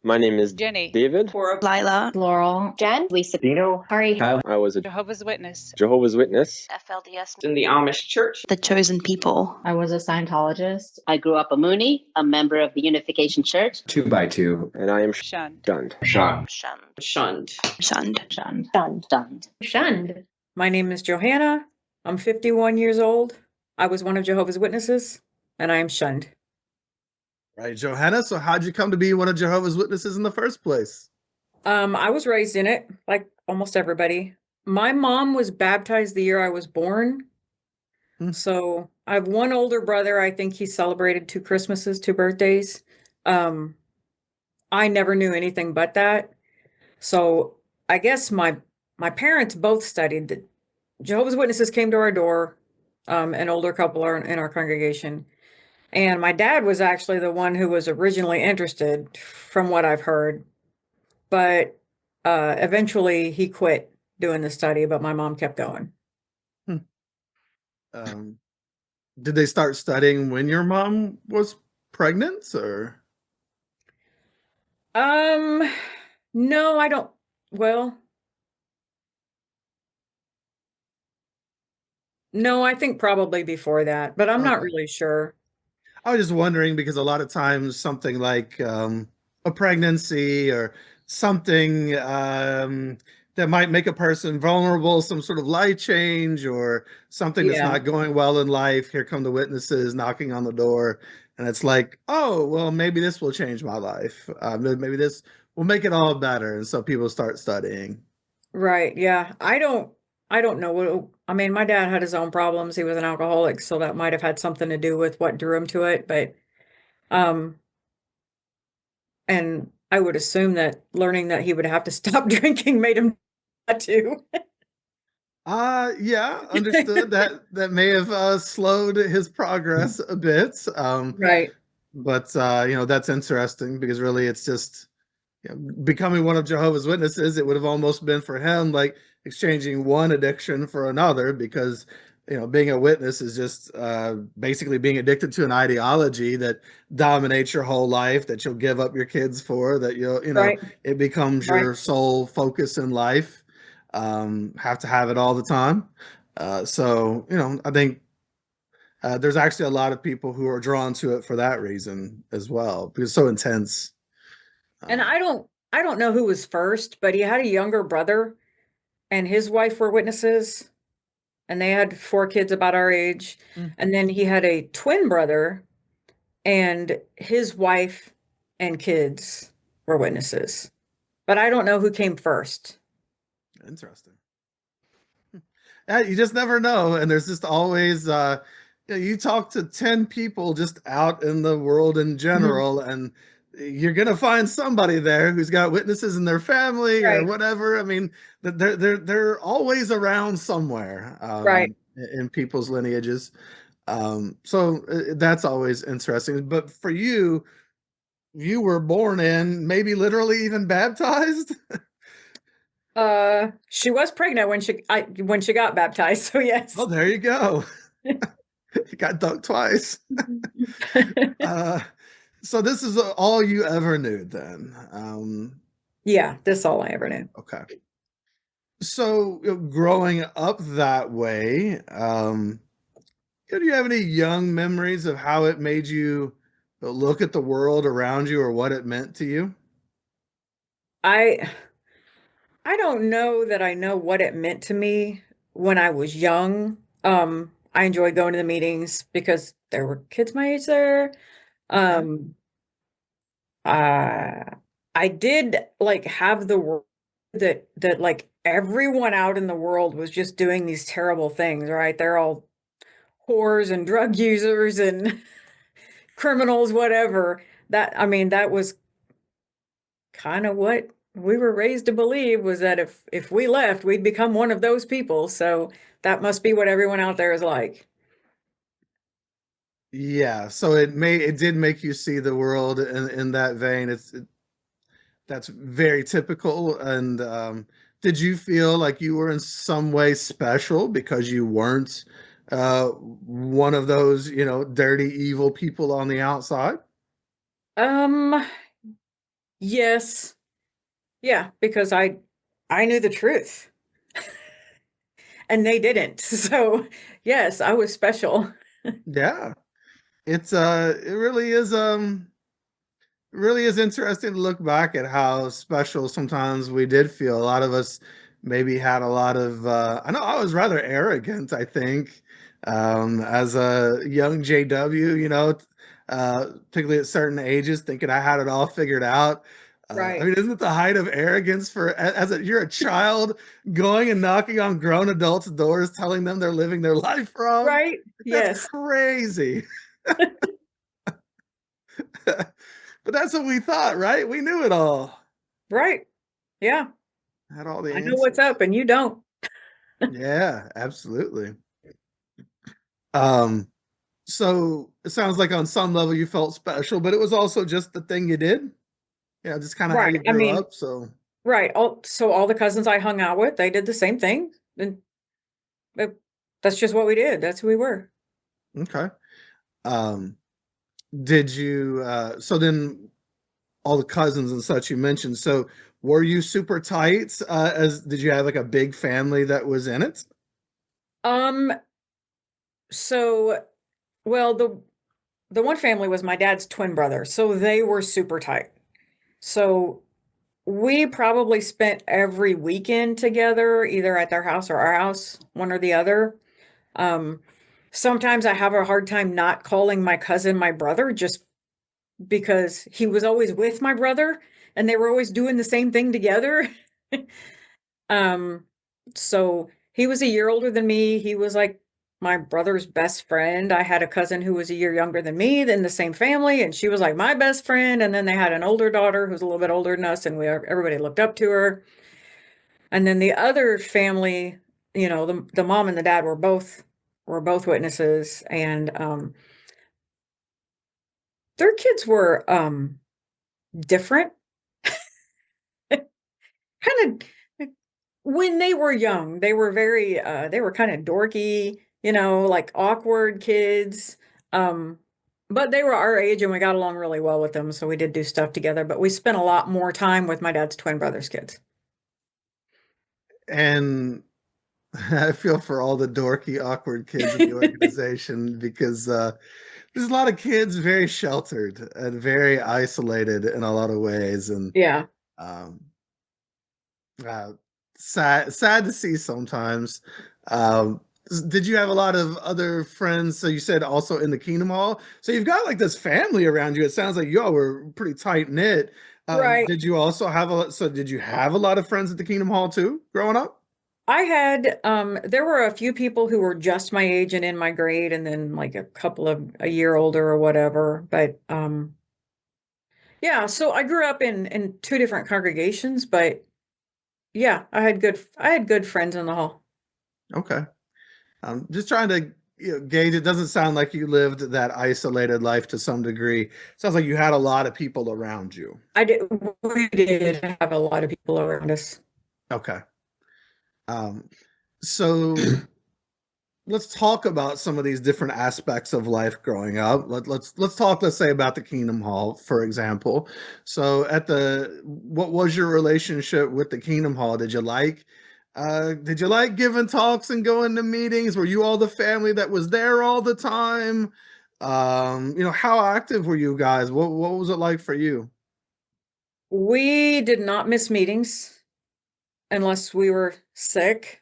My name is Jenny. David. Lila. Laurel. Jen. Lisa. Dino. Hari. Kyle. I was a Jehovah's Witness. Jehovah's Witness. FLDS. In the Amish church. The chosen people. I was a Scientologist. I grew up a Mooney, a member of the Unification Church. 2x2. And I am Shunned. shunned. Shunned. Shunned. Shunned. Shunned. Shunned. Stunned. Shunned. My name is Johanna. I'm 51 years old. I was one of Jehovah's Witnesses, and I am shunned. Right, Johanna. So how'd you come to be one of Jehovah's Witnesses in the first place? I was raised in it, like almost everybody. My mom was baptized the year I was born. So I have one older brother. I think he celebrated 2 Christmases, 2 birthdays. I never knew anything but that. So I guess my parents both studied. The Jehovah's Witnesses came to our door, an older couple in our congregation. And my dad was actually the one who was originally interested, from what I've heard. But eventually he quit doing the study, but my mom kept going. Did they start studying when your mom was pregnant, or? No, I don't. Well, no, I think probably before that, but I'm not really sure. I was just wondering because a lot of times something like a pregnancy or something that might make a person vulnerable, some sort of life change or something that's not going well in life. Here come the witnesses knocking on the door, and it's like, oh, well, maybe this will change my life. Maybe this will make it all better, and so people start studying. Right? Yeah, I don't know. I mean, my dad had his own problems. He was an alcoholic, so that might have had something to do with what drew him to it. But, and I would assume that learning that he would have to stop drinking made him that too. Yeah, understood. That may have slowed his progress a bit. Right. But that's interesting because really it's just becoming one of Jehovah's Witnesses. It would have almost been for him like exchanging one addiction for another, because being a witness is just basically being addicted to an ideology that dominates your whole life, that you'll give up your kids for, that it becomes your sole focus in life. Have to have it all the time. So I think there's actually a lot of people who are drawn to it for that reason as well, because it's so intense. And I don't know who was first, but he had a younger brother and his wife were witnesses, and they had 4 kids about our age. And then he had a twin brother and his wife and kids were witnesses, but I don't know who came first. Interesting. Yeah, you just never know. And there's just always, you talk to 10 people just out in the world in general, and you're going to find somebody there who's got witnesses in their family or whatever. I mean, they're always around somewhere, in people's lineages. So that's always interesting. But for you, you were born in, maybe literally even baptized. She was pregnant when she got baptized. So yes. Oh, there you go. You got dunked twice. So this is all you ever knew then? Yeah, this is all I ever knew. Okay. So growing up that way, do you have any young memories of how it made you look at the world around you or what it meant to you? I don't know that I know what it meant to me when I was young. I enjoyed going to the meetings because there were kids my age there. I did like have the word that like everyone out in the world was just doing these terrible things, right? They're all whores and drug users and criminals, whatever. That was kind of what we were raised to believe, was that if we left, we'd become one of those people. So that must be what everyone out there is like. Yeah, so it did make you see the world in that vein. That's very typical. And did you feel like you were in some way special because you weren't one of those, dirty, evil people on the outside? Yes. Yeah, because I knew the truth and they didn't. So, yes, I was special. Yeah. It's it really is interesting to look back at how special sometimes we did feel. A lot of us maybe had a lot of I know I was rather arrogant, I think, as a young JW, particularly at certain ages, thinking I had it all figured out. I Right. mean, isn't it the height of arrogance for you're a child going and knocking on grown adults' doors, telling them they're living their life wrong? Right? That's Yes. crazy. But that's what we thought, right? We knew it all. Right. Yeah. Had all the I know what's answers. up and you don't. Yeah, absolutely. Um, so it sounds like on some level you felt special, but it was also just the thing you did. Yeah, just kind of how Right. you I grew mean, up. So right. All the cousins I hung out with, they did the same thing. And it, that's just what we did. That's who we were. okay. Um, did you so then all the cousins and such you mentioned. So were you super tight? As did you have like a big family that was in it? Um, so well, the one family was my dad's twin brother, so they were super tight. So we probably spent every weekend together, either at their house or our house, one or the other. Um, Sometimes I have a hard time not calling my cousin my brother just because he was always with my brother and they were always doing the same thing together. Um, so he was a year older than me. He was like my brother's best friend. I had a cousin who was a year younger than me, in the same family, and she was like my best friend. And then they had an older daughter who's a little bit older than us, and everybody looked up to her. And then the other family, the mom and the dad were both witnesses, and their kids were different, kind of when they were young. They were very they were kind of dorky, like awkward kids. Um, but they were our age and we got along really well with them, so we did do stuff together, but we spent a lot more time with my dad's twin brother's kids. And I feel for all the dorky, awkward kids in the organization because there's a lot of kids very sheltered and very isolated in a lot of ways, and Yeah. um, uh, sad to see sometimes. Um, did you have a lot of other friends? So you said also in the Kingdom Hall. So you've got like this family around you. It sounds like y'all were pretty tight knit. Right. Did you also have did you have a lot of friends at the Kingdom Hall too, growing up? I had there were a few people who were just my age and in my grade, and then like a couple of a year older or whatever. But yeah, so I grew up in two different congregations, but yeah, I had good friends in the hall. Okay. Just trying to gauge. It doesn't sound like you lived that isolated life to some degree. Sounds like you had a lot of people around you. I did We did have a lot of people around us. Okay. Um, so let's talk about some of these different aspects of life growing up. Let's talk. Let's say about the Kingdom Hall, for example. So, what was your relationship with the Kingdom Hall? Did you like giving talks and going to meetings? Were you all the family that was there all the time? How active were you guys? What was it like for you? We did not miss meetings unless we were sick.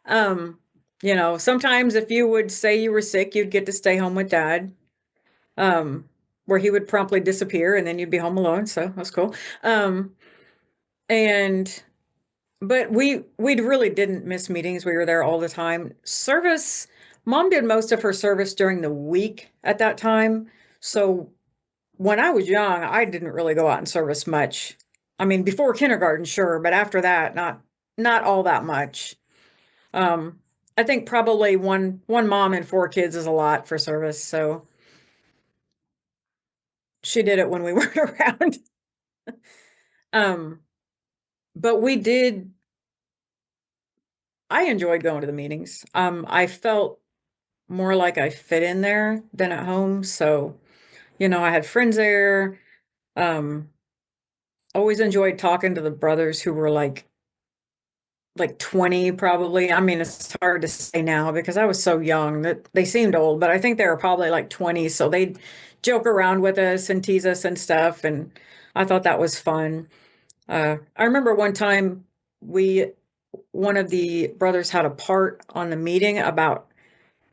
Um, Sometimes if you would say you were sick, you'd get to stay home with dad. Um, where he would promptly disappear and then you'd be home alone. So that's cool. Um, and but we really didn't miss meetings. We were there all the time. Service, mom did most of her service during the week at that time. So when I was young, I didn't really go out and service much. I mean, before kindergarten, sure, but after that, not all that much. Um, I think probably one mom and four kids is a lot for service, so she did it when we weren't around. Um, but I enjoyed going to the meetings. I felt more like I fit in there than at home. So, I had friends there. Um, always enjoyed talking to the brothers who were like 20 probably. I mean, it's hard to say now because I was so young that they seemed old, but I think they were probably like 20. So they'd joke around with us and tease us and stuff. And I thought that was fun. I remember one time one of the brothers had a part on the meeting about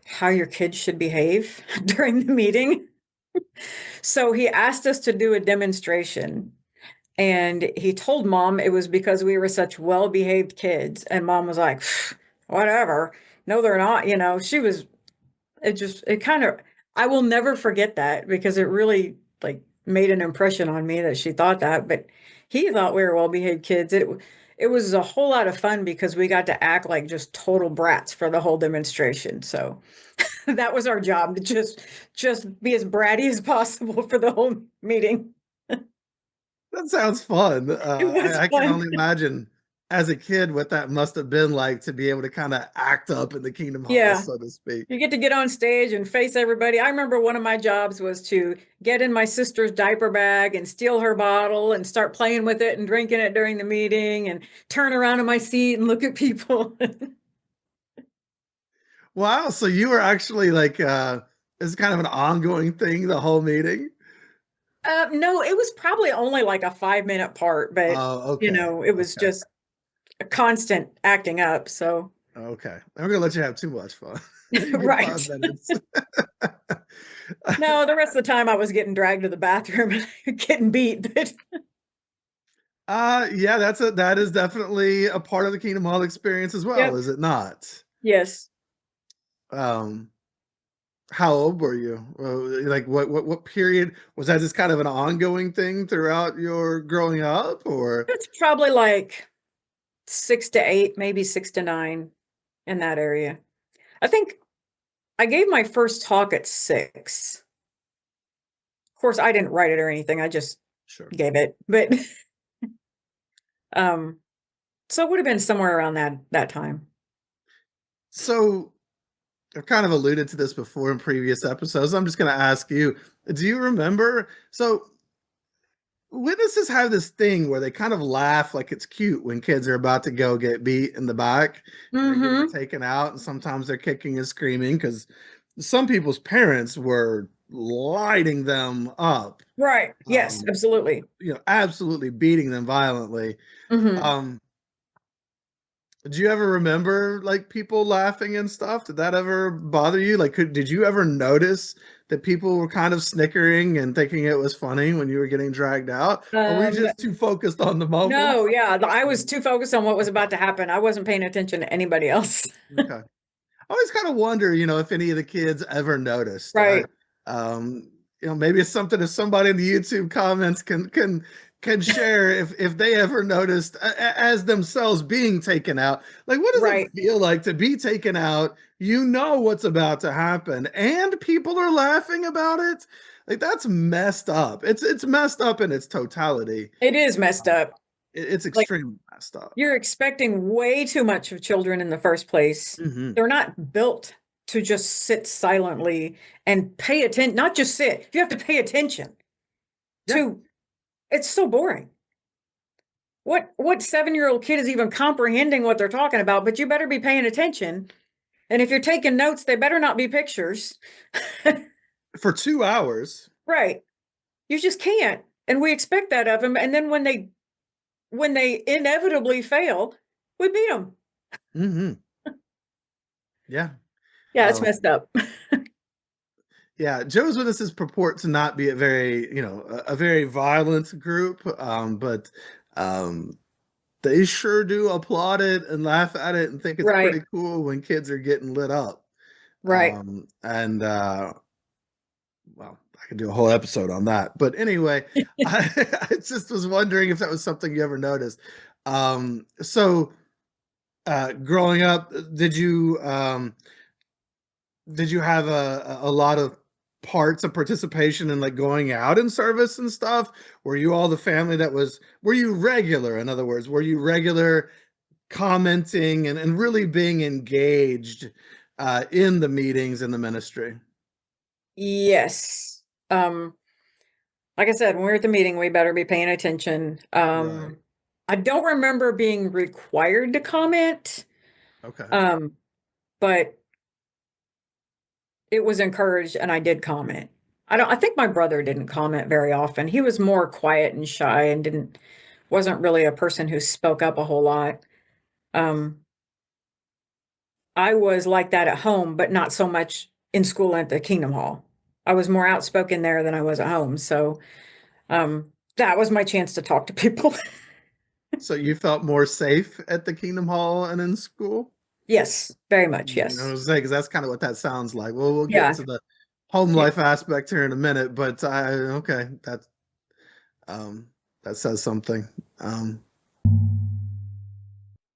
how your kids should behave during the meeting. So he asked us to do a demonstration. And he told mom it was because we were such well-behaved kids. And mom was like, whatever. No, they're not. It kind of, I will never forget that because it really like made an impression on me that she thought that. But he thought we were well-behaved kids. It was a whole lot of fun because we got to act like just total brats for the whole demonstration. So that was our job to just be as bratty as possible for the whole meeting. That sounds fun. It was I can fun. only imagine as a kid what that must have been like to be able to kind of act up in the Kingdom Hall, Yeah. so to speak. You get to get on stage and face everybody. I remember one of my jobs was to get in my sister's diaper bag and steal her bottle and start playing with it and drinking it during the meeting and turn around in my seat and look at people. Wow, so you were actually like it's kind of an ongoing thing the whole meeting? No, it was probably only like a 5-minute part, but Oh, okay. it was Okay. just a constant acting up. So, Okay. I'm gonna let you have too much fun. You get right. 5 minutes. No, the rest of the time I was getting dragged to the bathroom and getting beat. But Yeah, that is definitely a part of the Kingdom Hall experience as well, yep. is it not? Yes. Um, how old were you? Like what period was that? Just kind of an ongoing thing throughout your growing up, or It's probably like 6 to 8, maybe 6 to 9 in that area. I think I gave my first talk at 6. Of course, I didn't write it or anything. I just sure? gave it. But um so it would have been somewhere around that time. So I've kind of alluded to this before in previous episodes. I'm just going to ask you, do you remember? So witnesses have this thing where they kind of laugh like it's cute when kids are about to go get beat in the back. They're getting Mm-hmm. taken out, and sometimes they're kicking and screaming because some people's parents were lighting them up. Right. Yes, Um, absolutely. absolutely beating them violently. Mm-hmm. Um, Do you ever remember like people laughing and stuff? Did that ever bother you? Like, did you ever notice that people were kind of snickering and thinking it was funny when you were getting dragged out? Or were you Um just too focused on the moment? no, yeah, I was too focused on what was about to happen. I wasn't paying attention to anybody else. Okay. I always kind of wonder, if any of the kids ever noticed. Right. Um, maybe it's something if somebody in the YouTube comments can share if they ever noticed as themselves being taken out. Like, what does it Right. feel like to be taken out? You know what's about to happen, and people are laughing about it. Like that's messed up. It's messed up in its totality. It is messed Um, up. it's Like extremely messed up. you're expecting way too much of children in the first place. Hmm. They're not built to just sit silently and pay attention, not just sit. You have to pay attention Yeah. to it's so boring. What 7-year-old kid is even comprehending what they're talking about? But you better be paying attention. And if you're taking notes, they better not be pictures. For 2 hours. Right. You just can't. And we expect that of them. And then when they inevitably fail, we beat them. Hmm. Yeah. Yeah, it's Um, messed up. Yeah, Jehovah's Witnesses purport to not be a very, a very violent group, but um, they sure do applaud it and laugh at it and think it's Right. pretty cool when kids are getting lit up. Right. And well, I could do a whole episode on that. But anyway, I just was wondering if that was something you ever noticed. So growing up, did you have a lot of parts of participation in like going out in service and stuff? Were you all the family were you regular? In other words, were you regular commenting and really being engaged in the meetings in the ministry? Yes. Um, like I said, when we're at the meeting, we better be paying attention. Right. I don't remember being required to comment, Okay. but it was encouraged and I did comment. I think my brother didn't comment very often. He was more quiet and shy and wasn't really a person who spoke up a whole lot. Um, I was like that at home, but not so much in school at the Kingdom Hall. I was more outspoken there than I was at home. So that was my chance to talk to people. So you felt more safe at the Kingdom Hall and in school? Yes, very much. I Yes. was saying, because that's kind of what that sounds like. Well, we'll get Yeah. to the home Yeah. life aspect here in a minute, but okay, um, that says something. Um,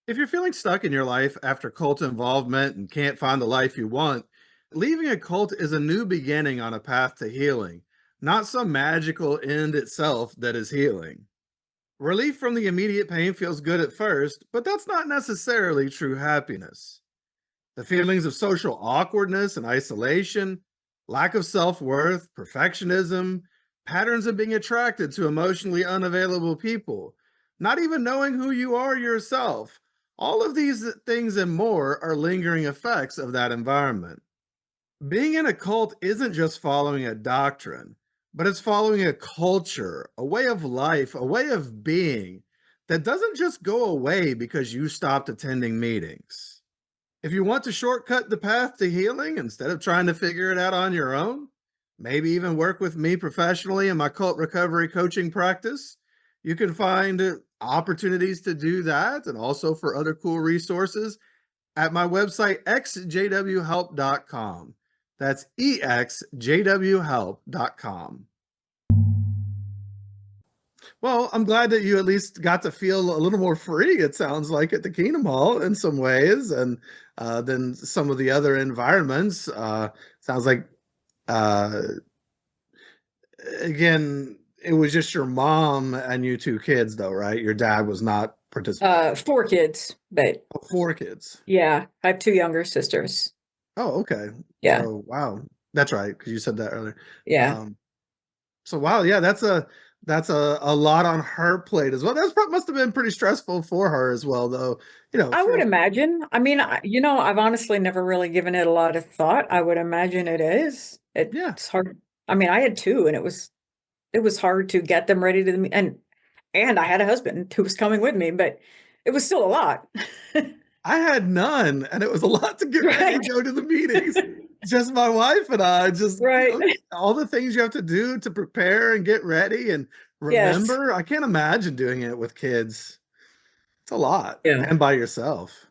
if you're feeling stuck in your life after cult involvement and can't find the life you want, leaving a cult is a new beginning on a path to healing, not some magical end itself that is healing. Relief from the immediate pain feels good at first, but that's not necessarily true happiness. The feelings of social awkwardness and isolation, lack of self worth, perfectionism, patterns of being attracted to emotionally unavailable people, not even knowing who you are yourself. All of these things and more are lingering effects of that environment. Being in a cult isn't just following a doctrine, but it's following a culture, a way of life, a way of being that doesn't just go away because you stopped attending meetings. If you want to shortcut the path to healing instead of trying to figure it out on your own, maybe even work with me professionally in my cult recovery coaching practice, you can find opportunities to do that and also for other cool resources at my website, exjwhelp.com. That's exjwhelp.com. Well, I'm glad that you at least got to feel a little more free, it sounds like, at the Kingdom Hall in some ways, and than some of the other environments. Sounds like, uh, again, it was just your mom and you two kids, though, right? Your dad was not participating. 4 kids, but Oh, four kids. yeah, I have 2 younger sisters. Oh, okay. Yeah. So, wow, that's right, because you said that earlier. Yeah. Um, So wow, yeah, that's a lot on her plate as well. Must have been pretty stressful for her as well, though. I would For imagine. I mean, I've honestly never really given it a lot of thought. I would imagine it is. yeah, It's hard. I mean, I had two, and it was hard to get them ready to the and I had a husband who was coming with me, but it was still a lot. I had none, and it was a lot to get ready Right. and go to the meetings. Just my wife and I, just Right. all the things you have to do to prepare and get ready and Yes. remember. I can't imagine doing it with kids. It's a lot, Yeah. and by yourself.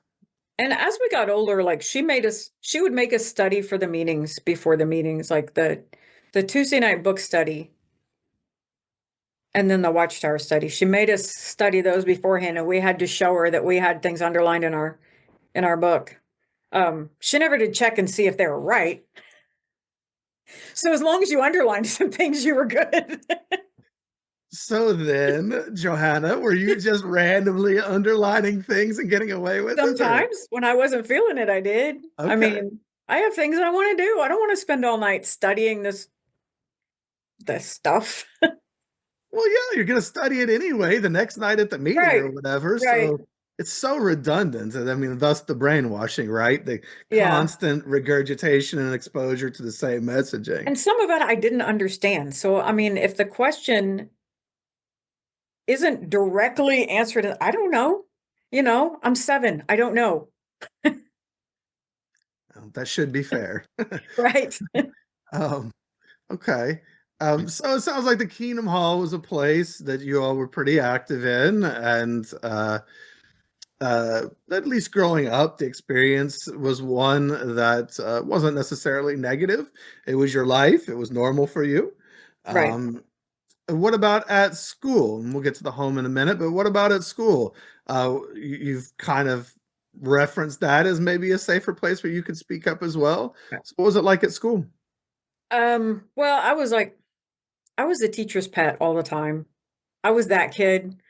And as we got older, like she would make us study for the meetings before the meetings, like the Tuesday night book study and then the Watchtower study. She made us study those beforehand, and we had to show her that we had things underlined in our book. She never did check and see if they were right. So as long as you underlined some things, you were good. So then, Johanna, were you just randomly underlining things and getting away with it, or Sometimes when I wasn't feeling it, I did. I okay? mean, I have things I want to do. I don't want to spend all night studying this stuff. Well, yeah, you're gonna study it anyway the next night at the meeting Right. or whatever. Right. So it's so redundant. And I mean, thus the brainwashing, right? The Yeah. constant regurgitation and exposure to the same messaging. And some of it I didn't understand. So, I mean, if the question isn't directly answered, I don't know. I'm 7. I don't know. That should be fair. Right. um, okay. So it sounds like the Kingdom Hall was a place that you all were pretty active in, and at least growing up, the experience was one that wasn't necessarily negative. It was your life, it was normal for you. Right. Um, what about at school? And we'll get to the home in a minute, but what about at school? You've kind of referenced that as maybe a safer place where you could speak up as well. So what was it like at school? Well, I was the teacher's pet all the time. I was that kid.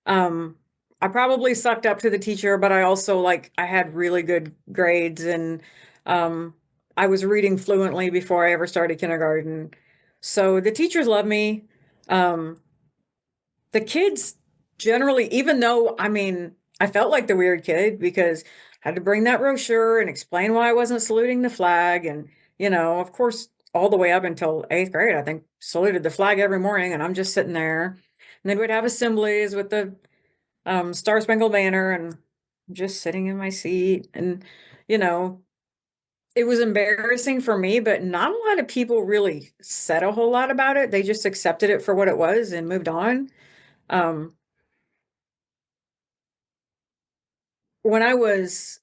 Um, I probably sucked up to the teacher, but I also I had really good grades and um I was reading fluently before I ever started kindergarten. So the teachers loved me. The kids generally, even though, I mean, I felt like the weird kid because I had to bring that brochure and explain why I wasn't saluting the flag. And, of course, all the way up until 8th grade, I think, saluted the flag every morning, and I'm just sitting there. And then we'd have assemblies with the Star Spangled Banner, and just sitting in my seat. And, you know, it was embarrassing for me, but not a lot of people really said a whole lot about it. They just accepted it for what it was and moved on. Um, when I was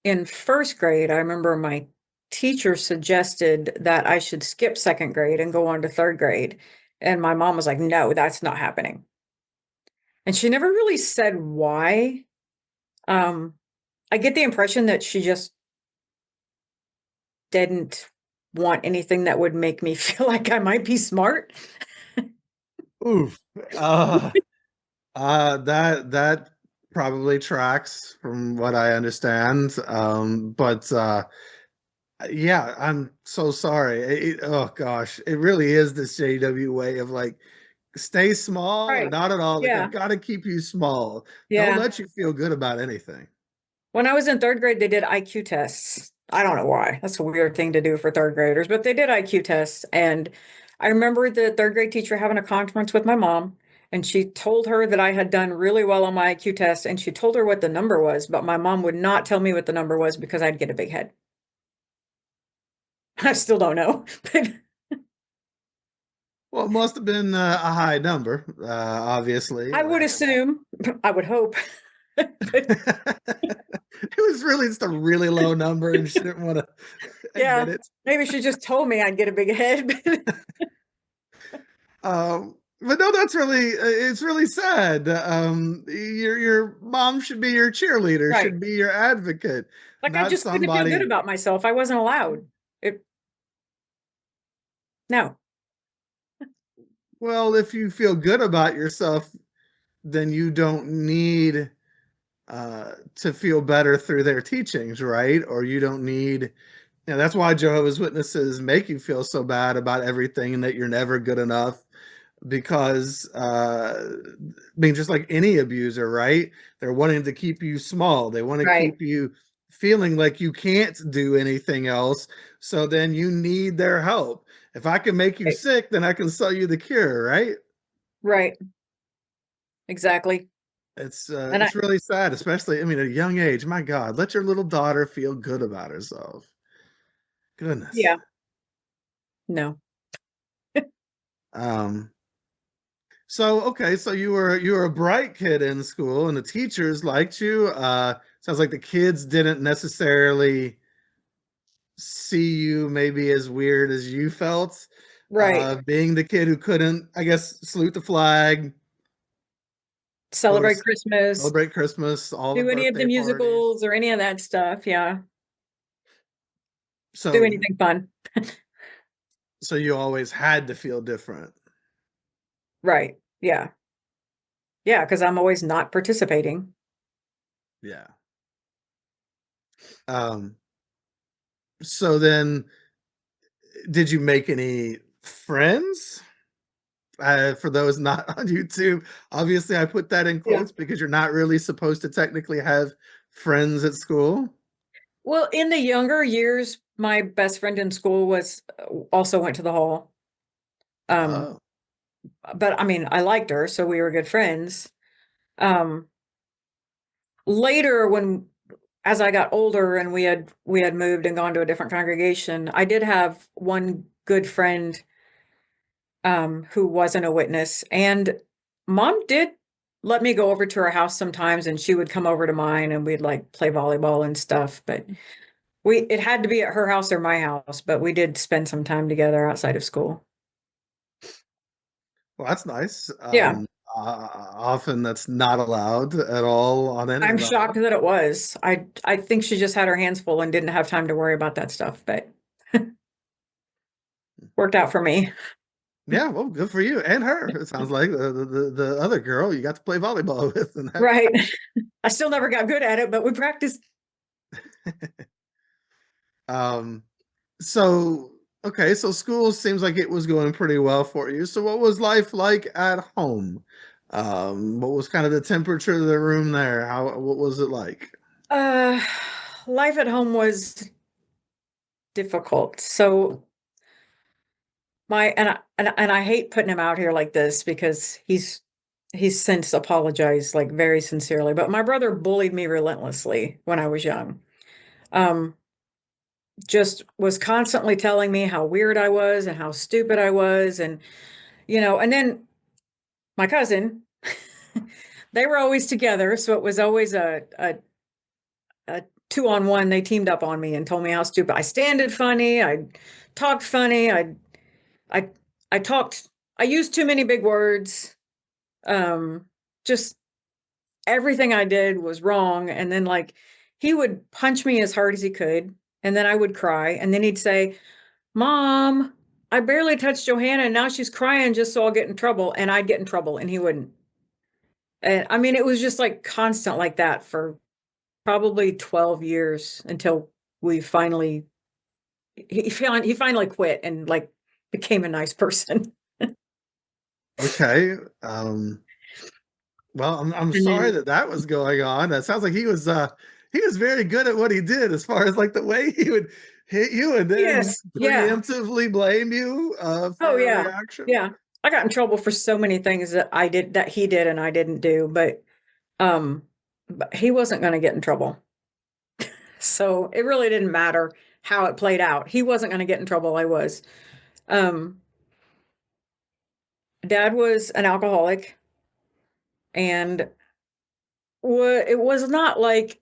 in 1st grade, I remember my teacher suggested that I should skip 2nd grade and go on to 3rd grade. And my mom was like, no, that's not happening. And she never really said why. I get the impression that she just didn't want anything that would make me feel like I might be smart. Oof. That probably tracks from what I understand. But yeah, I'm so sorry. Oh gosh, it really is this JW way of like stay small or Right. not at all. Like Yeah. I've got to keep you small. Don't Yeah. let you feel good about anything. When I was in 3rd grade, they did IQ tests. I don't know why. That's a weird thing to do for 3rd graders, but they did IQ tests. And I remember the 3rd grade teacher having a conference with my mom, and she told her that I had done really well on my IQ test, and she told her what the number was, but my mom would not tell me what the number was because I'd get a big head. I still don't know. Well, it must have been a high number, obviously. I would assume, I would hope. It was really just a really low number, and she didn't want to Yeah, admit it. maybe she just told me I'd get a big head. But no, that's really it's really sad. Your mom should be your cheerleader, Right. should be your advocate, Like I not just couldn't feel good somebody. about myself. I wasn't allowed. No. Well, if you feel good about yourself, then you don't need to feel better through their teachings, right? Or you don't need. That's why Jehovah's Witnesses make you feel so bad about everything and that you're never good enough because I mean, just like any abuser, right? They're wanting to keep you small. They want to Right. keep you feeling like you can't do anything else. So then you need their help. If I can make you Right. sick, then I can sell you the cure, right? Right. Exactly. And It's really sad, especially I mean at a young age. My God, let your little daughter feel good about herself. Goodness. yeah, no. Um, So okay, so you were a bright kid in school, and the teachers liked you. Sounds like the kids didn't necessarily see you maybe as weird as you felt. Right. Being the kid who couldn't, I guess, salute the flag, go to Celebrate Christmas, celebrate Christmas, all the do any of the birthday parties. musicals or any of that stuff. Yeah. Do So anything fun. so you always had to feel different. Right. Yeah. Yeah, because I'm always not participating. Yeah. Um, so then did you make any friends? For those not on YouTube, obviously I put that in Yeah. quotes because you're not really supposed to technically have friends at school. Well, in the younger years, my best friend in school was also went to the hall. Um, Oh, but I mean, I liked her, so we were good friends. Um, later when as I got older and we had moved and gone to a different congregation, I did have one good friend who wasn't a witness, and mom did let me go over to her house sometimes, and she would come over to mine, and we'd like play volleyball and stuff. But it had to be at her house or my house, but we did spend some time together outside of school. well, that's nice. Yeah, Often that's not allowed at all on any I'm level. shocked that it was. I think she just had her hands full and didn't have time to worry about that stuff, but worked out for me. Yeah, well, good for you and her. It sounds like the other girl you got to play volleyball with, and that. Right. I still never got good at it, but we practiced. Um, so Okay, so school seems like it was going pretty well for you. So what was life like at home? What was kind of the temperature of the room there? What was it like? Uh, Life at home was difficult. So I hate putting him out here like this because he's since apologized like very sincerely, but my brother bullied me relentlessly when I was young. Um, just was constantly telling me how weird I was and how stupid I was, and and then my cousin, they were always together, so it was always a 2-on-1. They teamed up on me and told me how stupid I standed funny, I talked funny, I I talked I used too many big words. Um, just everything I did was wrong. And then like he would punch me as hard as he could, and then I would cry, and then he'd say, "Mom, I barely touched Johanna and now she's crying just so I'll get in trouble." And I'd get in trouble and he wouldn't. And I mean, it was just like constant like that for probably 12 years until we finally he finally quit and like became a nice person. Okay. Well, I'm And sorry then that that was going on. That sounds like he was very good at what he did as far as like the way he would hit you and then yes, yeah. preemptively blame you Oh for a yeah. reaction. Yeah. I got in trouble for so many things that I did that he did and I didn't do, um but he wasn't going to get in trouble. So it really didn't matter how it played out. He wasn't going to get in trouble, I was. Um Dad was an alcoholic, and it was not like,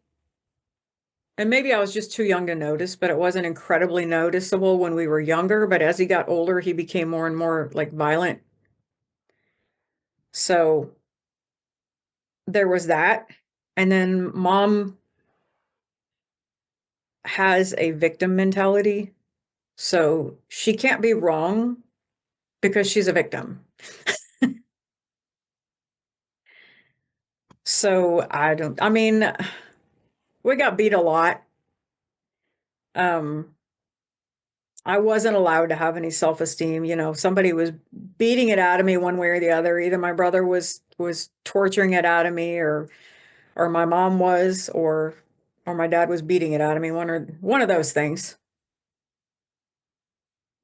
and maybe I was just too young to notice, but it wasn't incredibly noticeable when we were younger, but as he got older, he became more and more like violent. So there was that. And then mom has a victim mentality. So she can't be wrong because she's a victim. So I mean, we got beat a lot. Um, I wasn't allowed to have any self-esteem. Somebody was beating it out of me one way or the other. Either my brother was torturing it out of me, or my mom was, or my dad was beating it out of me, one of those things.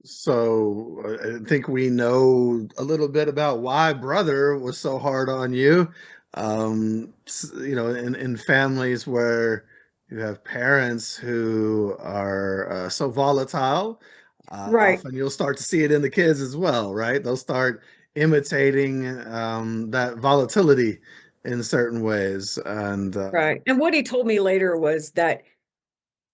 So I think we know a little bit about why brother was so hard on you. In families where you have parents who are so volatile, Right. often you'll start to see it in the kids as well, right? They'll start imitating that volatility in certain ways, and Right. And what he told me later was that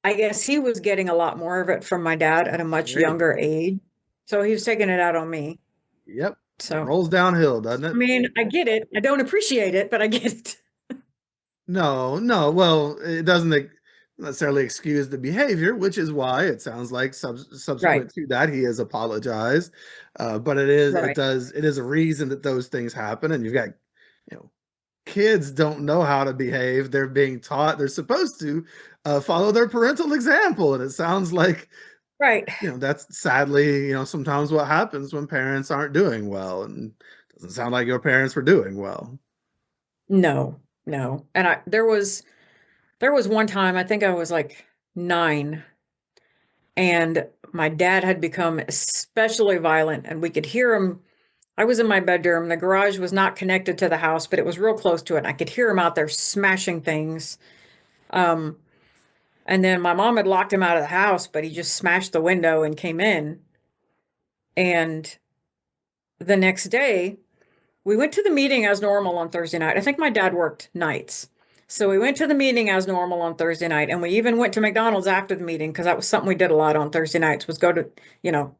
I guess he was getting a lot more of it from my dad at a much there you go. younger age. So he was taking it out on me. Yep, So, rolls downhill, doesn't I it? mean, I get it. I don't appreciate it, but I get it. No, no. Well, it doesn't necessarily excuse the behavior, which is why it sounds like Right. subsequent to that he has apologized. But Right. it is a reason that those things happen, and you've got, kids don't know how to behave. They're being taught they're supposed to follow their parental example, and it sounds like Right. that's sadly sometimes what happens when parents aren't doing well, and it doesn't sound like your parents were doing well. No, no. And there was one time, I think I was like 9, and my dad had become especially violent, and we could hear him. I was in my bedroom. The garage was not connected to the house, but it was real close to it. And I could hear him out there smashing things. Um, and then my mom had locked him out of the house, but he just smashed the window and came in. And the next day, we went to the meeting as normal on Thursday night. I think my dad worked nights. So we went to the meeting as normal on Thursday night, and we even went to McDonald's after the meeting because that was something we did a lot on Thursday nights, was go to, you know,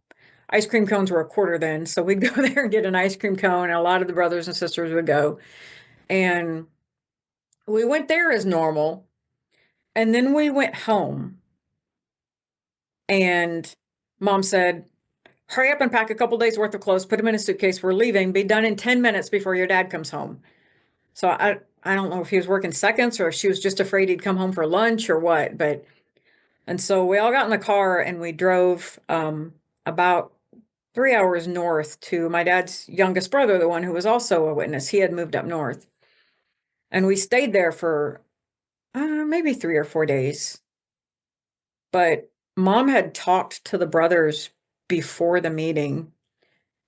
ice cream cones were a quarter then. So we'd go there and get an ice cream cone, and a lot of the brothers and sisters would go. And we went there as normal. And then we went home, and mom said, "Hurry up and pack a couple days worth of clothes, put them in a suitcase. We're leaving. Be done in 10 minutes before your dad comes home." So I don't know if he was working seconds or if she was just afraid he'd come home for lunch or what, and so we all got in the car and we drove about 3 hours north to my dad's youngest brother, the one who was also a witness. He had moved up north. And we stayed there for maybe 3 or 4 days. But mom had talked to the brothers before the meeting,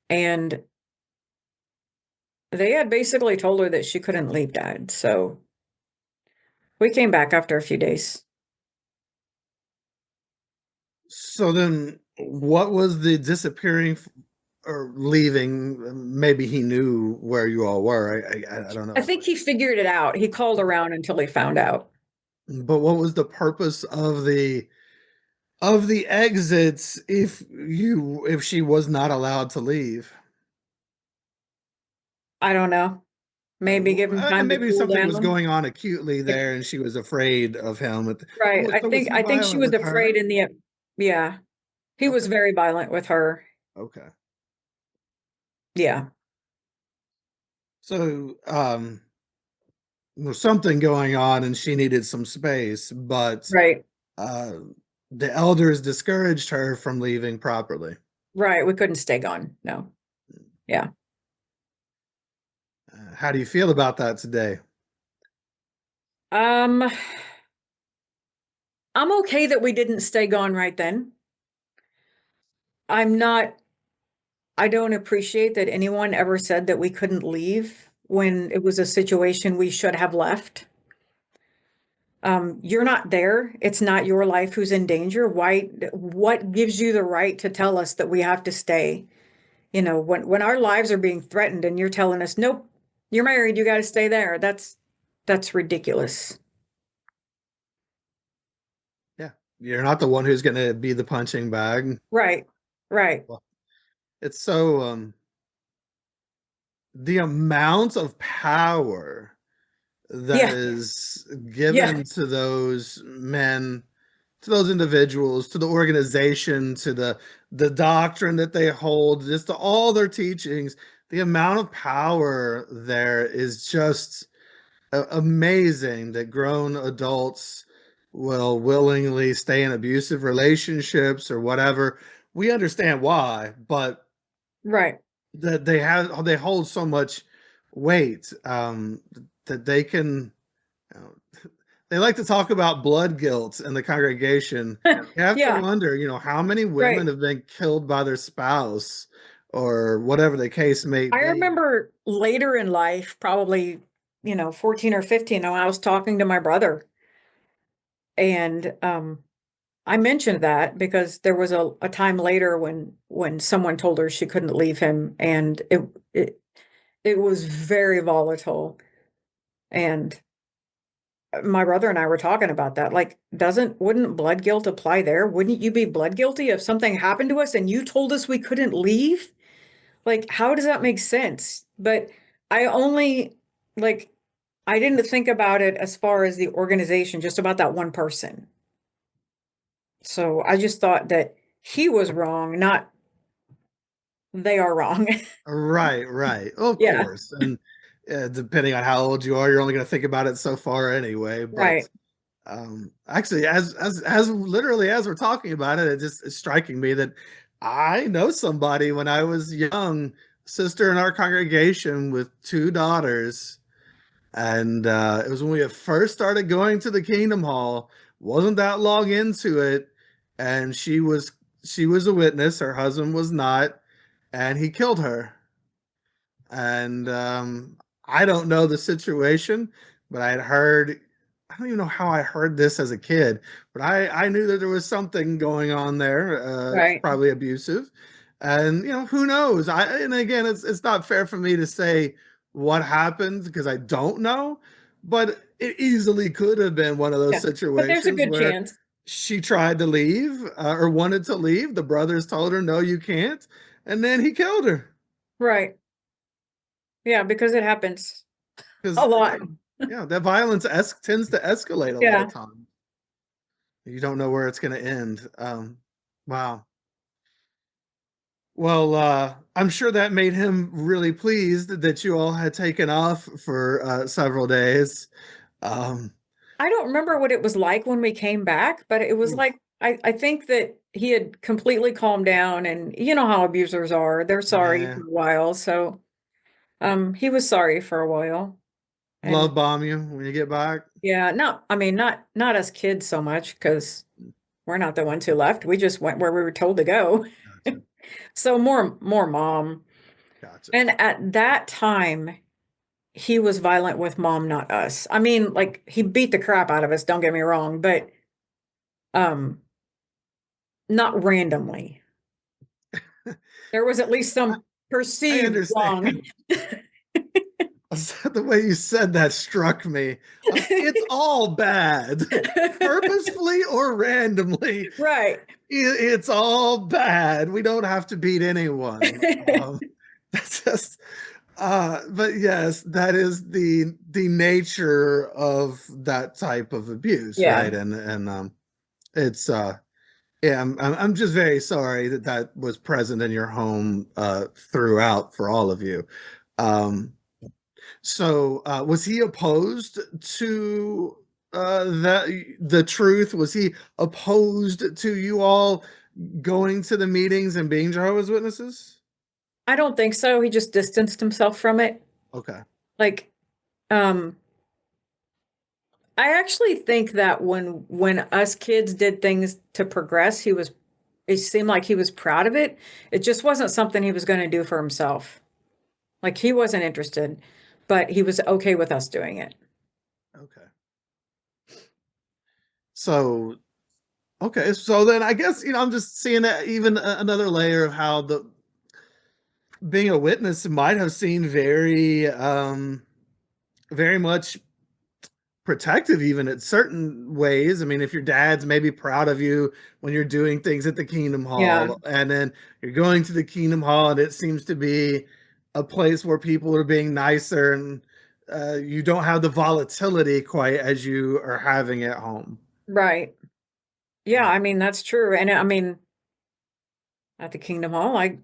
and they had basically told her that she couldn't leave dad. So we came back after a few days. So then, what was the disappearing or leaving? Maybe he knew where you all were. I don't know. I think he figured it out. He called around until he found out. But what was the purpose of the exits if she was not allowed to leave? I don't know. Maybe give him time to Maybe cool something was down. going on acutely there, and she was afraid of him. Right. So was he I think she violent was with her? afraid yeah. He was Okay. very violent with her. Okay. Yeah. So there was something going on, and she needed some space, but Right. uh, the elders discouraged her from leaving properly. Right. We couldn't stay gone. No. Yeah. How do you feel about that today? I'm okay that we didn't stay gone right then. I don't appreciate that anyone ever said that we couldn't leave when it was a situation we should have left. You're not there. It's not your life who's in danger. What gives you the right to tell us that we have to stay? You know, when our lives are being threatened and you're telling us, nope, you're married, you got to stay there. That's ridiculous. Yeah, you're not the one who's going to be the punching bag. Right. Right. Well, it's so the amount of power that Yeah. is Yeah. given to those men, to those individuals, to the organization, to the doctrine that they hold, just to all their teachings. The amount of power there is just amazing that grown adults will willingly stay in abusive relationships or whatever. We understand why, but Right. that they hold so much weight that they can they like to talk about blood guilt in the congregation. You have to Yeah. wonder, how many women Right. have been killed by their spouse or whatever the case may I be. remember later in life, probably, 14 or 15, when I was talking to my brother, and I mentioned that because there was a time later when someone told her she couldn't leave him, and it was very volatile. And my brother and I were talking about that. Like, wouldn't blood guilt apply there? Wouldn't you be blood guilty if something happened to us and you told us we couldn't leave? Like, how does that make sense? But I only, like, I didn't think about it as far as the organization, just about that one person. So I just thought that he was wrong, not they are wrong. Right, right. Of Yeah, course. And depending on how old you are, you're only going to think about it so far anyway. But right. actually, as literally as we're talking about it, it's striking me that I know somebody when I was young, sister in our congregation with two daughters, and it was when we had first started going to the Kingdom Hall. Wasn't that long into it, and she was a witness. Her husband was not, and he killed her. And I don't know the situation, but I had heard. I don't even know how I heard this as a kid, but I knew that there was something going on there. It's Right. probably abusive, and who knows? And again, it's not fair for me to say what happened because I don't know, but it easily could have been one of those Yeah. But there's a situations good where chance. she tried to leave or wanted to leave. The brothers told her, "No, you can't," and then he killed her. Right. Yeah, because it happens a Because lot. yeah, that violence tends to escalate a lot Yeah. of times. You don't know where it's going to end. Wow. Well, I'm sure that made him really pleased that you all had taken off for several days. Um, I don't remember what it was like when we came back, but it was oof. like I think that he had completely calmed down, and you know how abusers are. They're sorry Yeah. for a while. So he was sorry for a while. And Love bomb you when you get back. yeah, no, I mean not us kids so much, because we're not the ones who left. We just went where we were told to go. Gotcha. So more mom. Gotcha. And at that time, he was violent with mom, not us. I mean, like, he beat the crap out of us, don't get me wrong, but um not randomly. There was at least some I perceived wrong. understand. The way you said that struck me. It's all bad, purposefully or randomly. Right. It's all bad. We don't have to beat anyone. That's just, but yes, that is the nature of that type of abuse, Yeah. right? And it's yeah, I'm just very sorry that that was present in your home throughout for all of you. Um, so was he opposed to the truth? Was he opposed to you all going to the meetings and being Jehovah's Witnesses? I don't think so. He just distanced himself from it. Okay. Like, um, I actually think that when us kids did things to progress, it seemed like he was proud of it. It just wasn't something he was going to do for himself. Like, he wasn't interested, but he was okay with us doing it. Okay. So okay, so then I guess I'm just seeing that even another layer of how the being a witness might have seemed very much protective even in certain ways. I mean, if your dad's maybe proud of you when you're doing things at the Kingdom Yeah. Hall, and then you're going to the Kingdom Hall and it seems to be a place where people are being nicer and you don't have the volatility quite as you are having at home. Right. Yeah, I mean, that's true. And I mean, at the Kingdom Hall, I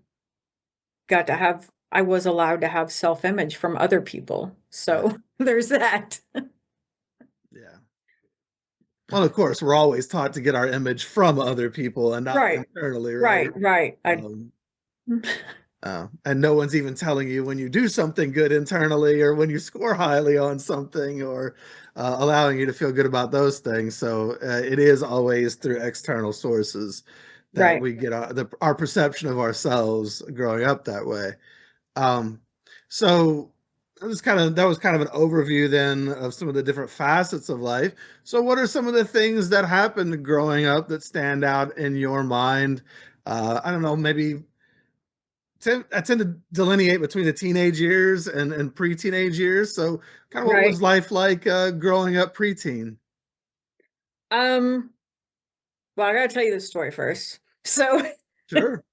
was allowed to have self-image from other people. So there's that. Yeah. Well, of course, we're always taught to get our image from other people and not Right. internally, right? Right. Um, and no one's even telling you when you do something good internally or when you score highly on something or allowing you to feel good about those things. So it is always through external sources that Right. we get our perception of ourselves growing up that way. Um, so that was kind of an overview then of some of the different facets of life. So what are some of the things that happened growing up that stand out in your mind? I don't know, maybe I tend to delineate between the teenage years and pre-teenage years. So kind of what Right. was life like growing up preteen? Um, well, I gotta tell you this story first. So Sure.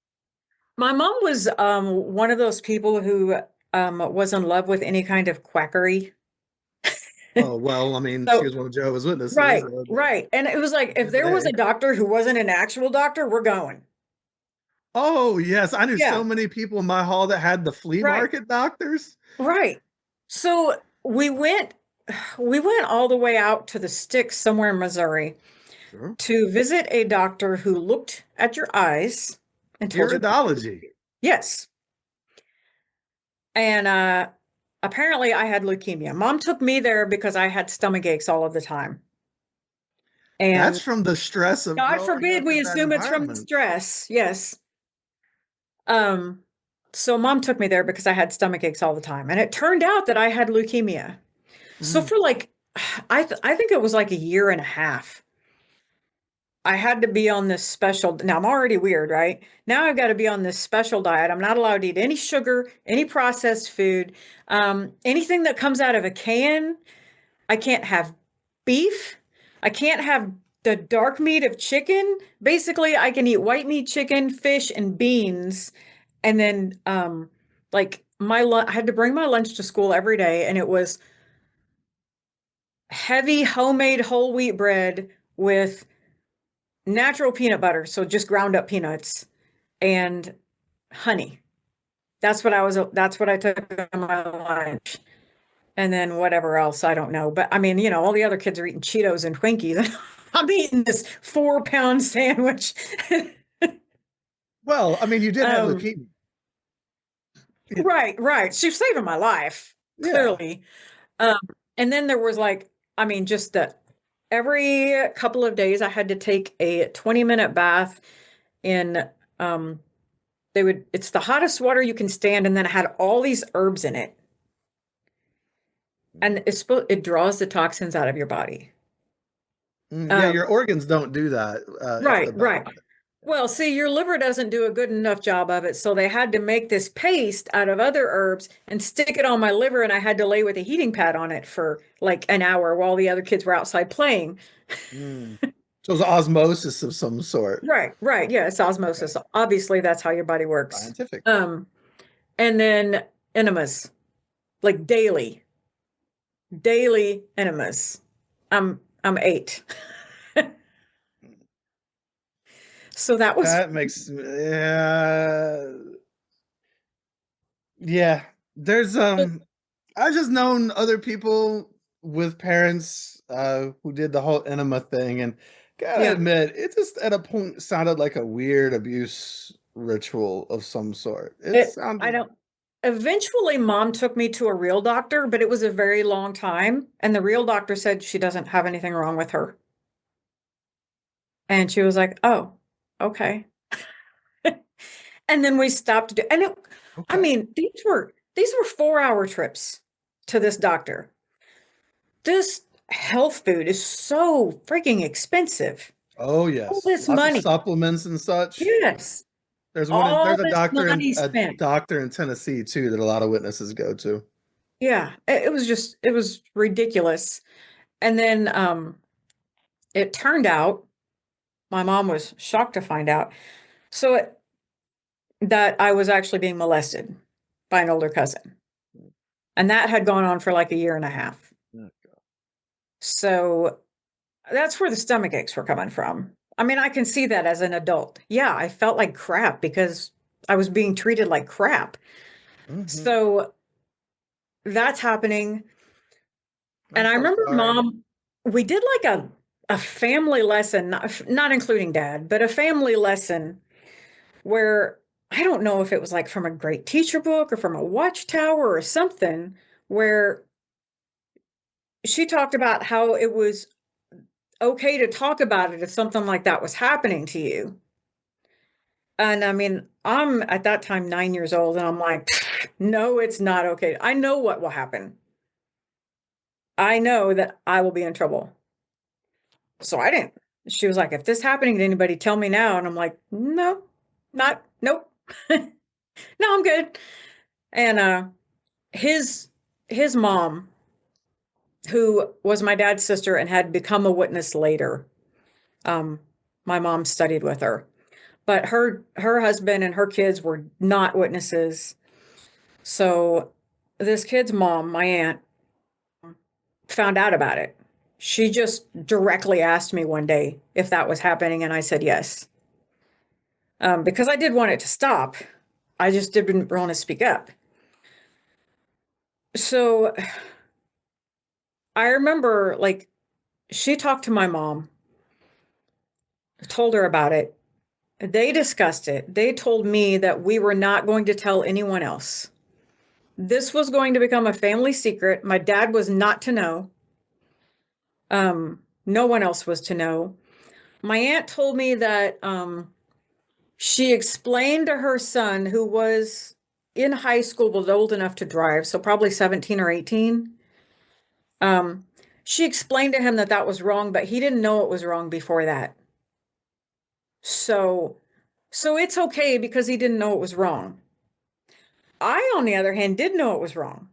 my mom was one of those people who was in love with any kind of quackery. Oh, well, I mean, she So was one of Jehovah's Witnesses. right, right. And it was like, if there was Hey. a doctor who wasn't an actual doctor, we're going. Oh, yes. I knew Yeah, so many people in my hall that had the flea right, market doctors. right. So we went all the way out to the sticks somewhere in Missouri Sure. to visit a doctor who looked at your eyes and told you. Iridology. Yes. And apparently I had leukemia. Mom took me there because I had stomach aches all of the time. That's And from the stress of God growing forbid up we in that assume it's from the environment. stress. Yes. Um, so mom took me there because I had stomach aches all the time. And it turned out that I had leukemia. So Mm, for like, I think it was like a year and a half. I had to be on this special. Now I'm already weird, right? Now I've got to be on this special diet. I'm not allowed to eat any sugar, any processed food, anything that comes out of a can. I can't have beef. I can't have the dark meat of chicken. Basically, I can eat white meat, chicken, fish, and beans. And then, like I had to bring my lunch to school every day, and it was heavy homemade whole wheat bread with natural peanut butter, so just ground up peanuts and honey. That's what I took on my lunch. And then whatever else, I don't know. But I mean, all the other kids are eating Cheetos and Twinkies. I'm eating this 4-pound sandwich. Well, I mean, you did have Um, leukemia. right. She was saving my life, Yeah. clearly. Um, and then there was like, I mean, just every couple of days I had to take a 20-minute bath in, it's the hottest water you can stand, and then it had all these herbs in it. And it draws the toxins out of your body. Yeah, your organs don't do that. Right. Well, see, your liver doesn't do a good enough job of it, so they had to make this paste out of other herbs and stick it on my liver, and I had to lay with a heating pad on it for like an hour while the other kids were outside playing. So it's osmosis of some sort. Right. Yeah, it's osmosis. Okay. Obviously, that's how your body works. Scientific. And then enemas, like daily enemas. I'm 8. So That makes yeah. There's I've just known other people with parents who did the whole enema thing, and gotta Yeah. admit, it just at a point sounded like a weird abuse ritual of some sort. It sounded Eventually mom took me to a real doctor, but it was a very long time. And the real doctor said she doesn't have anything wrong with her. And she was like, oh, okay. And then we stopped and I okay. mean, these were 4-hour trips to this doctor. This health food is so freaking expensive. Oh All yes. this Lots of money. supplements and such. Yes. There's All a this money a spent. doctor in Tennessee too that a lot of witnesses go to. Yeah. It was ridiculous. And then it turned out, my mom was shocked to find out, that I was actually being molested by an older cousin. And that had gone on for like a year and a half. So that's where the stomach aches were coming from. I mean, I can see that as an adult. Yeah, I felt like crap because I was being treated like crap. So that's happening. And I remember mom, we did like a family lesson, not including dad, but a family lesson where I don't know if it was like from a great teacher book or from a watchtower or something, where she talked about how it was okay to talk about it if something like that was happening to you. And I mean, I'm at that time 9 years old, and I'm like, no, it's not okay. I know what will happen. I know that I will be in trouble. So I didn't. She was like, if this happening to anybody, tell me now. And I'm like, no, nope. No, I'm good. And his mom, who was my dad's sister and had become a witness later, my mom studied with her, but her husband and her kids were not witnesses. So this kid's mom, my aunt, found out about it. She just directly asked me one day if that was happening, and I said yes. Because I did want it to stop. I just didn't want to speak up. So I remember, like, she talked to my mom, told her about it. They discussed it. They told me that we were not going to tell anyone else. This was going to become a family secret. My dad was not to know. No one else was to know. My aunt told me that she explained to her son, who was in high school but old enough to drive, so probably 17 or 18. She explained to him that that was wrong, but he didn't know it was wrong before that. So it's okay because he didn't know it was wrong. I, on the other hand, did know it was wrong.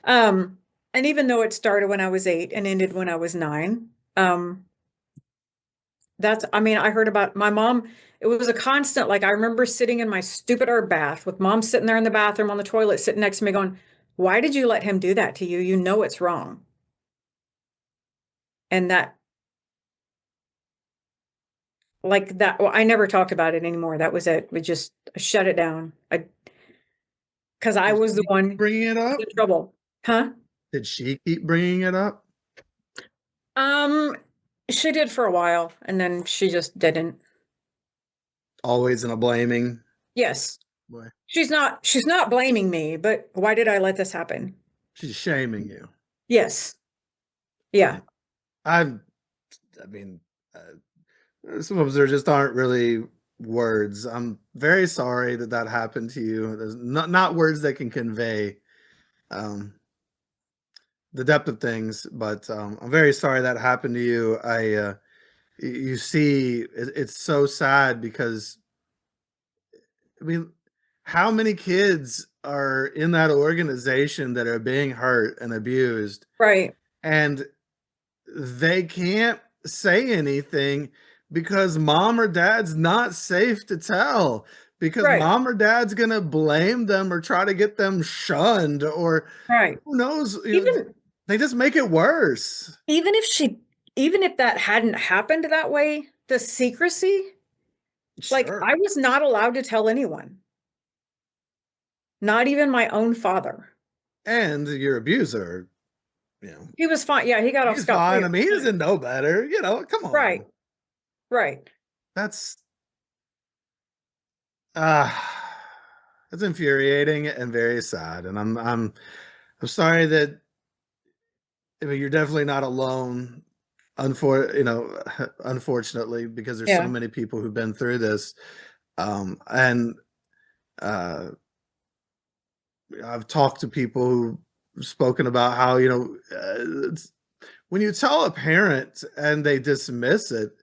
And even though it started when I was 8 and ended when I was 9, I heard about my mom. It was a constant, like, I remember sitting in my stupid herb bath with mom sitting there in the bathroom on the toilet, sitting next to me going, why did you let him do that to you? You know it's wrong. And that, like that, well, I never talked about it anymore. That was it. We just shut it down. Because I was the one bringing it up. in trouble. Huh? Did she keep bringing it up? She did for a while, and then she just didn't. Always in a blaming Yes. way. She's not blaming me, but why did I let this happen? She's shaming you. Yes. Yeah. I mean, sometimes there just aren't really words. I'm very sorry that that happened to you. There's not words that can convey um, the depth of things, but I'm very sorry that happened to you. You see, it's so sad because I mean, how many kids are in that organization that are being hurt and abused, Right. and they can't say anything because mom or dad's not safe to tell, because Right. mom or dad's gonna blame them or try to get them shunned, or Right. who knows, Even they just make it worse. even if that hadn't happened that way, the secrecy, like Sure. I was not allowed to tell anyone. Not even my own father. And your abuser, He was fine. Yeah, he got off he's scot-free. fine. I mean, he doesn't know better, come Right. on. Right. That's uh it's infuriating and very sad. And I'm sorry that, I mean, you're definitely not alone. Unfortunately, because there's so Yeah. many people who've been through this. And uh, I've talked to people who've spoken about how, when you tell a parent and they dismiss it,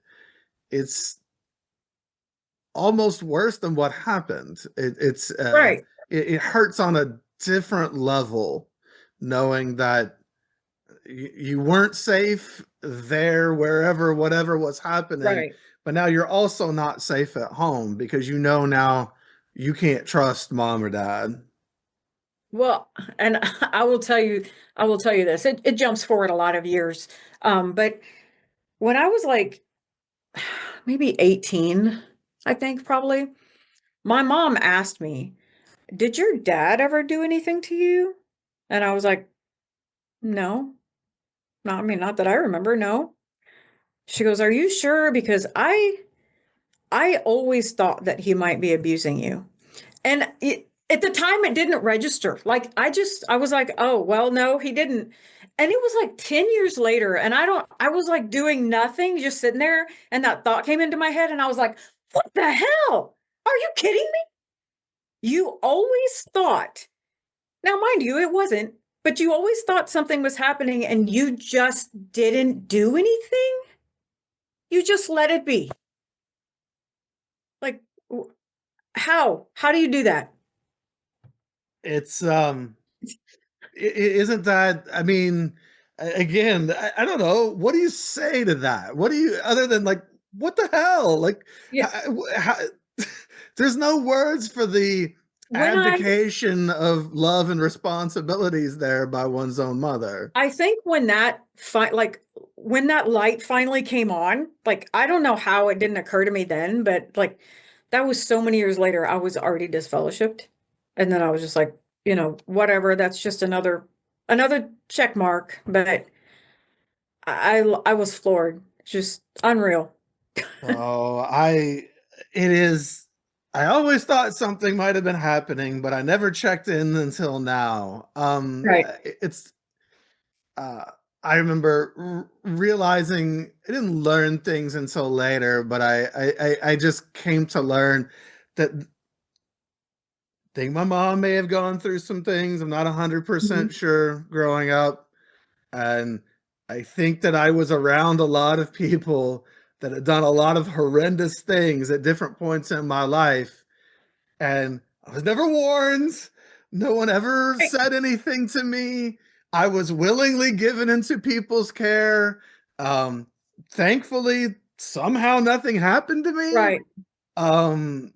it's almost worse than what happened. Right. It hurts on a different level, knowing that you weren't safe there, wherever, whatever was happening, Right. but now you're also not safe at home because now you can't trust mom or dad. Well, and I will tell you this. It jumps forward a lot of years. But when I was like maybe 18, I think probably, my mom asked me, "Did your dad ever do anything to you?" And I was like, "No. Not, I mean, not that I remember, no." She goes, "Are you sure? Because I always thought that he might be abusing you." And at the time, it didn't register. Like, I was like, oh, well, no, he didn't. And it was like 10 years later. And I was like doing nothing, just sitting there. And that thought came into my head. And I was like, what the hell? Are you kidding me? You always thought, now, mind you, it wasn't, but you always thought something was happening and you just didn't do anything. You just let it be. Like, how? How do you do that? It's isn't that, I mean, again, I don't know, what do you say to that? What do you, other than like, what the hell, like, Yeah. how, there's no words for the When abdication of love and responsibilities there by one's own mother. I think when when that light finally came on, like I don't know how it didn't occur to me then, but like that was so many years later, I was already disfellowshipped. And then I was just like, whatever, that's just another check mark. But I was floored. Just unreal. Oh, it is, I always thought something might have been happening, but I never checked in until now. Right. It's uh, I remember realizing I didn't learn things until later, but I just came to learn that I think my mom may have gone through some things. I'm not Mhm. 100% sure growing up. And I think that I was around a lot of people that had done a lot of horrendous things at different points in my life. And I was never warned. No one ever Right. said anything to me. I was willingly given into people's care. Um, Thankfully, somehow nothing happened to me. Right. Um,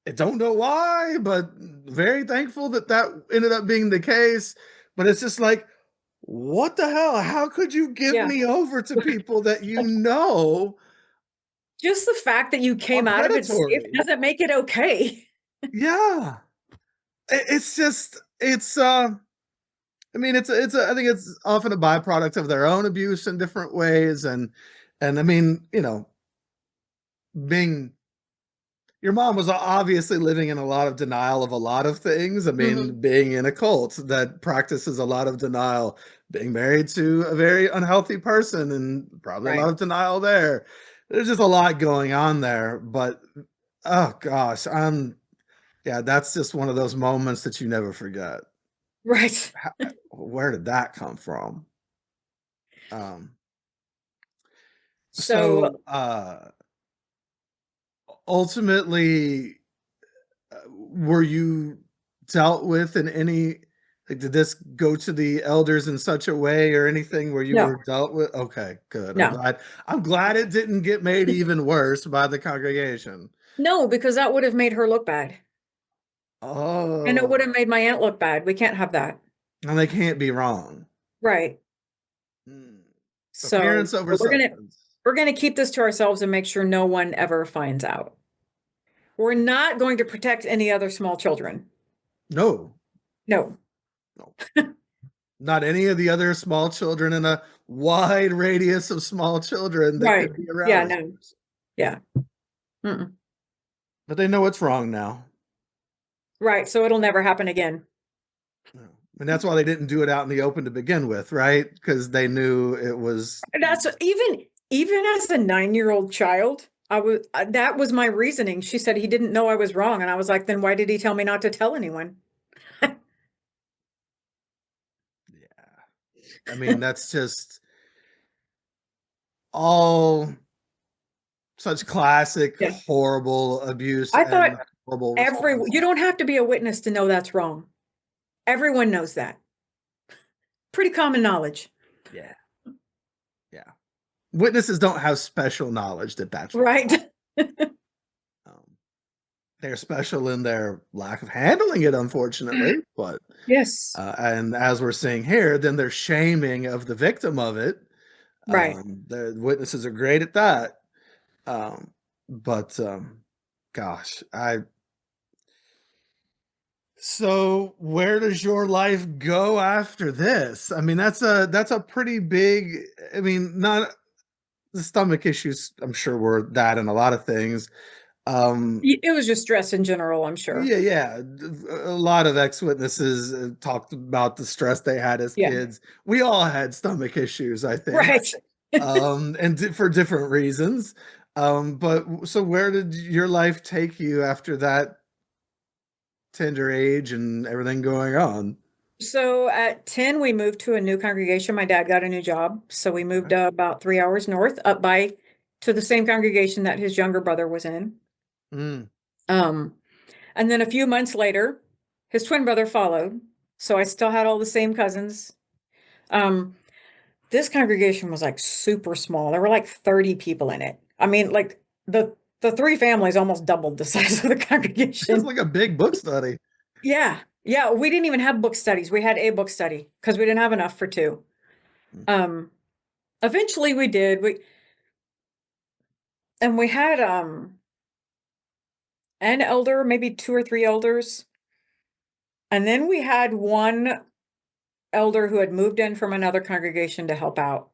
I don't know why, but very thankful that that ended up being the case. But it's just like, what the hell? How could you give Yeah. me over to people that you know Just the fact that you are came out of it safe predatory? doesn't make it okay. Yeah. It's just, I mean, I think it's often a byproduct of their own abuse in different ways. And I mean, you know, being, your mom was obviously living in a lot of denial of a lot of things. I mean, being in a cult that practices a lot of denial, being married to a very unhealthy person, and probably a lot Right. of denial there. There's just a lot going on there. But oh gosh, yeah, that's just one of those moments that you never forget. Right. Where did that come from? Um, So so ultimately, were you dealt with in any, like, did this go to the elders in such a way or anything where you no, were dealt with? Okay, good. no, I'm glad it didn't get made even worse by the congregation. no, because that would have made her look bad. And it would have Oh, made my aunt look bad. We can't have that. and they can't be wrong. Right. Hmm. So Appearance over we're gonna substance. we're gonna keep this to ourselves and make sure no one ever finds out. We're not going to protect any other small children. No, No. no, not any of the other small children in a wide radius of small children that Right. could be around Yeah, this no. person. Yeah. Mm-mm. But they know it's wrong now. Right. So it'll never happen again. Yeah. And that's why they didn't do it out in the open to begin with, right? Because they knew it was. That's even as a 9-year-old child, that was my reasoning. She said he didn't know I was wrong, and I was like, then why did he tell me not to tell anyone? Yeah. I mean, that's just all such classic Yeah. horrible abuse I thought and horrible response. you don't have to be a witness to know that's wrong. Everyone knows that. Pretty common knowledge. Yeah. Yeah. Witnesses don't have special knowledge that that's wrong. Right. Um, they're special in their lack of handling it, unfortunately. But Yes. and as we're seeing here, then their shaming of the victim of it. Right. The witnesses are great at that. But gosh, so where does your life go after this? I mean, that's a pretty big, I mean, not the stomach issues, I'm sure were that and a lot of things. It was just stress in general, I'm sure. Yeah, yeah. A lot of ex-witnesses talked about the stress they had as Yeah. kids. We all had stomach issues, I think. Right. And for different reasons. But so where did your life take you after that tender age and everything going on? So at 10, we moved to a new congregation. My dad got a new job. So we moved Okay. about 3 hours north to the same congregation that his younger brother was in. Mm, Um, and then a few months later, his twin brother followed. So I still had all the same cousins. Um, this congregation was like super small. There were like 30 people in it. I mean, like the three families almost doubled the size of the it's congregation. like a big book study. Yeah. Yeah. We didn't even have book studies. We had a book study because we didn't have enough for two. Mm, Um, eventually we did. We had an elder, maybe two or three elders. And then we had one elder who had moved in from another congregation to help out.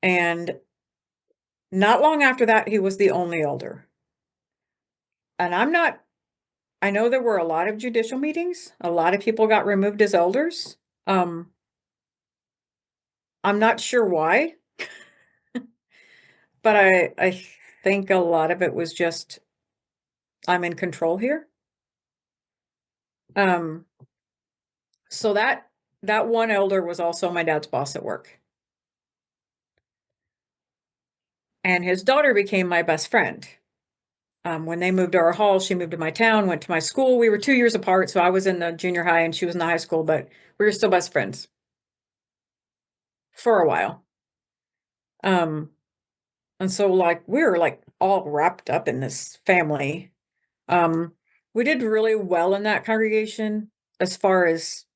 And not long after that, he was the only elder. And I know there were a lot of judicial meetings. A lot of people got removed as elders. Um, I'm not sure why, but I think a lot of it was just I'm in control here. Um, so that one elder was also my dad's boss at work. And his daughter became my best friend. When they moved to our hall, she moved to my town, went to my school. We were 2 years apart, so I was in the junior high and she was in the high school, but we were still best friends for a while. Um, and so like we were like all wrapped up in this family. Um, we did really well in that congregation as far as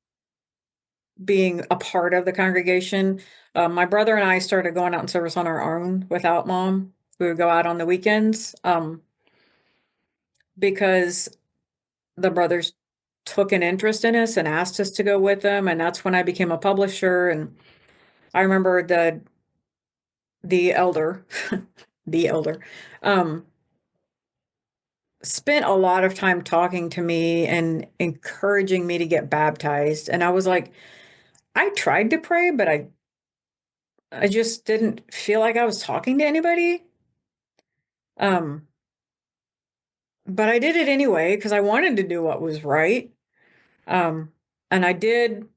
being a part of the congregation. My brother and I started going out in service on our own without mom. We would go out on the weekends because the brothers took an interest in us and asked us to go with them. And that's when I became a publisher. And I remember the elder, the elder, spent a lot of time talking to me and encouraging me to get baptized. And I was like, I tried to pray, but I just didn't feel like I was talking to anybody. But I did it anyway because I wanted to do what was right. And I did.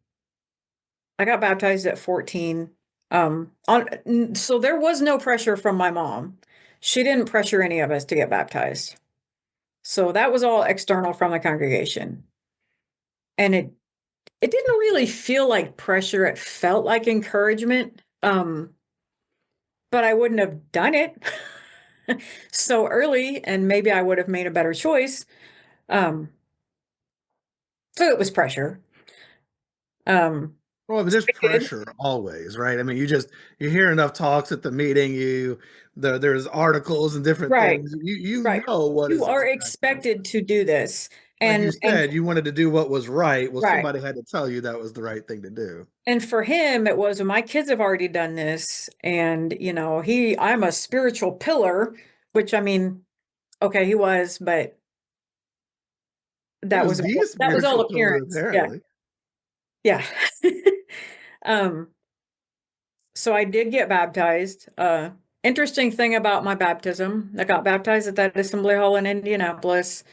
I got baptized at 14. So there was no pressure from my mom. She didn't pressure any of us to get baptized. So that was all external from the congregation. And it didn't really feel like pressure. It felt like encouragement. But I wouldn't have done it so early, and maybe I would have made a better choice. So it was pressure. Well, but there's I did. pressure always, right? I mean, you hear enough talks at the meeting, there's articles and different Right. things. You Right. know what You is are expected. expected to do this. Like you And said, you wanted to do what was right. Well, right. somebody had to tell you that was the right thing to do. And for him, it was, my kids have already done this. And, I'm a spiritual pillar, which I mean, okay, he was, but It that was was the all spiritual pillar, appearance. apparently. Yeah. So I did get baptized. Interesting thing about my baptism, I got baptized at that assembly hall in Indianapolis,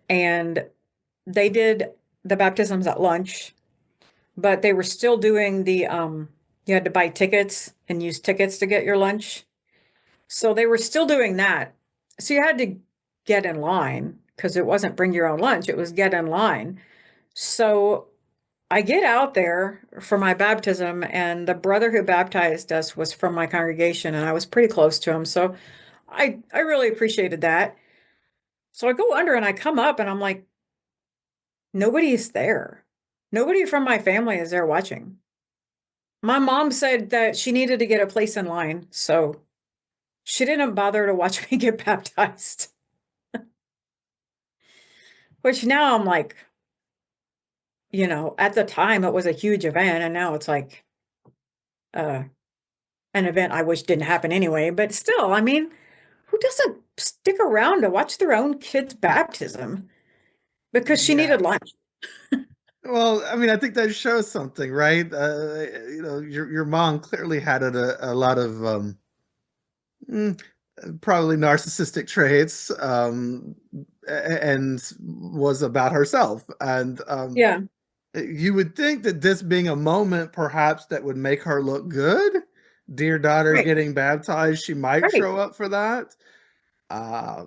and they did the baptisms at lunch, but they were still doing you had to buy tickets and use tickets to get your lunch. So they were still doing that. So you had to get in line because it wasn't bring your own lunch, it was get in line. So I get out there for my baptism, and the brother who baptized us was from my congregation, and I was pretty close to him. So I really appreciated that. So I go under and I come up and I'm like, nobody is there. Nobody from my family is there watching. My mom said that she needed to get a place in line, so she didn't bother to watch me get baptized. Which now I'm like, at the time it was a huge event, and now it's like an event I wish didn't happen anyway. But still, I mean, who doesn't stick around to watch their own kid's baptism? Because she Yeah. needed lunch. Well, I mean, I think that shows something, right? Your mom clearly had a lot of mm, probably narcissistic traits, and was about herself. And Yeah, you would think that this being a moment, perhaps that would make her look good. Dear daughter right, getting baptized, she might right. show up for that. Uh,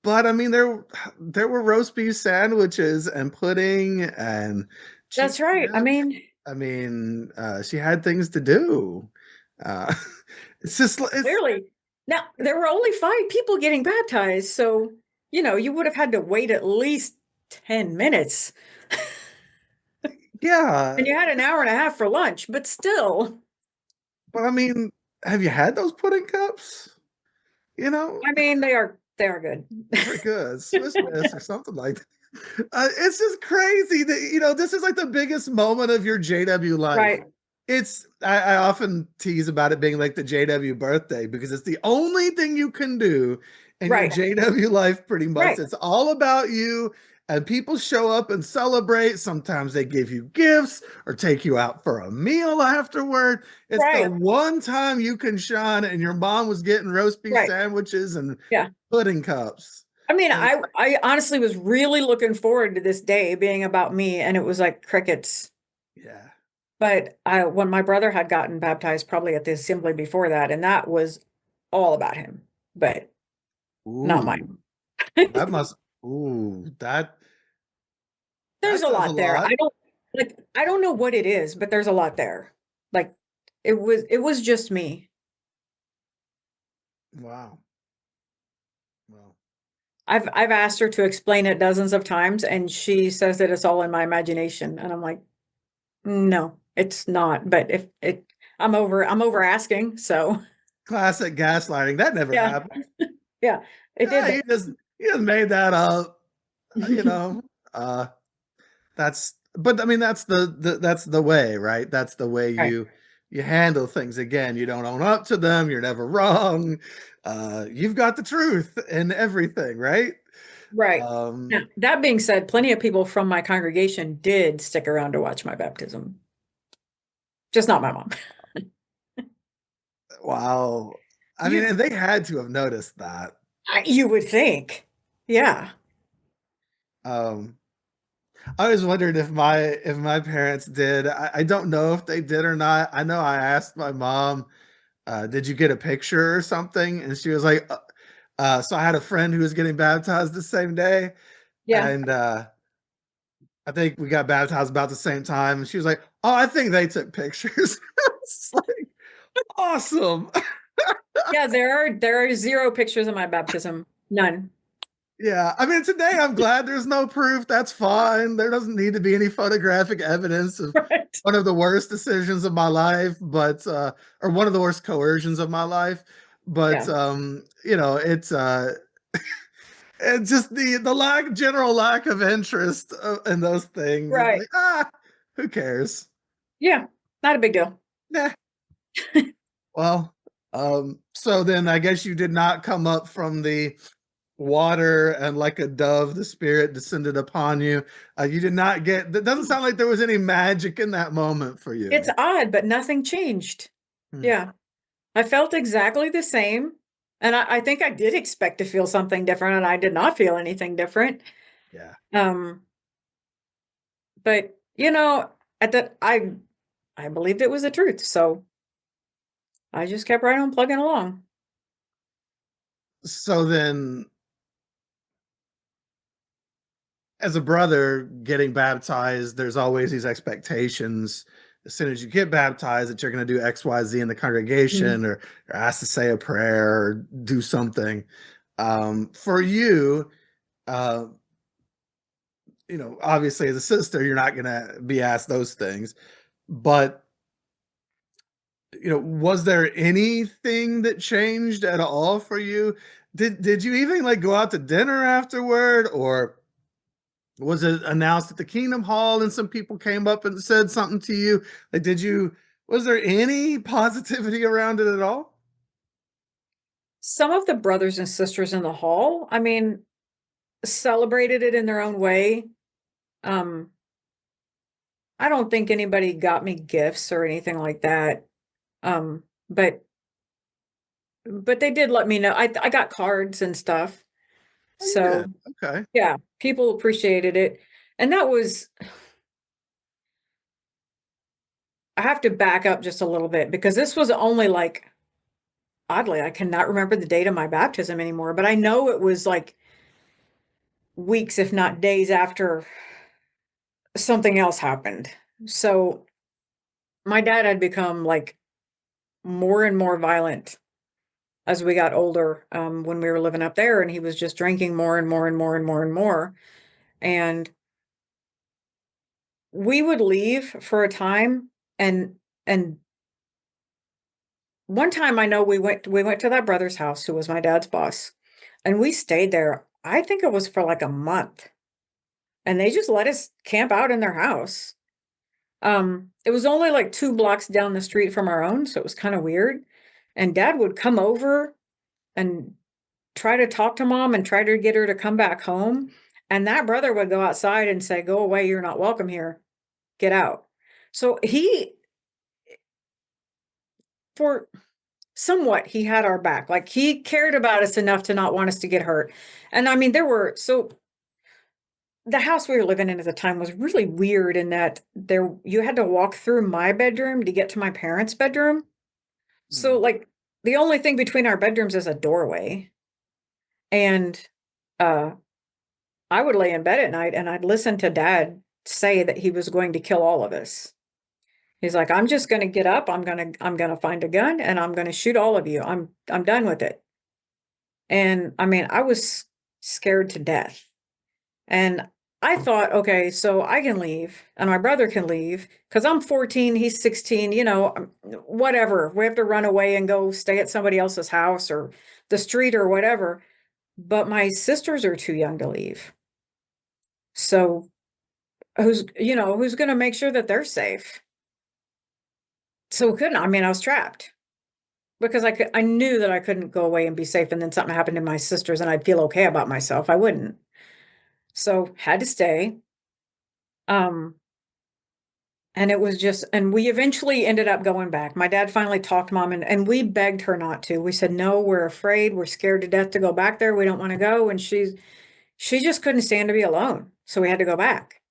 but I mean, there were roast beef sandwiches and pudding and cheese That's right. I dips. mean, I mean, she had things to do. Uh, it's just it's clearly. Now, there were only 5 people getting baptized, so, you would have had to wait at least 10 minutes. yeah. And you had an hour and a half for lunch, but still, But I mean, have you had those pudding cups? You know, I mean, they are good. pretty good. Swiss Miss or something like that. It's just crazy that this is like the biggest moment of your JW life. Right, I often tease about it being like the JW birthday because it's the only thing you can do in your right, JW life, pretty much. right, It's all about you, and people show up and celebrate. Sometimes they give you gifts or take you out for a meal afterward. It's the right, one time you can shine, and your mom was getting roast beef right. sandwiches and Yeah. pudding cups. I mean, And I honestly was really looking forward to this day being about me, and it was like crickets. yeah. But when my brother had gotten baptized, probably at the assembly before that, and that was all about him, but not Ooh, mine. that must that There's a says a lot there. lot. I don't know what it is, but there's a lot there. Like it was just me. Wow. Well, I've asked her to explain it dozens of times, and she says that it's all in my imagination, and I'm like, no, it's not. But if it, I'm over asking, so classic gaslighting. That never yeah, happened. yeah, it Yeah, did. you just made that up. You know. Uh but I mean, that's that's the way, right? That's the way Right. you handle things. Again, you don't own up to them. You're never wrong. You've got the truth in everything, right? Right. Now, that being said, plenty of people from my congregation did stick around to watch my baptism. Just not my mom. Wow. I mean, and they had to have noticed that. You would think. Yeah. Um, I always wondered if my parents did. I don't know if they did or not. I know I asked my mom, did you get a picture or something? And she was like, so I had a friend who was getting baptized the same day. Yeah. And I think we got baptized about the same time. And she was like, oh, I think they took pictures. It's like, awesome. Yeah, there are zero pictures of my baptism. None. Yeah, I mean, today I'm glad there's no proof. That's fine. There doesn't need to be any photographic evidence of Right. one of the worst decisions of my life, but or one of the worst coercions of my life. But Yeah. you know, it's just the general lack of interest in those things. It's Right. like, who cares? Yeah. Not a big deal. Nah. Well, so then I guess you did not come up from the water and like a dove the spirit descended upon you. You did not get that. Doesn't sound like there was any magic in that moment for you. It's odd, but nothing changed. Hmm. Yeah. I felt exactly the same. And I think I did expect to feel something different, and I did not feel anything different. Yeah. But you know, at that I believed it was the truth. So I just kept right on plugging along. So then as a brother getting baptized, there's always these expectations as soon as you get baptized that you're going to do XYZ in the congregation, or asked to say a prayer or do something. For you, uh, you know, obviously as a sister, you're not going to be asked those things, but you know, was there anything that changed at all for you? Did you even like go out to dinner afterward, or was it announced at the Kingdom Hall and some people came up and said something to you? Like, was there any positivity around it at all? Some of the brothers and sisters in the hall, I mean, celebrated it in their own way. Um, I don't think anybody got me gifts or anything like that. Um, but they did let me know. I got cards and stuff. Oh, you So did. Okay. yeah, people appreciated it. And that was, I have to back up just a little bit because this was only like, oddly, I cannot remember the date of my baptism anymore, but I know it was like weeks, if not days after something else happened. So my dad had become like more and more violent as we got older, when we were living up there, and he was just drinking more and more and more and more and more. And we would leave for a time, and and one time I know we went to that brother's house who was my dad's boss, and we stayed there. I think it was for like a month, and they just let us camp out in their house. It was only like 2 blocks down the street from our own, so it was kind of weird. And dad would come over and try to talk to mom and try to get her to come back home. And that brother would go outside and say, "Go away, you're not welcome here. Get out." So for somewhat, he had our back. Like he cared about us enough to not want us to get hurt. And I mean, the house we were living in at the time was really weird in that you had to walk through my bedroom to get to my parents' bedroom. So Hmm. like the only thing between our bedrooms is a doorway. And uh I would lay in bed at night and I'd listen to dad say that he was going to kill all of us. He's like, "I'm just going to get up. I'm going to find a gun and I'm going to shoot all of you. I'm done with it." And I mean, I was scared to death. And I thought, okay, so I can leave and my brother can leave because I'm 14, he's 16, whatever. We have to run away and go stay at somebody else's house or the street or whatever. But my sisters are too young to leave. So who's going to make sure that they're safe. So we couldn't. I mean, I was trapped because I knew that I couldn't go away and be safe, and then something happened to my sisters and I'd feel okay about myself. I wouldn't. So had to stay. And it was just, and we eventually ended up going back. My dad finally talked to mom, and we begged her not to. We said, no, we're afraid. We're scared to death to go back there. We don't want to go. And she just couldn't stand to be alone. So we had to go back,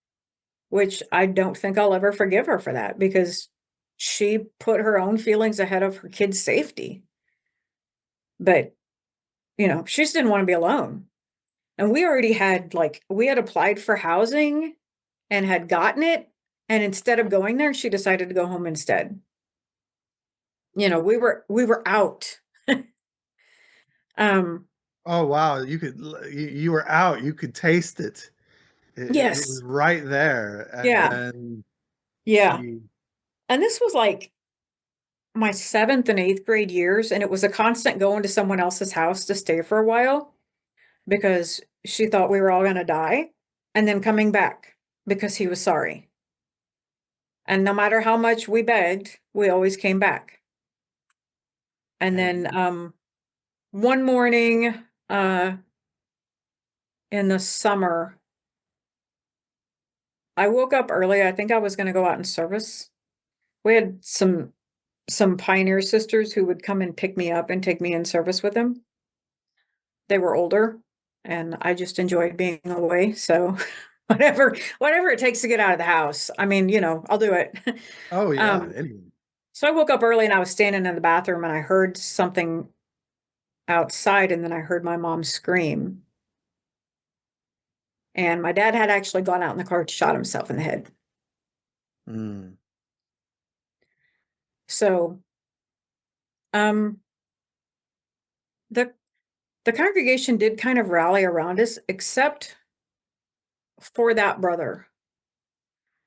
which I don't think I'll ever forgive her for that, because she put her own feelings ahead of her kids' safety. But, she just didn't want to be alone. And we already had, we had applied for housing and had gotten it. And instead of going there, she decided to go home instead. We were out. Oh wow, you were out. You could taste it. It Yes. was right there. And Yeah. then Yeah. she, And this was like my 7th and 8th grade years, and it was a constant going to someone else's house to stay for a while because she thought we were all going to die, and then coming back because he was sorry. And no matter how much we begged, we always came back. And then one morning in the summer, I woke up early. I think I was going to go out in service. We had some pioneer sisters who would come and pick me up and take me in service with them. They were older, and I just enjoyed being away. So whatever it takes to get out of the house. I mean, I'll do it. oh yeah, So I woke up early and I was standing in the bathroom and I heard something outside, and then I heard my mom scream. And my dad had actually gone out in the car to shot himself in the head. So the congregation did kind of rally around us, except for that brother,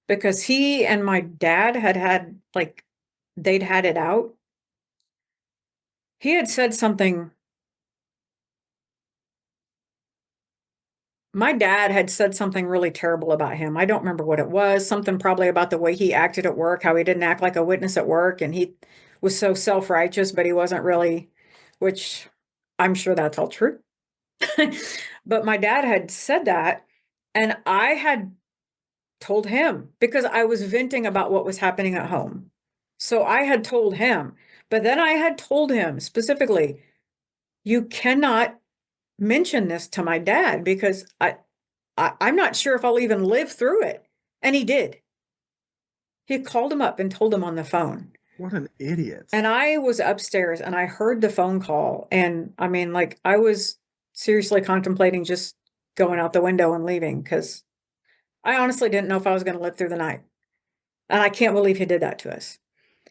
because he and my dad had they'd had it out. He had said something. My dad had said something really terrible about him. I don't remember what it was. Something probably about the way he acted at work, how he didn't act like a witness at work, and he was so self-righteous, but he wasn't really, which I'm sure that's all true. But my dad had said that, and I had told him because I was venting about what was happening at home. So I had told him, but then I had told him specifically, you cannot mention this to my dad because I'm not sure if I'll even live through it. And he did. He called him up and told him on the phone. What an idiot. And I was upstairs and I heard the phone call. And I mean, I was seriously contemplating just going out the window and leaving because I honestly didn't know if I was going to live through the night. And I can't believe he did that to us.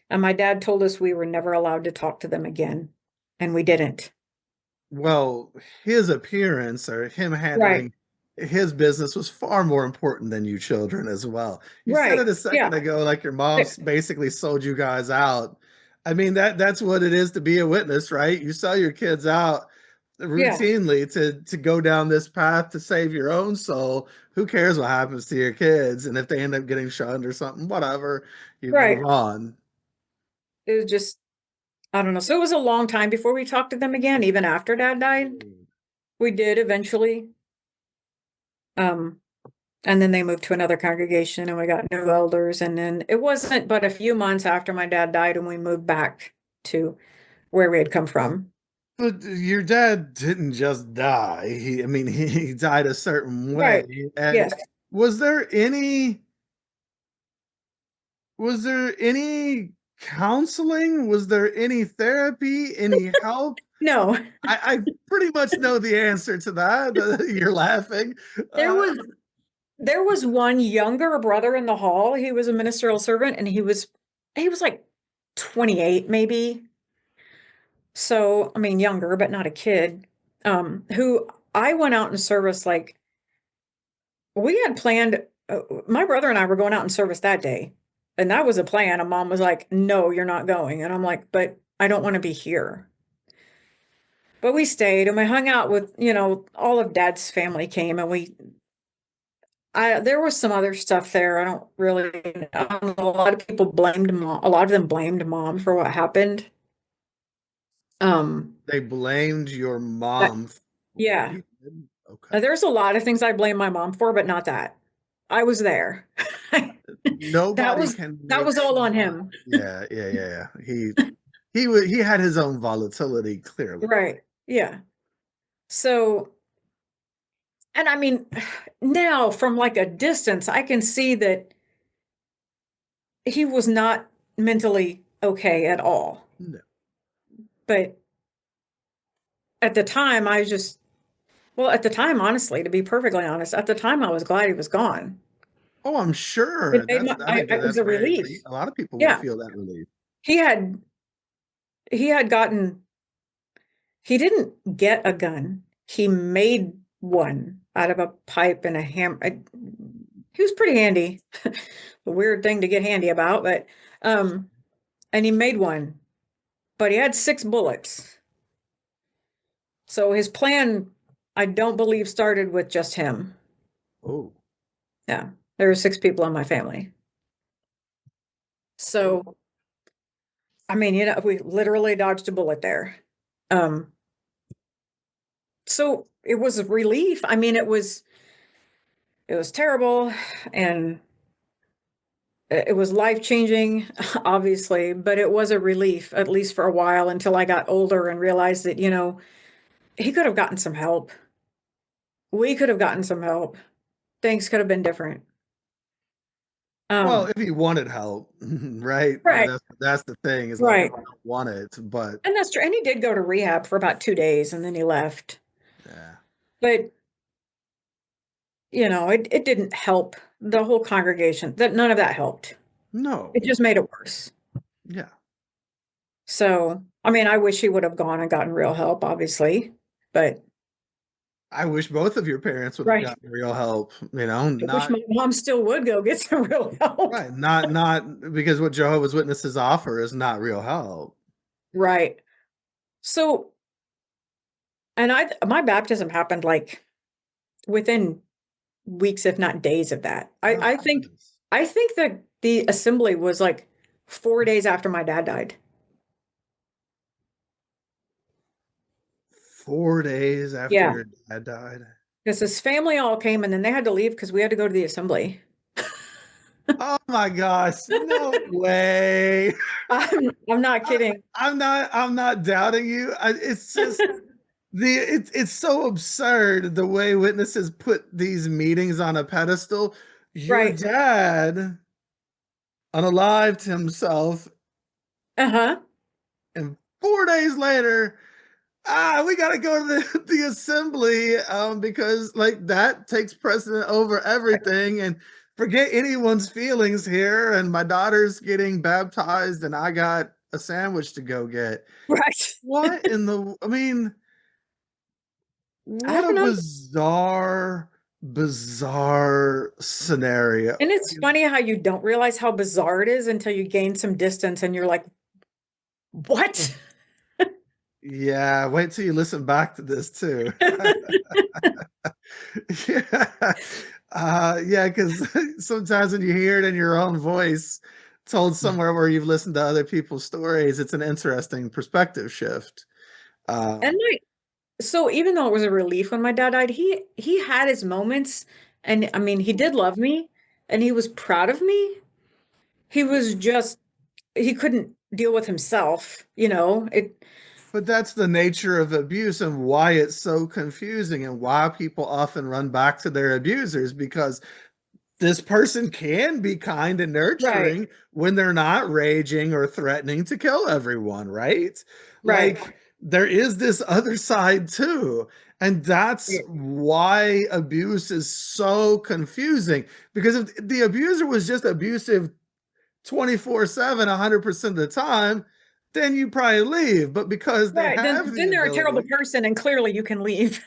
And my dad told us we were never allowed to talk to them again. And we didn't. Well, his appearance or him handling his business was far more important than you children as well. You said it a second ago, like your mom's basically sold you guys out. I mean, that's what it is to be a witness, right? You sell your kids out routinely to go down this path to save your own soul. Who cares what happens to your kids? And if they end up getting shunned or something, whatever, you move on. It was just, I don't know. So it was a long time before we talked to them again, even after Dad died. We did eventually. And then they moved to another congregation and we got new elders. And then it wasn't but a few months after my dad died and we moved back to where we had come from. But your dad didn't just die. He died a certain way. Right. And yes. Was there any counseling? Was there any therapy, any help? No. I pretty much know the answer to that. You're laughing. There was one younger brother in the hall. He was a ministerial servant and he was like 28 maybe. So, I mean, younger, but not a kid, who I went out in service. We had planned, my brother and I were going out in service that day. And that was a plan. And mom was like, no, you're not going. And I'm like, but I don't want to be here. But we stayed and we hung out with, all of Dad's family came and There was some other stuff there. I don't know. A lot of people blamed mom. A lot of them blamed mom for what happened. They blamed your But mom. yeah, You did? Okay. there's a lot of things I blame my mom for, but not that. I was there. That Nobody was can that make was all on someone. him. Yeah. He had his own volatility, clearly. Right. Yeah. So, and I mean, now from like a distance, I can see that he was not mentally okay at all. No. But at the time, well, at the time, honestly, to be perfectly honest, at the time, I was glad he was gone. Oh, I'm sure. I think It was that's a very relief. a lot of people would Yeah. feel that relief. He had, he had gotten, he didn't get a gun. He made one out of a pipe and a he was pretty handy. A weird thing to get handy about, but, and he made one, but he had 6 bullets. So his plan, I don't believe, started with just him. Oh. Yeah. There were 6 people in my family. So, I mean, we literally dodged a bullet there. Um, so it was a relief. I mean, it was terrible and it was life-changing, obviously, but it was a relief, at least for a while, until I got older and realized that, he could have gotten some help. We could have gotten some help. Things could have been different. Well, Um, if he wanted help, right? right, That's the thing. Is a lot of right. people don't want it, but And that's true. And he did go to rehab for about 2 days and then he left. yeah. But, it didn't help the whole congregation. That none of that helped. No. It just made it worse. Yeah. So, I mean, I wish he would have gone and gotten real help, obviously. But I wish both of your parents would have right. gotten real help, I wish not my mom still would go get some real help. right, not because what Jehovah's Witnesses offer is not real help. Right. So, and my baptism happened like within weeks, if not days of that. Oh, goodness. I think that the assembly was like 4 days after my dad died. 4 days after Yeah. your dad died. Because his family all came and then they had to leave because we had to go to the assembly. Oh my gosh, no way. I'm not kidding. I'm not doubting you. It's just it's so absurd the way witnesses put these meetings on a pedestal. Your Right. dad unalived himself, Uh-huh. and 4 days later, we got to go to the assembly, because like that takes precedent over everything, and forget anyone's feelings here. And my daughter's getting baptized, and I got a sandwich to go get. Right. What in the? I mean, I what a don't know. bizarre scenario. And it's funny how you don't realize how bizarre it is until you gain some distance and you're like, what? Yeah, wait till you listen back to this too. Yeah. Yeah, because sometimes when you hear it in your own voice, told somewhere where you've listened to other people's stories, it's an interesting perspective shift. And so even though it was a relief when my dad died, he had his moments and I mean, he did love me and he was proud of me. He was just he couldn't deal with himself, It But that's the nature of abuse and why it's so confusing and why people often run back to their abusers, because this person can be kind and right, nurturing when they're not raging or threatening to kill everyone, right? right. Like there is this other side too. And that's why abuse is so confusing, because if the abuser was just abusive 24/7, 100% of the time, then you probably leave. But because they Right. have the Then they're a terrible ability, person and clearly you can leave.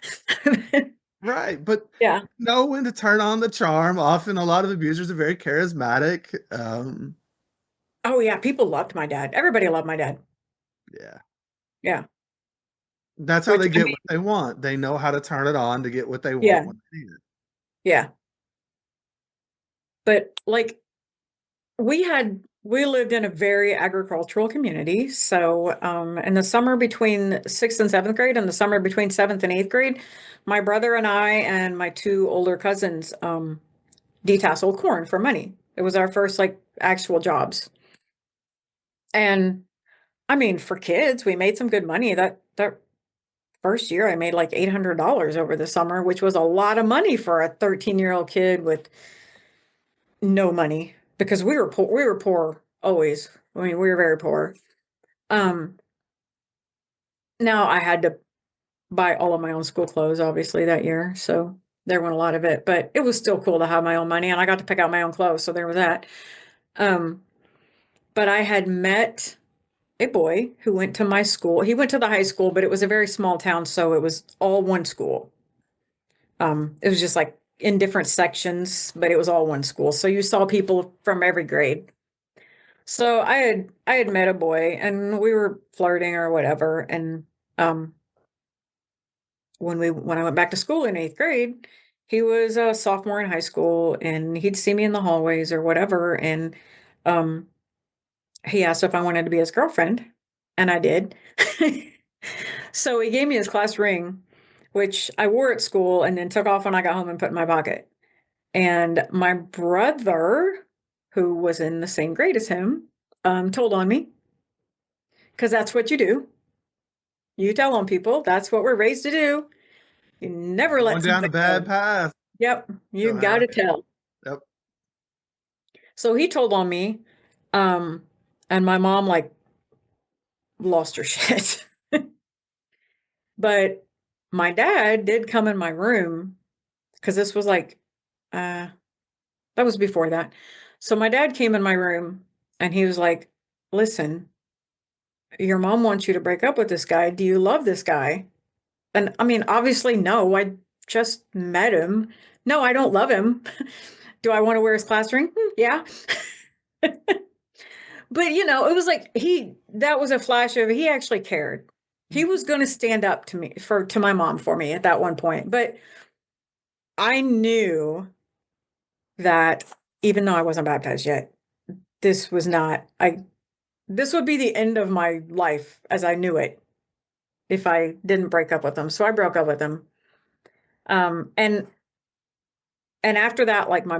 right? But Yeah. know when to turn on the charm. Often, a lot of abusers are very charismatic. Oh yeah, people loved my dad. Everybody loved my dad. Yeah, Yeah. that's how Which they I get mean, what they want. They know how to turn it on to get what they want yeah, when they need it. yeah. But like we lived in a very agricultural community. So in the summer between 6th and 7th grade and the summer between 7th and 8th grade, my brother and I and my two older cousins detasseled corn for money. It was our first like actual jobs. And I mean, for kids, we made some good money. That first year I made like $800 over the summer, which was a lot of money for a 13-year-old kid with no money because we were poor always. I mean, we were very poor. Now I had to buy all of my own school clothes obviously that year, so there went a lot of it, but it was still cool to have my own money and I got to pick out my own clothes, so there was that. But I had met a boy who went to my school. He went to the high school, but it was a very small town, so it was all one school. It was just like in different sections, but it was all one school. So you saw people from every grade. So I had met a boy and we were flirting or whatever. And when I went back to school in 8th grade, he was a sophomore in high school and he'd see me in the hallways or whatever. And he asked if I wanted to be his girlfriend, and I did. So he gave me his class ring, which I wore at school and then took off when I got home and put in my pocket. And my brother, who was in the same grade as him, told on me because that's what you do. You tell on people. That's what we're raised to do. You never let Going down a something bad go. path. Yep, you Johanna. got to tell. Yep. So he told on me, and my mom like lost her shit. But my dad did come in my room because this was like, that was before that. So my dad came in my room and he was like, listen, your mom wants you to break up with this guy. Do you love this guy? And I mean, obviously, no, I just met him. No, I don't love him. Do I want to wear his class ring? Yeah. But you know, it was like that was a flash of he actually cared. He was going to stand up to me to my mom for me at that one point. But I knew that even though I wasn't baptized yet, this would be the end of my life as I knew it if I didn't break up with him. So I broke up with him. And after that, like I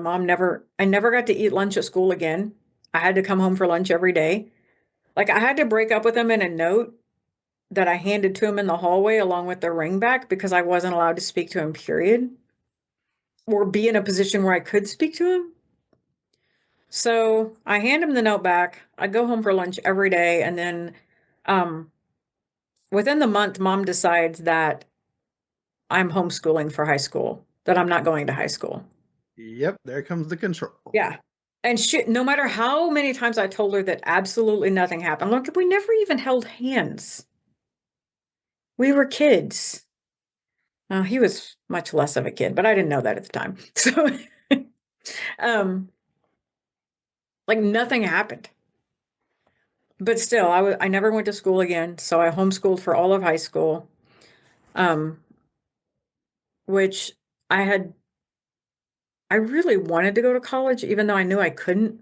never got to eat lunch at school again. I had to come home for lunch every day. Like I had to break up with him in a note that I handed to him in the hallway along with the ring back because I wasn't allowed to speak to him, period, or be in a position where I could speak to him. So I hand him the note back. I go home for lunch every day. And then within the month, mom decides that I'm homeschooling for high school, that I'm not going to high school. Yep, there comes the control. Yeah. And no matter how many times I told her that absolutely nothing happened, look, we never even held hands. We were kids. He was much less of a kid, but I didn't know that at the time. So, like nothing happened. But still, I never went to school again. So I homeschooled for all of high school, which I really wanted to go to college, even though I knew I couldn't.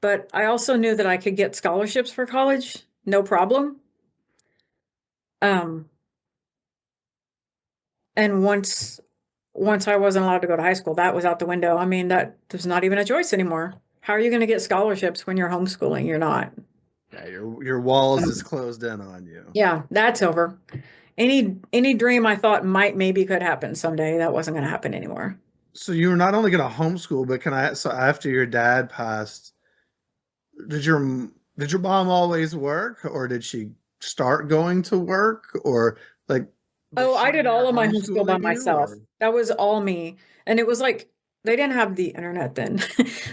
But I also knew that I could get scholarships for college, no problem. And once I wasn't allowed to go to high school, that was out the window. I mean, there's not even a choice anymore. How are you going to get scholarships when you're homeschooling? You're not. Yeah, your walls is closed in on you. Yeah, that's over. Any dream I thought maybe could happen someday, that wasn't going to happen anymore. So you were not only going to homeschool, but so after your dad passed, did your mom always work, or did she start going to work, or like? Oh, I did all of my homeschool by homeschooling you, myself. or? That was all me. And it was like, they didn't have the internet then.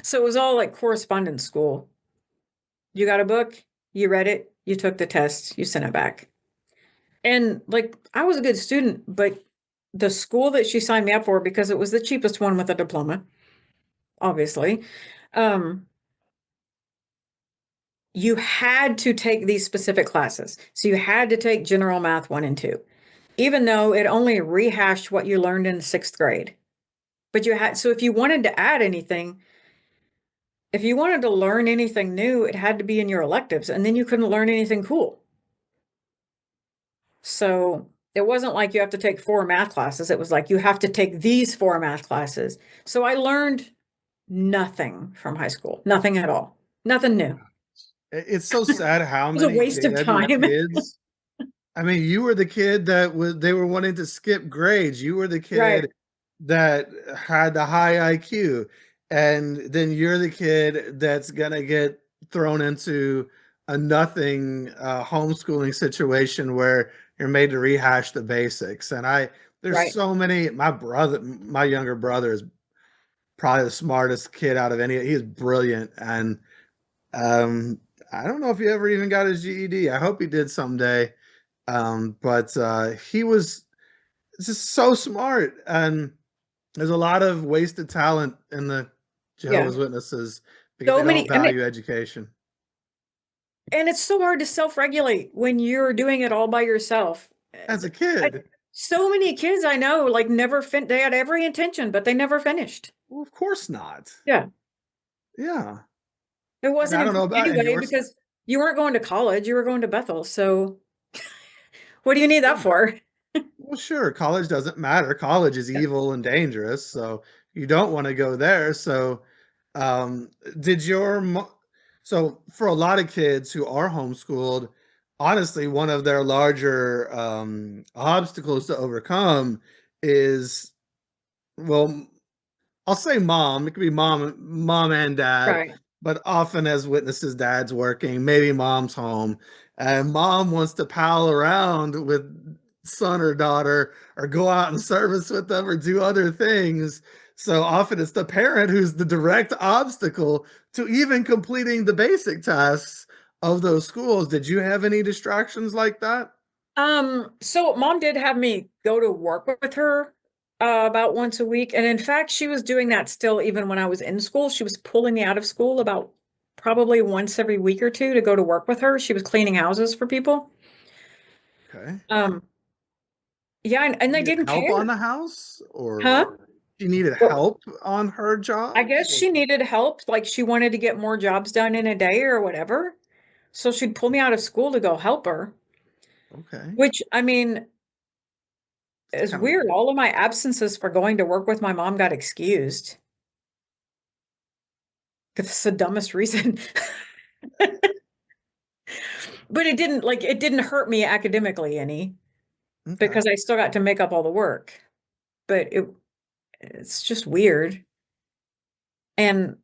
So it was all like correspondence school. You got a book, you read it, you took the test, you sent it back. And like, I was a good student, but the school that she signed me up for, because it was the cheapest one with a diploma, obviously, you had to take these specific classes. So you had to take general math 1 and 2, even though it only rehashed what you learned in 6th grade. But you had, so if you wanted to add anything, if you wanted to learn anything new, it had to be in your electives, and then you couldn't learn anything cool. So it wasn't like you have to take 4 math classes. It was like you have to take these 4 math classes. So I learned nothing from high school, nothing at all, nothing new. It's so sad how It was a many waste of time. kids. I mean, you were the kid that they were wanting to skip grades. You were the Right. kid that had the high IQ. And then you're the kid that's gonna get thrown into a nothing homeschooling situation where you're made to rehash the basics. And there's Right. so many, my younger brother is probably the smartest kid out of any. He's brilliant. And I don't know if he ever even got his GED. I hope he did someday. But he was just so smart, and there's a lot of wasted talent in the Yeah. Jehovah's Witnesses because So they don't many, and value education. it's so hard to self-regulate when you're doing it all by yourself. As a I- kid, So many kids I know, like they had every intention, but they never finished. well, of course not. Yeah. Yeah, It and wasn't I don't know important about in anyway yours. because you weren't going to college, you were going to Bethel. So what do you need that for? Well, sure, college doesn't matter. College is Yeah. evil and dangerous, so you don't want to go there. So, um, did your so for a lot of kids who are homeschooled, honestly, one of their larger obstacles to overcome is, well, I'll say mom. It could be mom and dad, Right. but often as witnesses, dad's working, maybe mom's home, and mom wants to pal around with son or daughter or go out and service with them or do other things. So often it's the parent who's the direct obstacle to even completing the basic tasks of those schools. Did you have any distractions like that? So mom did have me go to work with her about once a week. And in fact, she was doing that still even when I was in school. She was pulling me out of school about probably once every week or two to go to work with her. She was cleaning houses for people. Okay. Um, yeah, and they Needed didn't help on care. the house, or Huh? she needed Well, help on her I jobs? guess she needed help, like she wanted to get more jobs done in a day or whatever. So she'd pull me out of school to go help her, Okay. which I mean It's is kind of weird. weird. All of my absences for going to work with my mom got excused. It's the dumbest reason. But it didn't hurt me academically any Okay. because I still got to make up all the work. But it's just weird. And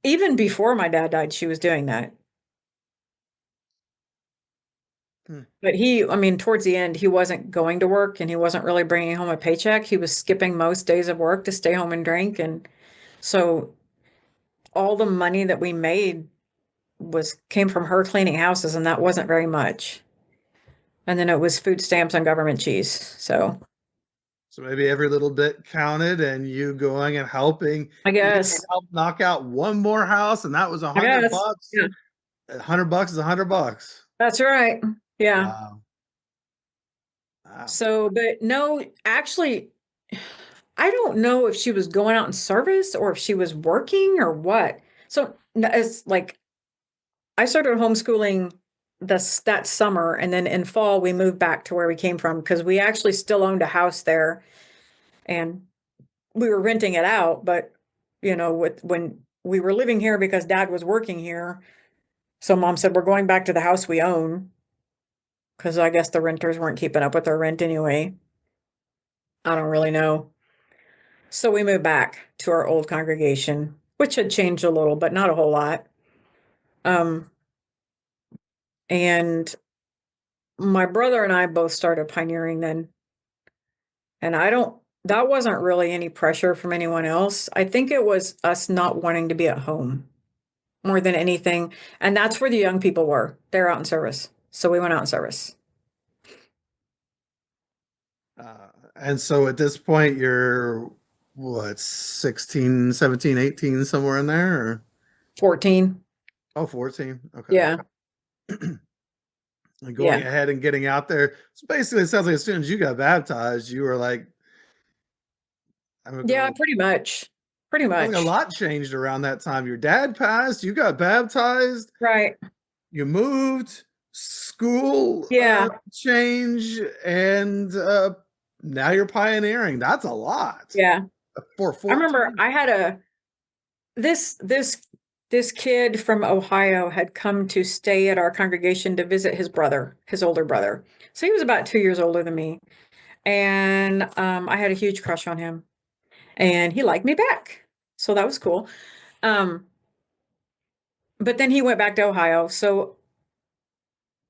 even before my dad died, she was doing that. Hmm. But I mean, towards the end, he wasn't going to work and he wasn't really bringing home a paycheck. He was skipping most days of work to stay home and drink. And so all the money that we made came from her cleaning houses, and that wasn't very much. And then it was food stamps and government cheese. So So maybe every little bit counted, and you going and helping, I even to guess, help knock out one more house, and that was I guess, $100. yeah, $100 is $100. that's right. Yeah. Wow. Wow. So, but no, actually, I don't know if she was going out in service or if she was working or what. So it's like I started homeschooling that summer, and then in fall we moved back to where we came from because we actually still owned a house there, and we were renting it out. But when we were living here because Dad was working here, so Mom said we're going back to the house we own because I guess the renters weren't keeping up with their rent anyway. I don't really know. So we moved back to our old congregation, which had changed a little, but not a whole lot. Um, and my brother and I both started pioneering then. And that wasn't really any pressure from anyone else. I think it was us not wanting to be at home more than anything. And that's where the young people were. They're out in service. So we went out in service. And so at this point, you're what, 16, 17, 18, somewhere in there? Or? 14. Oh, 14. Okay. Yeah. And going Yeah. ahead and getting out there. So basically, it sounds like as soon as you got baptized, you were like, I mean, Yeah, pretty much. Pretty I think a much. lot changed around that time. Your dad passed, you got baptized, Right. you moved, school Yeah. change, and now you're pioneering. That's a lot Yeah. for I remember 14. I had this kid from Ohio had come to stay at our congregation to visit his brother, his older brother. So he was about 2 years older than me. And I had a huge crush on him. And he liked me back. So that was cool. Um, but then he went back to Ohio. So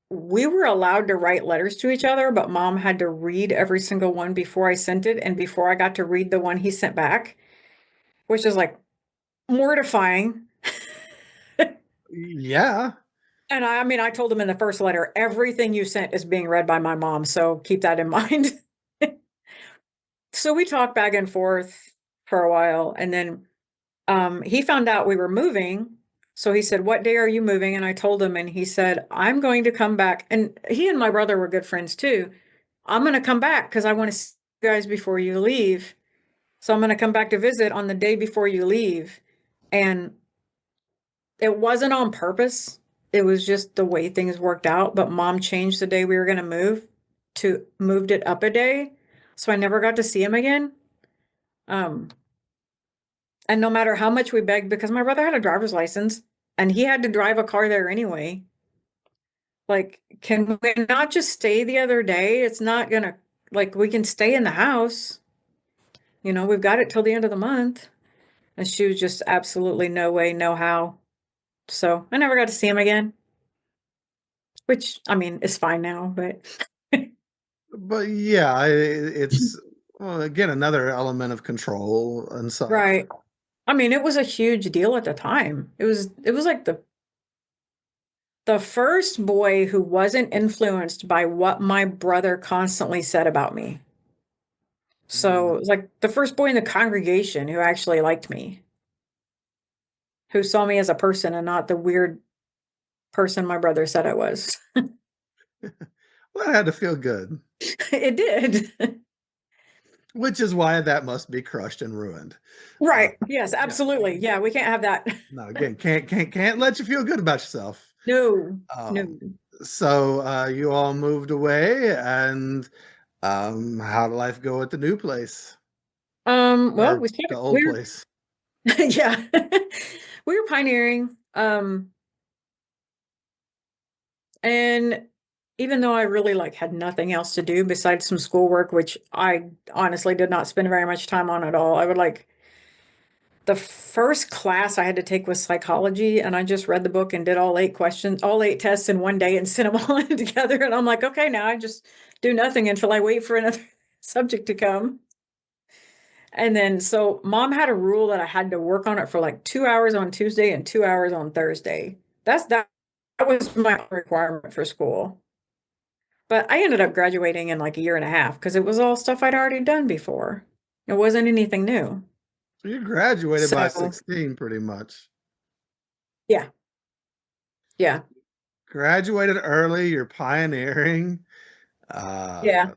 we were allowed to write letters to each other, but mom had to read every single one before I sent it and before I got to read the one he sent back, which is like mortifying. Yeah. And I mean, I told him in the first letter, everything you sent is being read by my mom. So keep that in mind. So we talked back and forth for a while. And then he found out we were moving. So he said, "What day are you moving?" And I told him, and he said, "I'm going to come back." And he and my brother were good friends too. "I'm going to come back because I want to see you guys before you leave. So I'm going to come back to visit on the day before you leave." And it wasn't on purpose. It was just the way things worked out. But mom changed the day we were going to moved it up a day. So I never got to see him again. Um, and no matter how much we begged, because my brother had a driver's license and he had to drive a car there anyway. Like, can we not just stay the other day? It's not gonna, like, we can stay in the house. We've got it till the end of the month. And she was just absolutely no way, no how. So I never got to see him again, which I mean is fine now, but But yeah, it's well, again another element of control and such. right. I mean, it was a huge deal at the time. It was like the first boy who wasn't influenced by what my brother constantly said about me. So it was like the first boy in the congregation who actually liked me, who saw me as a person and not the weird person my brother said I was. Well, it had to feel good, It did. which is why that must be crushed and ruined. Right. Yes, Yeah. absolutely. Yeah, we can't have that. No, again, can't let you feel good about yourself. No, no. So you all moved away, and how did life go at the new place Well, or we the started, old place? yeah, we were pioneering. And even though I really like had nothing else to do besides some schoolwork, which I honestly did not spend very much time on at all, I would like the first class I had to take was psychology, and I just read the book and did all 8 questions, all 8 tests in one day and sent them all in together. And I'm like, okay, now I just do nothing until I wait for another subject to come. And then, so mom had a rule that I had to work on it for like 2 hours on Tuesday and 2 hours on Thursday. That was my requirement for school. But I ended up graduating in like a year and a half because it was all stuff I'd already done before. It wasn't anything new. So you graduated by So 16, pretty much. yeah, yeah, Graduated early. You're pioneering. yeah.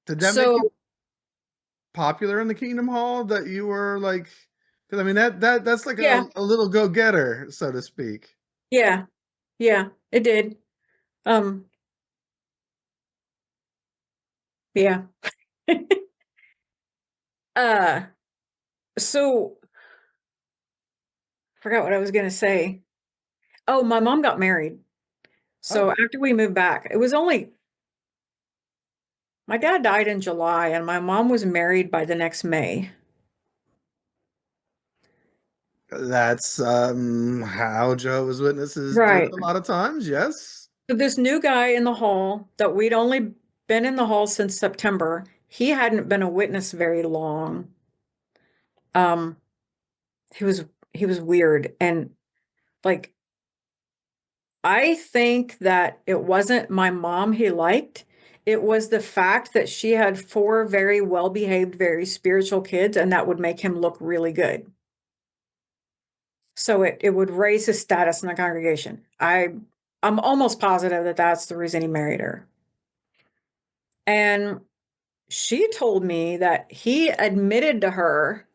Did that make you So popular in the Kingdom Hall? That you were like, because I mean that's like yeah, a little go getter, so to speak. yeah, yeah, it did. Um, yeah. uh, so forgot what I was gonna say. Oh, my mom got married. So Oh, after we moved back, it was only my dad died in July and my mom was married by the next May. that's how Jehovah's Witnesses do it Right. a lot of times. Yes. So this new guy in the hall that we'd only been in the hall since September, he hadn't been a witness very long. Um, he was he was weird and like I think that it wasn't my mom he liked. It was the fact that she had 4 very well-behaved, very spiritual kids, and that would make him look really good. So it would raise his status in the congregation. I'm almost positive that that's the reason he married her. And she told me that he admitted to her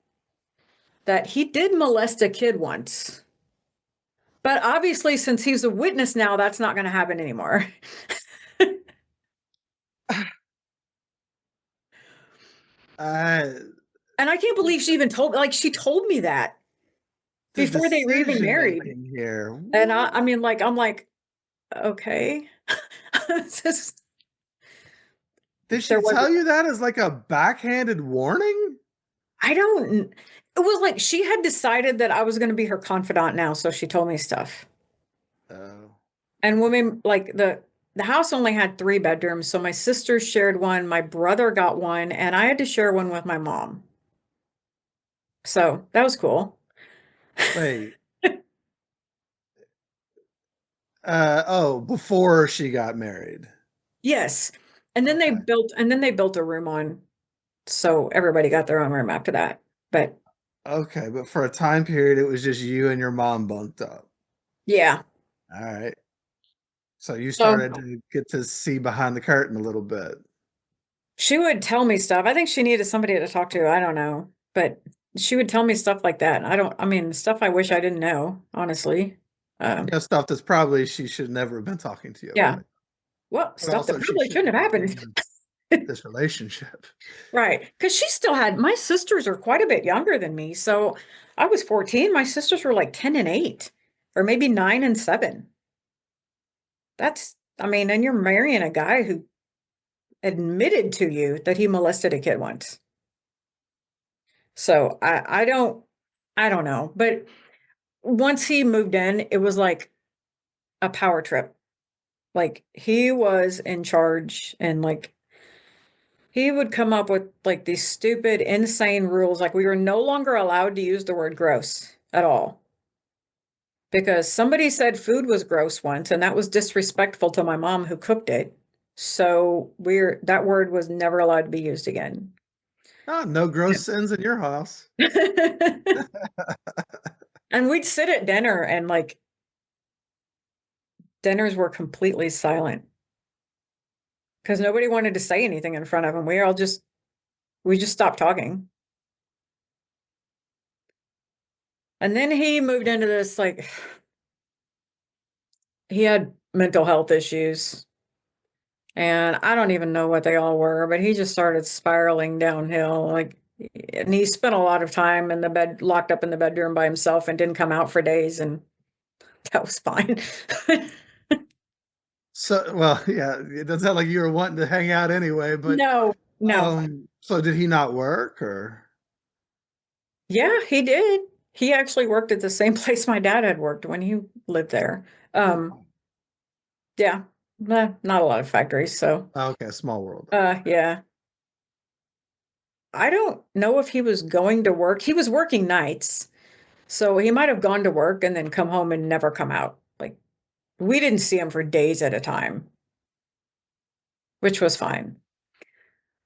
that he did molest a kid once. But obviously, since he's a witness now, that's not going to happen anymore. Uh, And I can't believe she even she told me that the before they were even decision married. making here. And I mean, like, I'm like, okay. It's just- Did she there was, tell you that as like a backhanded warning? I don't, it was like she had decided that I was going to be her confidant now. So she told me stuff. Oh. And women, like, the house only had 3 bedrooms. So my sister shared one, my brother got one, and I had to share one with my mom. So that was cool. Wait. Oh, before she got married. Yes. And then Okay. they built a room on, so everybody got their own room after that. But Okay, but for a time period, it was just you and your mom bunked up. yeah. All right. So you So started to get to see behind the curtain a little bit. she would tell me stuff. I think she needed somebody to talk to. I don't know. But she would tell me stuff like that. I mean, stuff I wish I didn't know, honestly. Stuff that's probably she should never have been talking to you Yeah. about. Well, But stuff that also she probably shouldn't shouldn't have have been happened. in this relationship. Right. Because she still had, my sisters are quite a bit younger than me. So I was 14. My sisters were like 10 and 8, or maybe 9 and 7. I mean, and you're marrying a guy who admitted to you that he molested a kid once. So I don't know. But once he moved in, it was like a power trip. Like he was in charge, and like he would come up with like these stupid, insane rules. Like we were no longer allowed to use the word gross at all because somebody said food was gross once, and that was disrespectful to my mom who cooked it. So that word was never allowed to be used again. Oh, no gross sins in your house. And we'd sit at dinner, and like dinners were completely silent because nobody wanted to say anything in front of him. We just stopped talking. And then he moved into this, like, he had mental health issues. And I don't even know what they all were, but he just started spiraling downhill. Like, and he spent a lot of time in the bed, locked up in the bedroom by himself, and didn't come out for days. And that was fine. So, well, yeah, it doesn't sound like you were wanting to hang out anyway, but No, no. so did he not work or? Yeah, he did. He actually worked at the same place my dad had worked when he lived there. Um, yeah, not a lot of factories. So, Okay, small world. yeah. I don't know if he was going to work. He was working nights. So he might have gone to work and then come home and never come out. Like we didn't see him for days at a time, which was fine.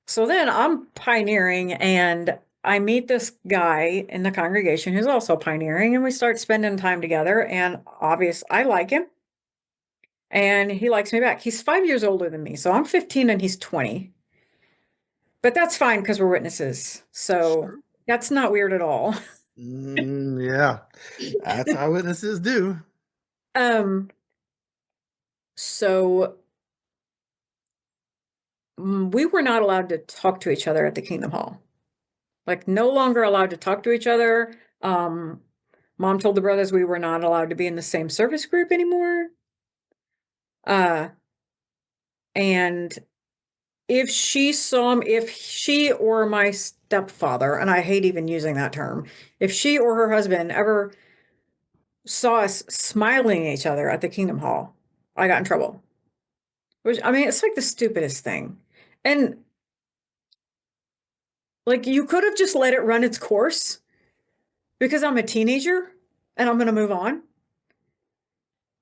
So then I'm pioneering, and I meet this guy in the congregation who's also pioneering, and we start spending time together. And I like him, and he likes me back. He's 5 years older than me. So I'm 15 and he's 20. But that's fine because we're witnesses. So Sure. that's not weird at all. Yeah, that's how witnesses do. Um, so we were not allowed to talk to each other at the Kingdom Hall. Like no longer allowed to talk to each other. Mom told the brothers we were not allowed to be in the same service group anymore. Uh, and if she or my stepfather, and I hate even using that term, if she or her husband ever saw us smiling at each other at the Kingdom Hall, I got in trouble. Which, I mean, it's like the stupidest thing. And like you could have just let it run its course because I'm a teenager and I'm going to move on.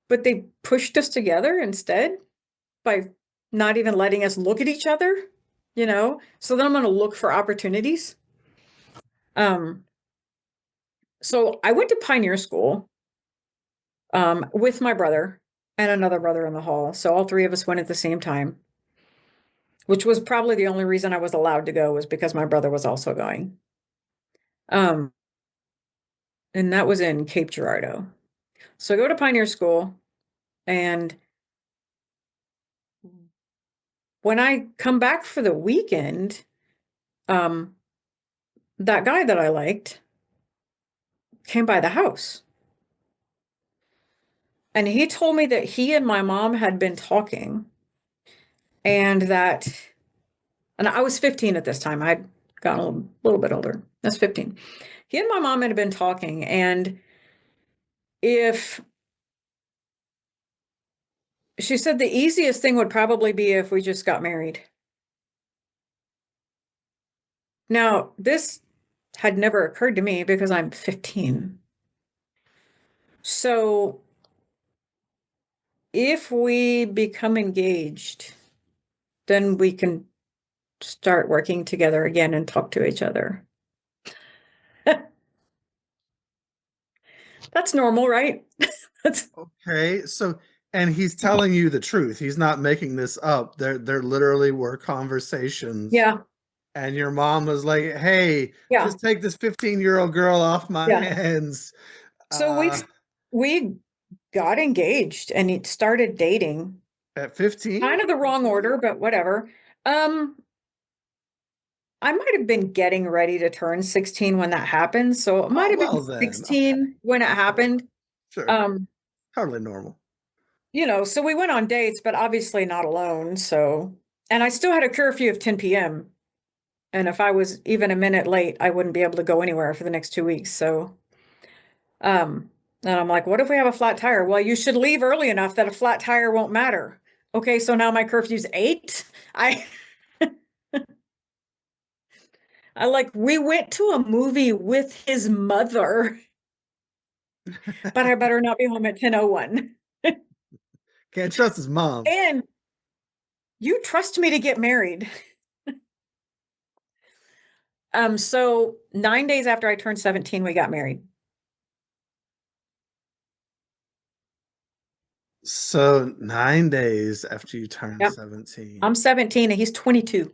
But they pushed us together instead by not even letting us look at each other, you know? So then I'm going to look for opportunities. Um, so I went to pioneer school with my brother and another brother in the hall. So all 3 of us went at the same time. which was probably the only reason I was allowed to go, was because my brother was also going. And that was in Cape Girardeau. So I go to Pioneer School, and when I come back for the weekend, that guy that I liked came by the house. And he told me that he and my mom had been talking, and I was 15 at this time. I'd gotten a little bit older. That's 15. He and my mom had been talking, and if she said the easiest thing would probably be if we just got married. Now, this had never occurred to me because I'm 15. So if we become engaged, then we can start working together again and talk to each other. That's normal, right? That's Okay, so and he's telling you the truth. He's not making this up. There literally were conversations. yeah, And your mom was like, "Hey, yeah, just take this 15-year-old girl off my yeah. hands." So we got engaged and it started dating. At 15? Kind of the wrong order, but whatever. I might have been getting ready to turn 16 when that happened. So it might Oh, have well been then. Okay, 16 when it happened. sure. Um, Totally normal. so we went on dates, but obviously not alone. So, and I still had a curfew of 10 p.m. And if I was even a minute late, I wouldn't be able to go anywhere for the next 2 weeks. So, and I'm like, what if we have a flat tire? Well, you should leave early enough that a flat tire won't matter. Okay, so now my curfew's 8. We went to a movie with his mother, but I better not be home at 10:01. Can't trust his mom. And you trust me to get married. So 9 days after I turned 17, we got married. So 9 days after you turned Yep. 17. I'm 17 and he's 22.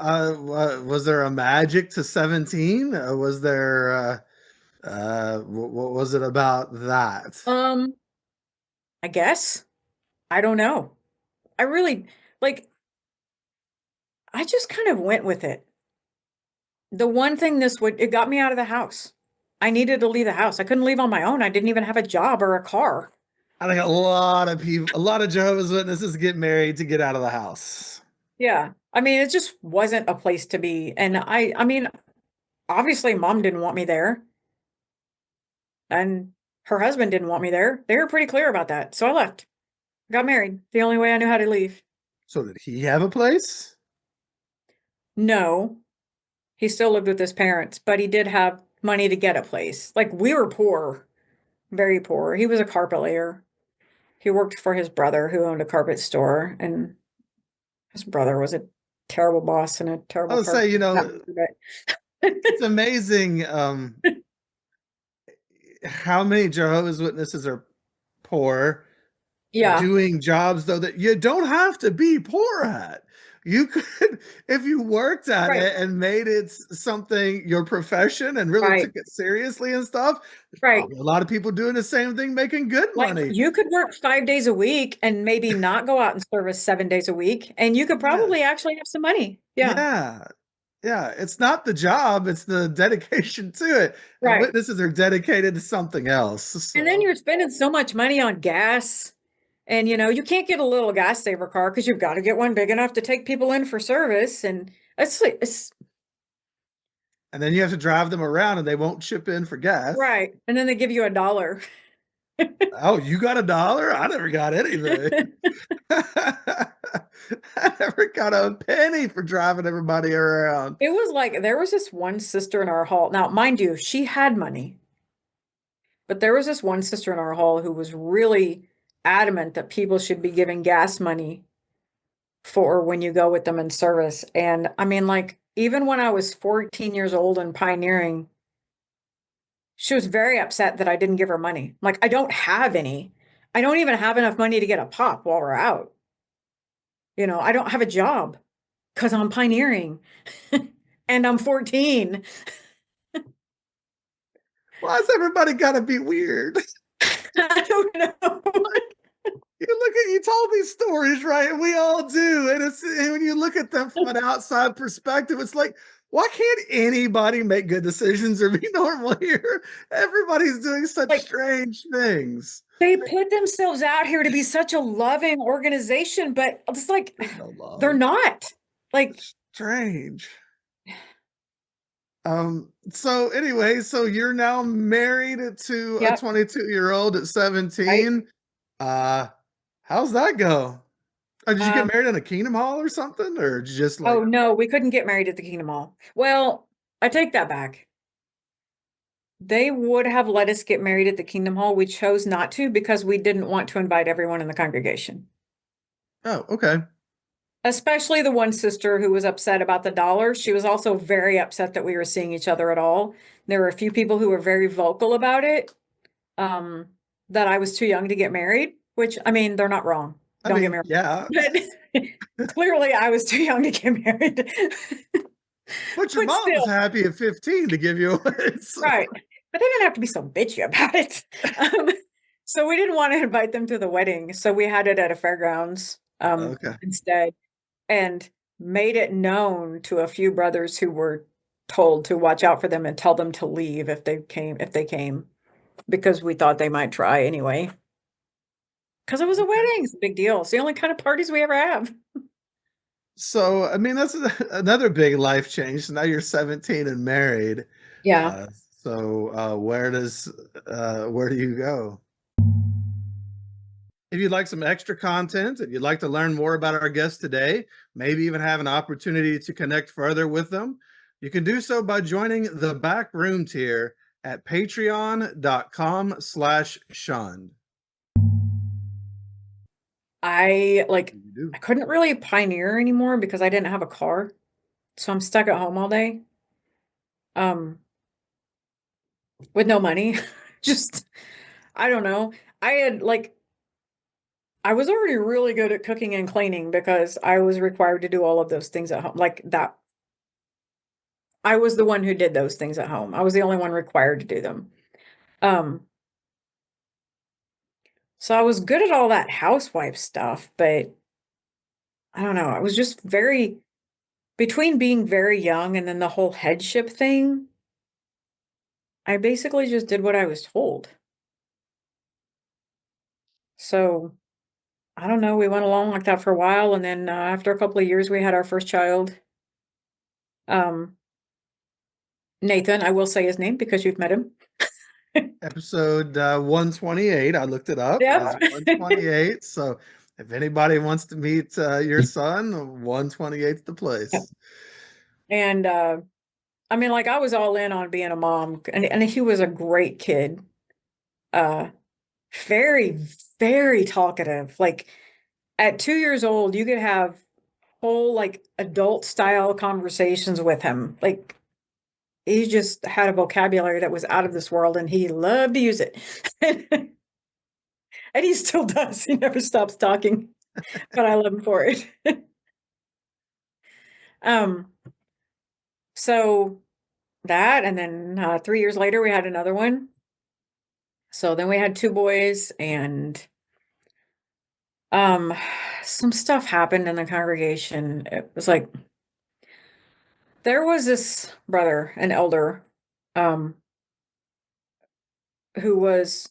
Was there a magic to 17? Was there what was it about that? I guess. I don't know. I really I just kind of went with it. The one thing it got me out of the house. I needed to leave the house. I couldn't leave on my own. I didn't even have a job or a car. I think a lot of people, a lot of Jehovah's Witnesses get married to get out of the house. Yeah. I mean, it just wasn't a place to be. And I mean, obviously mom didn't want me there and her husband didn't want me there. They were pretty clear about that. So I left. Got married. The only way I knew how to leave. So did he have a place? No, he still lived with his parents, but he did have money to get a place. Like we were poor, very poor. He was a carpet layer. He worked for his brother who owned a carpet store, and his brother was a terrible boss and a I terrible would say, person. it's amazing how many Jehovah's Witnesses are poor, Yeah, doing jobs though that you don't have to be poor at. You could, if you worked at right, it and made it something your profession and really right, took it seriously and stuff, there's right. probably a lot of people doing the same thing, making good Like money. you could work 5 days a week and maybe not go out and service 7 days a week, and you could probably Yes. actually have some money. Yeah, Yeah. Yeah. It's not the job, it's the dedication to it. And right. witnesses are dedicated to something else. And then So you're spending so much money on gas. And you can't get a little gas saver car because you've got to get one big enough to take people in for service. And it's and then you have to drive them around and they won't chip in for gas. right. And then they give you $1. Oh, you got $1? I never got anything. I never got a penny for driving everybody around. It was like there was this one sister in our hall. Now, mind you, she had money, but there was this one sister in our hall who was really adamant that people should be giving gas money for when you go with them in service. And I mean, even when I was 14 years old and pioneering, she was very upset that I didn't give her money. Like, I don't have any. I don't even have enough money to get a pop while we're out. You know, I don't have a job because I'm pioneering and I'm 14. Why has everybody got to be weird? I don't know. You told these stories, right? And we all do. And when you look at them from an outside perspective, it's like, why can't anybody make good decisions or be normal here? Everybody's doing such Like, strange things. they put themselves out here to be such a loving organization, but it's like There's no love. they're not. Like, It's strange. So anyway, so you're now married to a yep, 22-year-old at right. 17. How's that go? Did you get Um, married in a Kingdom Hall or something? Or did you just like, oh no, we couldn't get married at the Kingdom Hall. Well, I take that back. They would have let us get married at the Kingdom Hall. We chose not to because we didn't want to invite everyone in the congregation, oh, okay. especially the one sister who was upset about the dollar. She was also very upset that we were seeing each other at all. There were a few people who were very vocal about it, um, that I was too young to get married, which, I mean, they're not wrong. I Don't get mean, me wrong. yeah. But clearly I was too young to get married. But your But mom was still, happy at 15 to give you away. So, right. But they didn't have to be so bitchy about it. Um, so we didn't want to invite them to the wedding. So we had it at a fairgrounds, okay. instead, and made it known to a few brothers who were told to watch out for them and tell them to leave if they came, because we thought they might try anyway. Because it was a Okay. wedding. It's a big deal. It's the only kind of parties we ever have. So, I mean, that's another big life change. So now you're 17 and married. Yeah. Uh, where do you go? If you'd like some extra content, if you'd like to learn more about our guests today, maybe even have an opportunity to connect further with them, you can do so by joining the back room tier at patreon.com/shunned. I like You do. I couldn't really pioneer anymore because I didn't have a car. So I'm stuck at home all day. Um, with no money. Just I don't know. I had like I was already really good at cooking and cleaning because I was required to do all of those things at home. Like that I was the one who did those things at home. I was the only one required to do them. Um, so I was good at all that housewife stuff, but I don't know. I was just very between being very young and then the whole headship thing, I basically just did what I was told. So I don't know. We went along like that for a while, and then after a couple of years, we had our first child, um, Nathan. I will say his name because you've met him. Episode 128. I looked it up. It is Yep. 128. So if anybody wants to meet your son, 128 is the Yep. place. And I mean, like I was all in on being a mom, and he was a great kid. Uh, very, very talkative. Like at 2 years old, you could have whole like adult style conversations with him. Like he just had a vocabulary that was out of this world and he loved to use it. And he still does. He never stops talking, but I love him for it. Um, so that, and then 3 years later, we had another one. So then we had two boys, and um, some stuff happened in the congregation. It was like there was this brother, an elder, um, who was,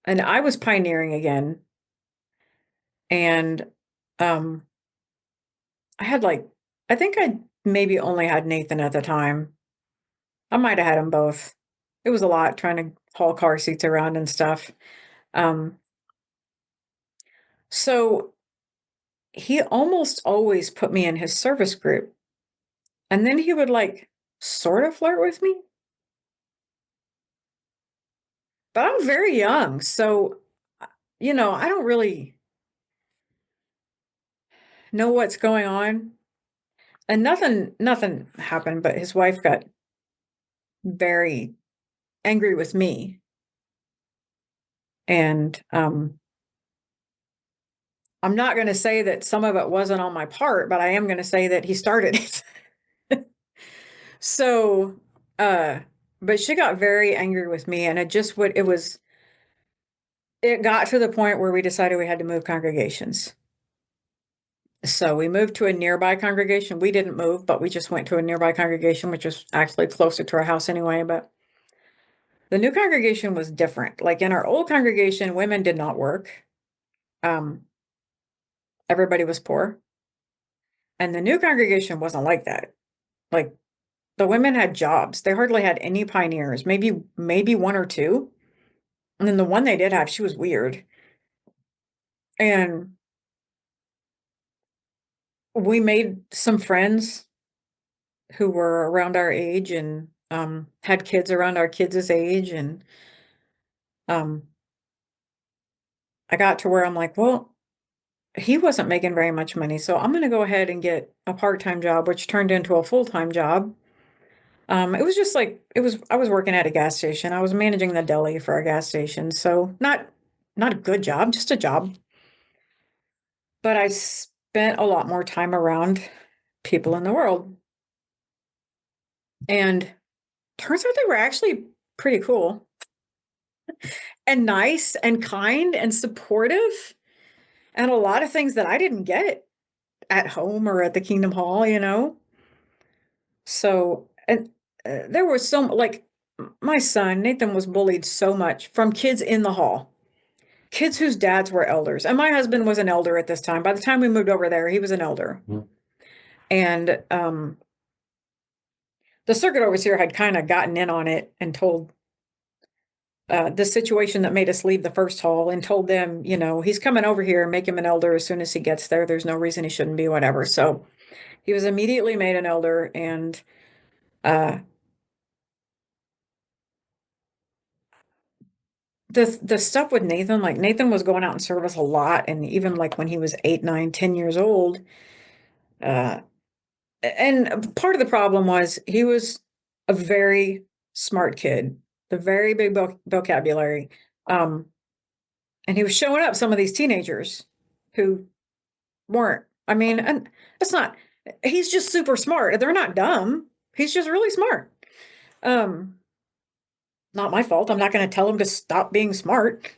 and I was pioneering again, and um, I had like, I think I maybe only had Nathan at the time. I might have had them both. It was a lot trying to haul car seats around and stuff. Um, so he almost always put me in his service group. And then he would like sort of flirt with me. But I'm very young. So, I don't really know what's going on. And nothing happened, but his wife got very angry with me. And I'm not going to say that some of it wasn't on my part, but I am going to say that he started it. So, but she got very angry with me, and it just would, it got to the point where we decided we had to move congregations. So we moved to a nearby congregation. We didn't move, but we just went to a nearby congregation, which was actually closer to our house anyway. But the new congregation was different. Like in our old congregation, women did not work. Everybody was poor. And the new congregation wasn't like that. Like the women had jobs. They hardly had any pioneers, maybe one or two. And then the one they did have, she was weird. And we made some friends who were around our age and had kids around our kids' age. And I got to where I'm like, well, he wasn't making very much money. So I'm going to go ahead and get a part-time job, which turned into a full-time job. It was just like, I was working at a gas station. I was managing the deli for a gas station. So not a good job, just a job. But I spent a lot more time around people in the world. And turns out they were actually pretty cool and nice and kind and supportive, and a lot of things that I didn't get at home or at the Kingdom Hall, you know? So, and there was some, like, my son, Nathan, was bullied so much from kids in the hall, kids whose dads were elders. And my husband was an elder at this time. By the time we moved over there, he was an elder. Mm-hmm. And the circuit overseer had kind of gotten in on it and told the situation that made us leave the first hall, and told them, you know, he's coming over here, make him an elder as soon as he gets there. There's no reason he shouldn't be, whatever. So he was immediately made an elder. And the stuff with Nathan, like Nathan was going out in service a lot. And even like when he was 8, 9, 10 years old, and part of the problem was he was a very smart kid, the very big vocabulary. And he was showing up some of these teenagers who weren't. I mean, and it's not, he's just super smart. They're not dumb. He's just really smart. Not my fault. I'm not going to tell him to stop being smart.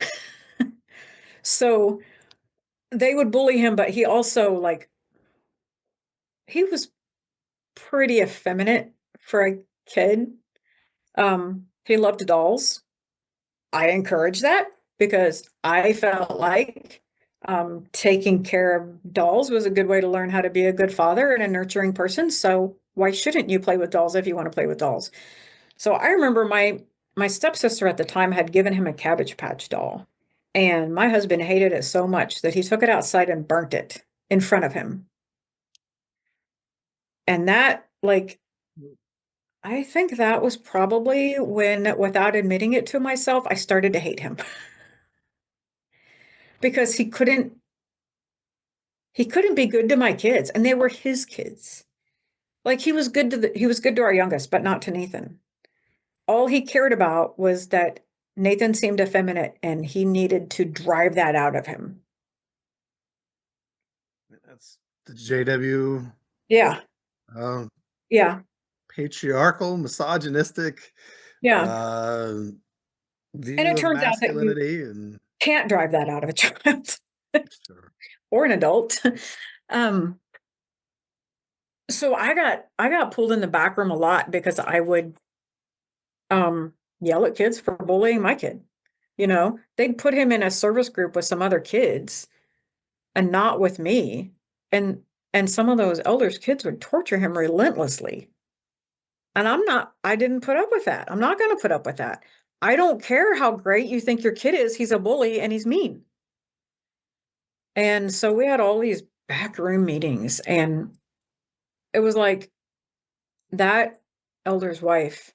So they would bully him, but he also, like, he was pretty effeminate for a kid. He loved dolls. I encourage that because I felt like taking care of dolls was a good way to learn how to be a good father and a nurturing person. So why shouldn't you play with dolls if you want to play with dolls? So I remember my stepsister at the time had given him a Cabbage Patch doll, and my husband hated it so much that he took it outside and burnt it in front of him. And that, like, I think that was probably when, without admitting it to myself, I started to hate him. Because he couldn't be good to my kids, and they were his kids. Like, he was good to our youngest, but not to Nathan. All he cared about was that Nathan seemed effeminate, and he needed to drive that out of him. That's the JW. Yeah. Yeah. Patriarchal, misogynistic. Yeah. View and it of turns out that you and can't drive that out of a child. sure. Or an adult. So I got pulled in the back room a lot because I would yell at kids for bullying my kid. You know, they'd put him in a service group with some other kids and not with me. And some of those elders' kids would torture him relentlessly. And I didn't put up with that. I'm not going to put up with that. I don't care how great you think your kid is. He's a bully and he's mean. And so we had all these backroom meetings, and it was like that elder's wife,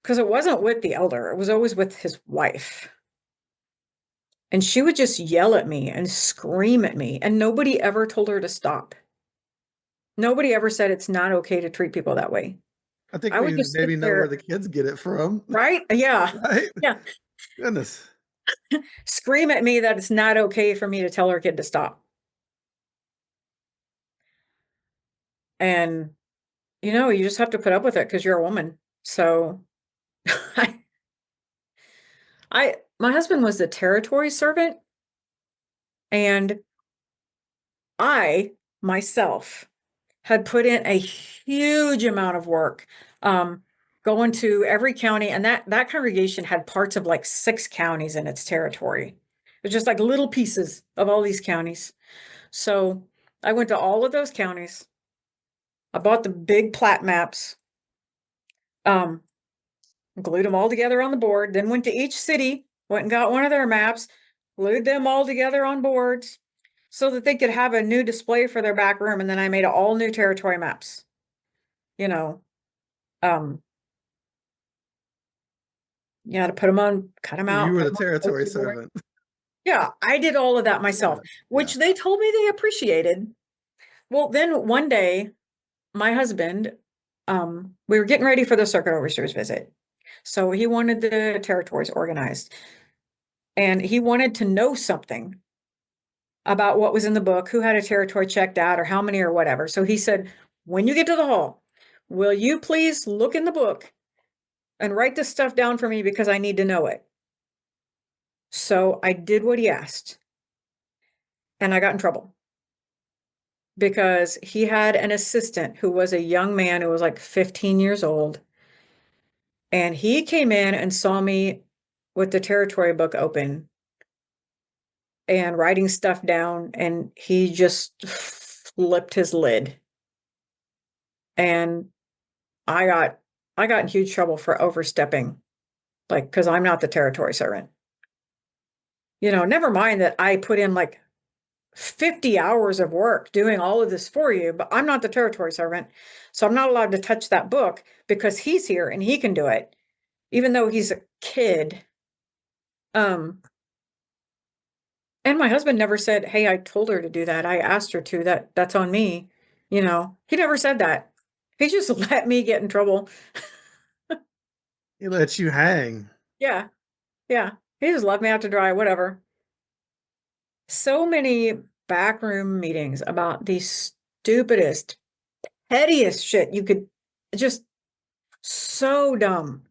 because it wasn't with the elder, it was always with his wife. And she would just yell at me and scream at me, and nobody ever told her to stop. Nobody ever said it's not okay to treat people that way. I think I would we just maybe sit know there, where the kids get it from. right? Yeah. Right? Yeah. Goodness. Scream at me that it's not okay for me to tell her kid to stop. And, you just have to put up with it because you're a woman. So my husband was the territory servant, and I myself had put in a huge amount of work, going to every county, and that congregation had parts of like 6 counties in its territory. It was just like little pieces of all these counties. So I went to all of those counties. I bought the big plat maps, um, glued them all together on the board, then went to each city, went and got one of their maps, glued them all together on boards so that they could have a new display for their back room. And then I made all new territory maps. You know, um, you had to put them on, cut them out. You were put the 'em on territory poster board. servant. Yeah, I did all of that myself, Yeah, which they told me they appreciated. Well, then one day, my husband, we were getting ready for the circuit overseer's visit. So he wanted the territories organized, and he wanted to know something about what was in the book, who had a territory checked out or how many or whatever. So he said, when you get to the hall, will you please look in the book and write this stuff down for me because I need to know it. So I did what he asked, and I got in trouble because he had an assistant who was a young man who was like 15 years old. And he came in and saw me with the territory book open and writing stuff down, and he just flipped his lid. And I got in huge trouble for overstepping, like, because I'm not the territory servant. Never mind that I put in like 50 hours of work doing all of this for you, but I'm not the territory servant. So I'm not allowed to touch that book because he's here and he can do it, even though he's a kid. And my husband never said, "Hey, I told her to do that. I asked her to. That's on me." He never said that. He just let me get in trouble. he let you hang. Yeah. Yeah. He just left me out to dry, whatever. So many backroom meetings about the stupidest, pettiest shit you could, just so dumb.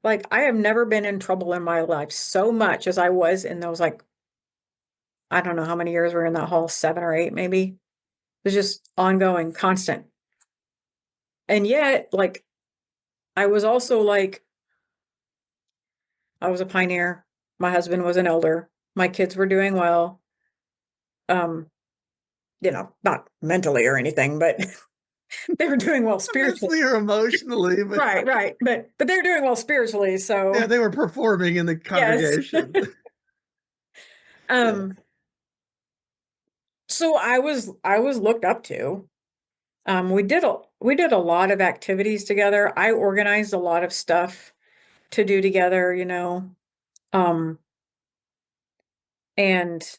Like, I have never been in trouble in my life so much as I was in those, like, I don't know how many years we were in that hall, 7 or 8 maybe. It was just ongoing, constant. And yet, like, I was also like, I was a pioneer. My husband was an elder. My kids were doing well. Um, not mentally or anything, but they were doing well spiritually. Mentally or emotionally, but Right. But they're doing well spiritually. So yeah, they were performing in the yes. congregation. um, so I was looked up to. We did a lot of activities together. I organized a lot of stuff to do together. Um, and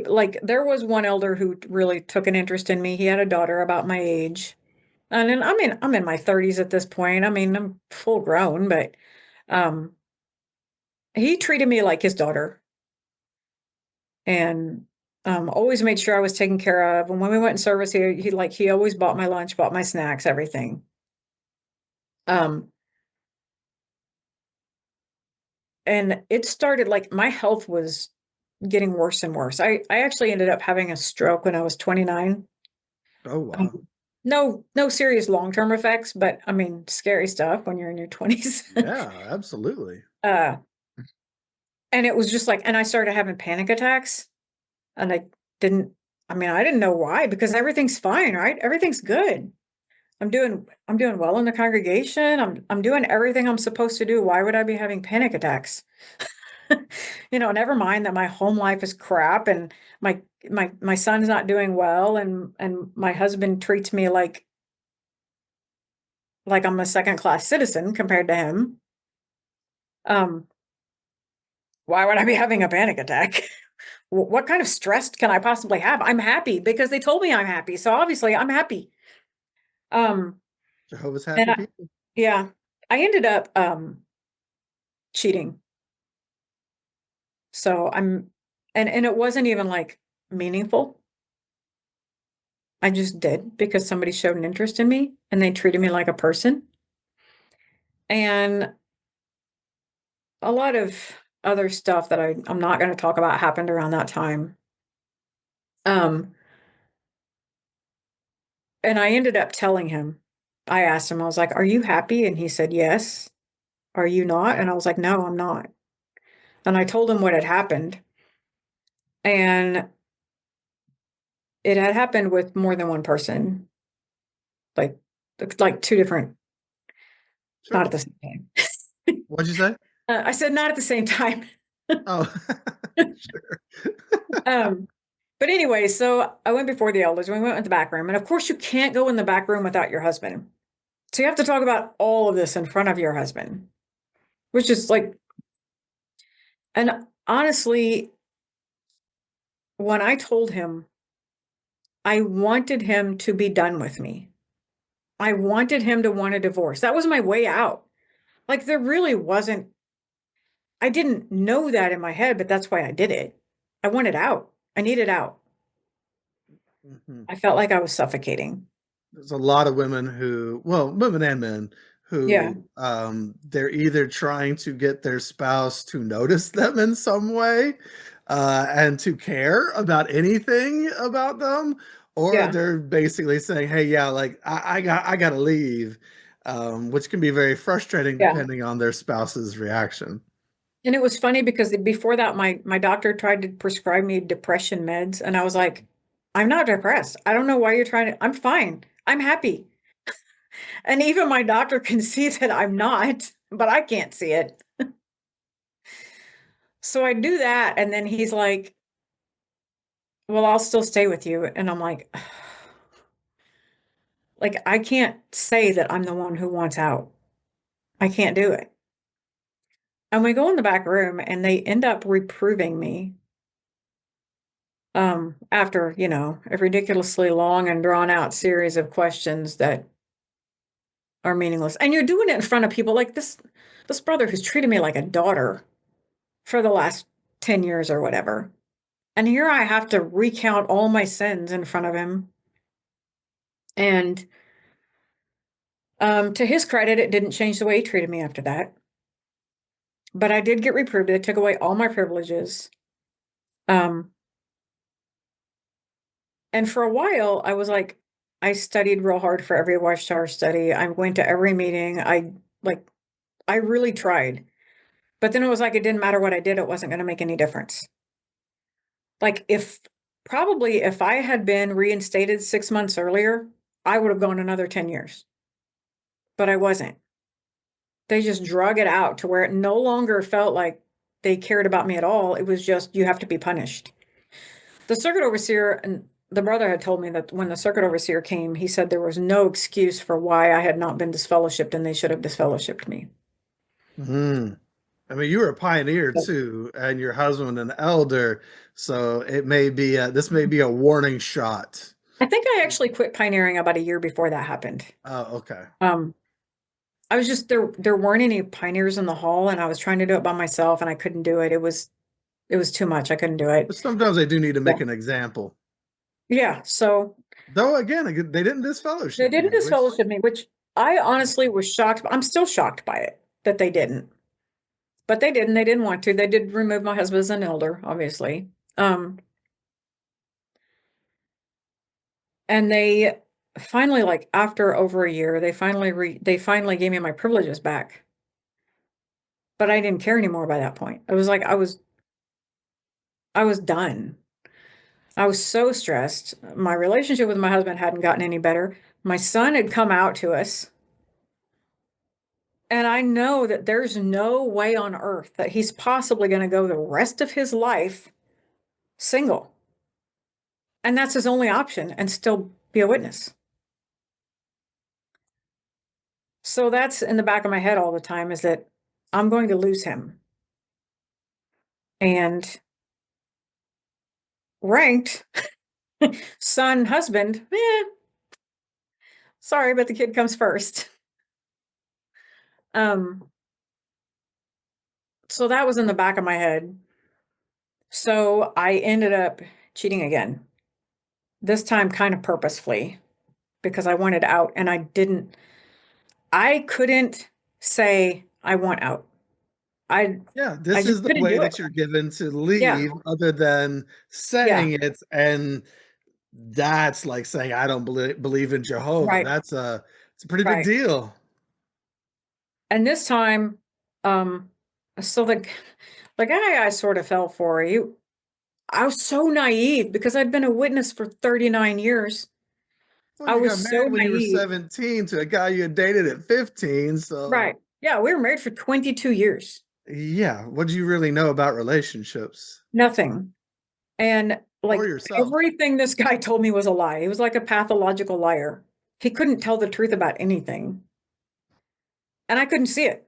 like, there was one elder who really took an interest in me. He had a daughter about my age. And then I'm in my 30s at this point. I mean, I'm full grown, but um he treated me like his daughter, and always made sure I was taken care of. And when we went in service, he always bought my lunch, bought my snacks, everything. Um and it started, like, my health was getting worse and worse. I actually ended up having a stroke when I was 29. Oh wow. No serious long-term effects, but I mean, scary stuff when you're in your 20s. Yeah, absolutely. uh and it was just like, and I started having panic attacks, and didn't I didn't know why, because everything's fine, right? Everything's good. I'm doing well in the congregation. I'm doing everything I'm supposed to do. Why would I be having panic attacks? Never mind that my home life is crap, and my son's not doing well, and my husband treats me like I'm a second class citizen compared to him. Um, why would I be having a panic attack? What kind of stress can I possibly have? I'm happy because they told me I'm happy. So obviously I'm happy. Um, Jehovah's and happy people. yeah, I ended up cheating. So and it wasn't even like meaningful. I just did because somebody showed an interest in me and they treated me like a person. And a lot of other stuff that I'm not going to talk about happened around that time. And I ended up telling him, I asked him, I was like, "Are you happy?" And he said, "Yes." "Are you not?" And I was like, "No, I'm not." And I told him what had happened. And it had happened with more than one person, like two different, Sure. not at the same time. What'd you say? I said not at the same time. Oh, sure. But anyway, so I went before the elders. We went in the back room, and of course, you can't go in the back room without your husband. So you have to talk about all of this in front of your husband, which is like, and honestly, when I told him, I wanted him to be done with me. I wanted him to want a divorce. That was my way out. Like, there really wasn't, I didn't know that in my head, but that's why I did it. I wanted out. I needed out. Mhm. I felt like I was suffocating. There's a lot of women who, well, women and men Yeah. who they're either trying to get their spouse to notice them in some way and to care about anything about them, or Yeah. they're basically saying, "Hey, yeah, like I gotta leave," which can be very frustrating Yeah. depending on their spouse's reaction. And it was funny because before that, my doctor tried to prescribe me depression meds. And I was like, "I'm not depressed. I don't know why you're trying to, I'm fine. I'm happy." And even my doctor can see that I'm not, but I can't see it. So I do that. And then he's like, "Well, I'll still stay with you." And I'm like, I can't say that I'm the one who wants out. I can't do it. And we go in the back room and they end up reproving me. After, a ridiculously long and drawn out series of questions that are meaningless. And you're doing it in front of people like this brother who's treated me like a daughter for the last 10 years or whatever. And here I have to recount all my sins in front of him. And to his credit, it didn't change the way he treated me after that. But I did get reproved. They took away all my privileges. Um, and for a while, I was like, I studied real hard for every Watchtower study. I went to every meeting. I really tried. But then it was like it didn't matter what I did, it wasn't going to make any difference. Like if I had been reinstated 6 months earlier, I would have gone another 10 years. But I wasn't. They just drug it out to where it no longer felt like they cared about me at all. It was just, you have to be punished. The circuit overseer and the brother had told me that when the circuit overseer came, he said there was no excuse for why I had not been disfellowshipped and they should have disfellowshipped me. Mhm. I mean, you were a pioneer too, and your husband an elder, so it may be this may be a warning shot. I think I actually quit pioneering about a year before that happened. Oh, okay. I was just there weren't any pioneers in the hall and I was trying to do it by myself and I couldn't do it. It was too much. I couldn't do it. But sometimes they do need to make Yeah. an example. Yeah. So Though again, they didn't they disfellowship didn't you, which disfellowship me, which I honestly was shocked. I'm still shocked by it that they didn't. But they didn't. They didn't want to. They did remove my husband as an elder, obviously. And they finally, like after over a year, they finally gave me my privileges back. But I didn't care anymore by that point. It was like I was done. I was so stressed. My relationship with my husband hadn't gotten any better. My son had come out to us. And I know that there's no way on earth that he's possibly going to go the rest of his life single. And that's his only option and still be a witness. So that's in the back of my head all the time is that I'm going to lose him. And ranked son, husband, sorry, but the kid comes first. So that was in the back of my head. So I ended up cheating again. This time kind of purposefully because I wanted out and I couldn't say I want out. Yeah, I this just is the couldn't way do that it. you're given to Yeah. leave, other than Yeah. saying it, and that's like saying I don't believe in Jehovah. Right. It's a pretty big Right. deal. And this time, so the guy I sort of fell for, I was so naive because I'd been a witness for 39 years. Well, I you got was so married when you were naive. 17 to a guy you had dated at 15. So Right. Yeah, we were married for 22 years. yeah, what do you really know about relationships Nothing. And or like yourself? everything this guy told me was a lie. He was like a pathological liar. He couldn't tell the truth about anything. And I couldn't see it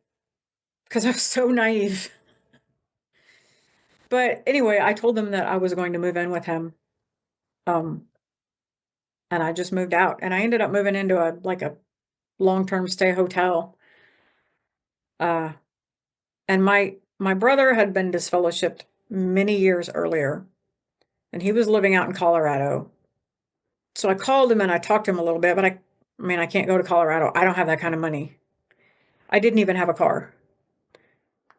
because I was so naive. But anyway, I told him that I was going to move in with him. Um, and I just moved out. And I ended up moving into a long-term stay hotel. Uh, and my brother had been disfellowshipped many years earlier, and he was living out in Colorado. So I called him and I talked to him a little bit, but I mean, I can't go to Colorado. I don't have that kind of money. I didn't even have a car.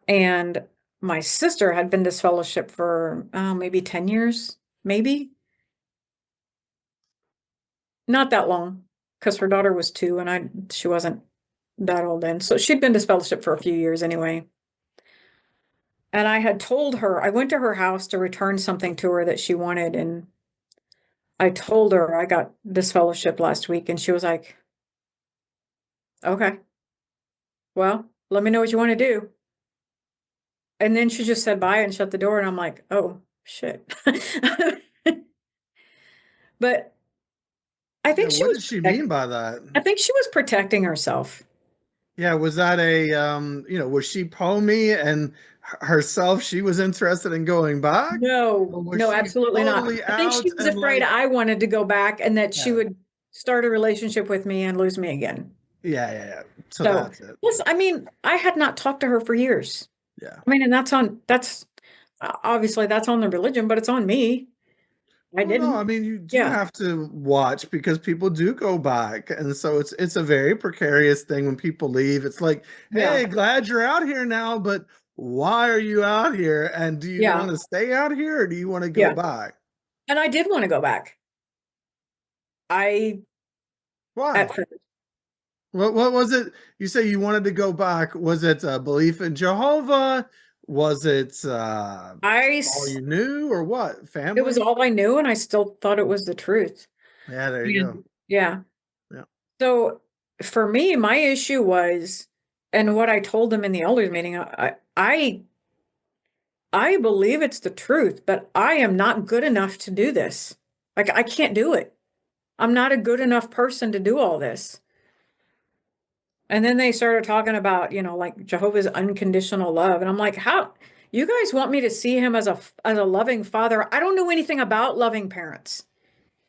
And my sister had been disfellowshipped for maybe 10 years, maybe. Not that long, because her daughter was 2 and she wasn't that old then. So she'd been disfellowshipped for a few years anyway. And I had told her, I went to her house to return something to her that she wanted. And I told her I got disfellowshipped last week. And she was like, okay, well, let me know what you want to do. And then she just said bye and shut the door. And I'm like, oh, shit. But I Yeah, think she what was did she mean by that? I think she was protecting herself. Yeah, was that was she Pomey and herself, she was interested in going back? No, Or was no, she absolutely not. totally I think out she was and afraid like, I wanted to go back and that she yeah, would start a relationship with me and lose me again. yeah. So So, that's it. yes, I mean, I had not talked to her for years. Yeah. I mean, and that's obviously that's on the religion, but it's on me. I Well, no, didn't. I mean, you do Yeah. have to watch because people do go back, and so it's a very precarious thing when people leave. It's like, Yeah. hey, glad you're out here now, but why are you out here? And do you Yeah. want to stay out here or do you want to go Yeah. back? And I did want to go back. I Why? at first What was it? You say you wanted to go back. Was it a belief in Jehovah? Was it I all s- you knew or what? it was Family? all I knew and I still thought it was the truth. Yeah, there you go. And yeah. Yeah. So for me, my issue was, and what I told them in the elders meeting, I believe it's the truth, but I am not good enough to do this. Like I can't do it. I'm not a good enough person to do all this. And then they started talking about, like Jehovah's unconditional love, and I'm like, how you guys want me to see him as a loving father? I don't know anything about loving parents.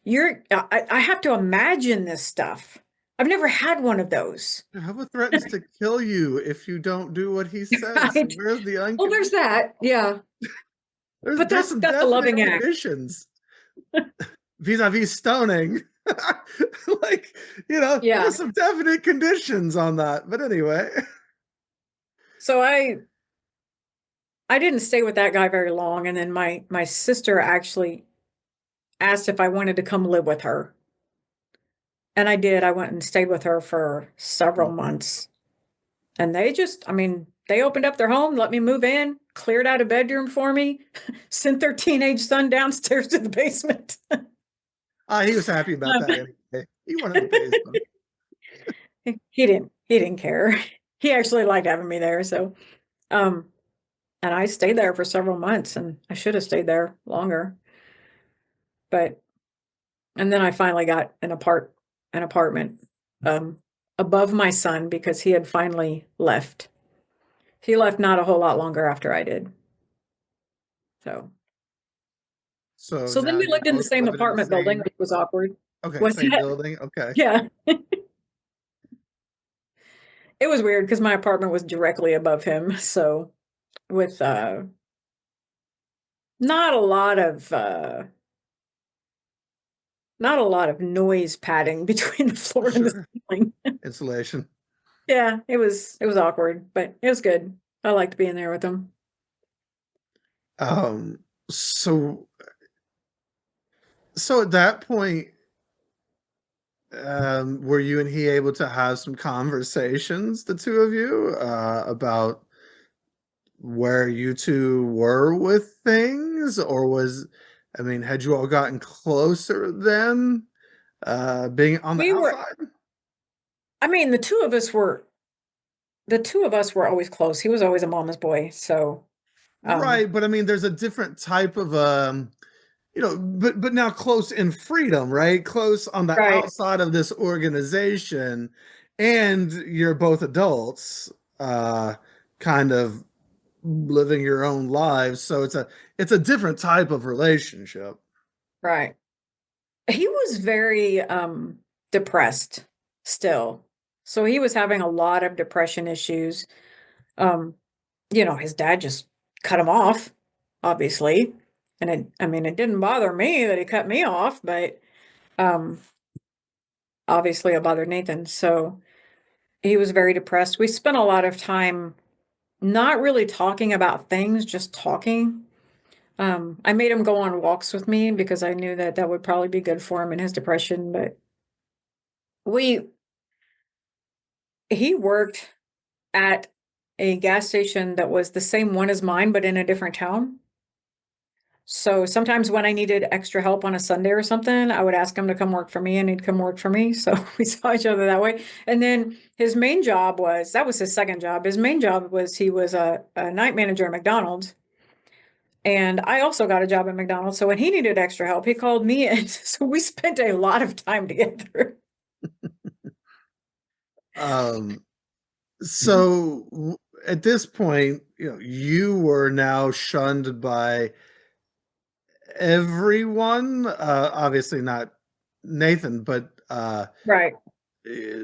I have to imagine this stuff. I've never had one of those. Jehovah threatens to kill you if you don't do what he says. So Right. where's the Well, there's unconditional? that. Yeah. But There's some that's a definite loving act. conditions vis-a-vis stoning. Like, Yeah. there's some definite conditions on that. But anyway. So I didn't stay with that guy very long, and then my sister actually asked if I wanted to come live with her. And I did. I went and stayed with her for several months. And I mean, they opened up their home, let me move in, cleared out a bedroom for me, sent their teenage son downstairs to the basement. He was happy about that anyway. He wanted to pay his phone. He didn't care. He actually liked having me there. So, and I stayed there for several months and I should have stayed there longer. But, and then I finally got an apartment, above my son because he had finally left. He left not a whole lot longer after I did. So So then now we you're lived in the both same living in the apartment building, same, which was awkward. okay, What's same that? building. Okay. Yeah. It was weird because my apartment was directly above him. So with not a lot of not a lot of noise padding between the floor and the Sure. ceiling. Insulation. Yeah, it was awkward, but it was good. I liked being there with him. Um, so so at that point, were you and he able to have some conversations, the two of you, about where you two were with things, or I mean, had you all gotten closer then, being on the We were, outside? I mean, the two of us were always close. He was always a mama's boy, so Right, but I mean, there's a different type of but now close in freedom, right? Close on the right, outside of this organization, and you're both adults, kind of living your own lives. So it's a different type of relationship. right. He was very depressed still. So he was having a lot of depression issues. Um, his dad just cut him off, obviously. And I mean, it didn't bother me that he cut me off, but um, obviously it bothered Nathan. So he was very depressed. We spent a lot of time not really talking about things, just talking. I made him go on walks with me because I knew that that would probably be good for him in his depression. But we, he worked at a gas station that was the same one as mine, but in a different town. So sometimes when I needed extra help on a Sunday or something, I would ask him to come work for me and he'd come work for me. So we saw each other that way. And then his main job that was his second job. His main job was he was a night manager at McDonald's. And I also got a job at McDonald's. So when he needed extra help, he called me. And so we spent a lot of time together. Um, so at this point, you were now shunned by everyone. Obviously not Nathan, but Right.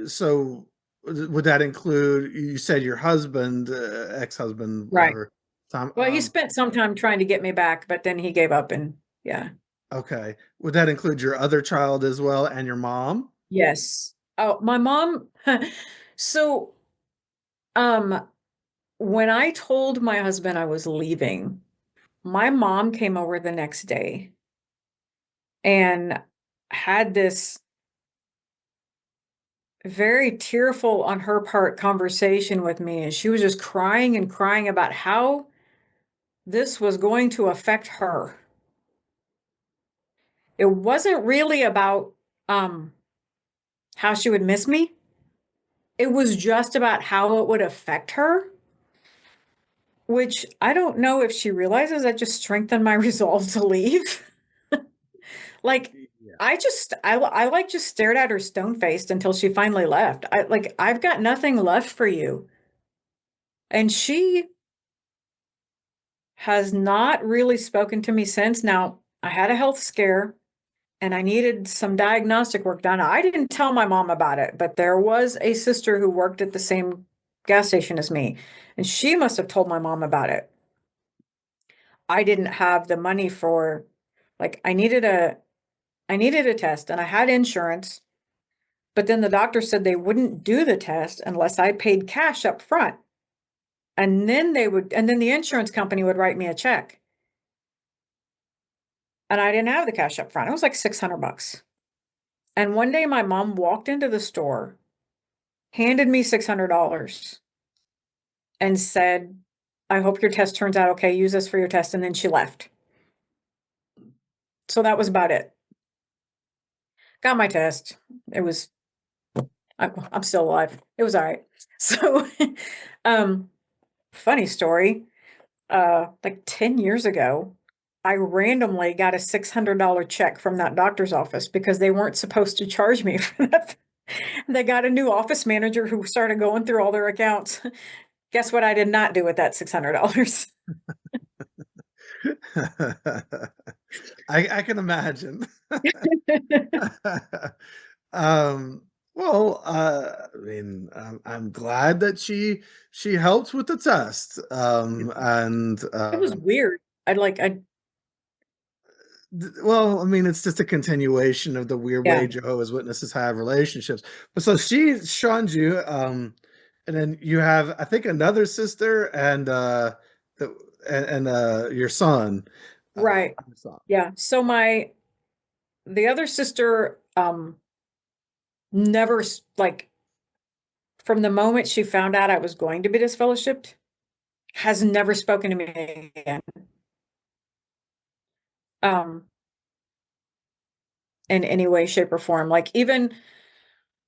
so would that include, you said your husband, ex-husband, Right. whatever, Tom? Well, he spent some time trying to get me back, but then he gave up and yeah. Okay. Would that include your other child as well and your mom? Yes. Oh, my mom. So, um, when I told my husband I was leaving, my mom came over the next day and had this very tearful on her part conversation with me. And she was just crying and crying about how this was going to affect her. It wasn't really about how she would miss me. It was just about how it would affect her, which I don't know if she realizes that just strengthened my resolve to leave. Like Yeah. I like just stared at her stone-faced until she finally left. I've got nothing left for you. And she has not really spoken to me since. Now, I had a health scare and I needed some diagnostic work done. I didn't tell my mom about it, but there was a sister who worked at the same gas station as me, and she must have told my mom about it. I didn't have the money for, like, I needed a test and I had insurance, but then the doctor said they wouldn't do the test unless I paid cash up front. And then the insurance company would write me a check. And I didn't have the cash up front. It was like $600. And one day my mom walked into the store, handed me $600 and said, I hope your test turns out okay. Use this for your test. And then she left. So that was about it. Got my test. I'm still alive. It was all right. So, funny story. Like 10 years ago, I randomly got a $600 check from that doctor's office because they weren't supposed to charge me for that. They got a new office manager who started going through all their accounts. Guess what I did not do with that $600? I can imagine. um, well, I mean, I'm glad that she helped with the test. And It was weird. I Well, I mean, it's just a continuation of the weird Yeah. way Jehovah's Witnesses have relationships. But so she shunned you, and then you have, I think, another sister and the and your son. Right. Your son. Yeah. So the other sister never like from the moment she found out I was going to be disfellowshipped, has never spoken to me again. In any way, shape, or form. Like even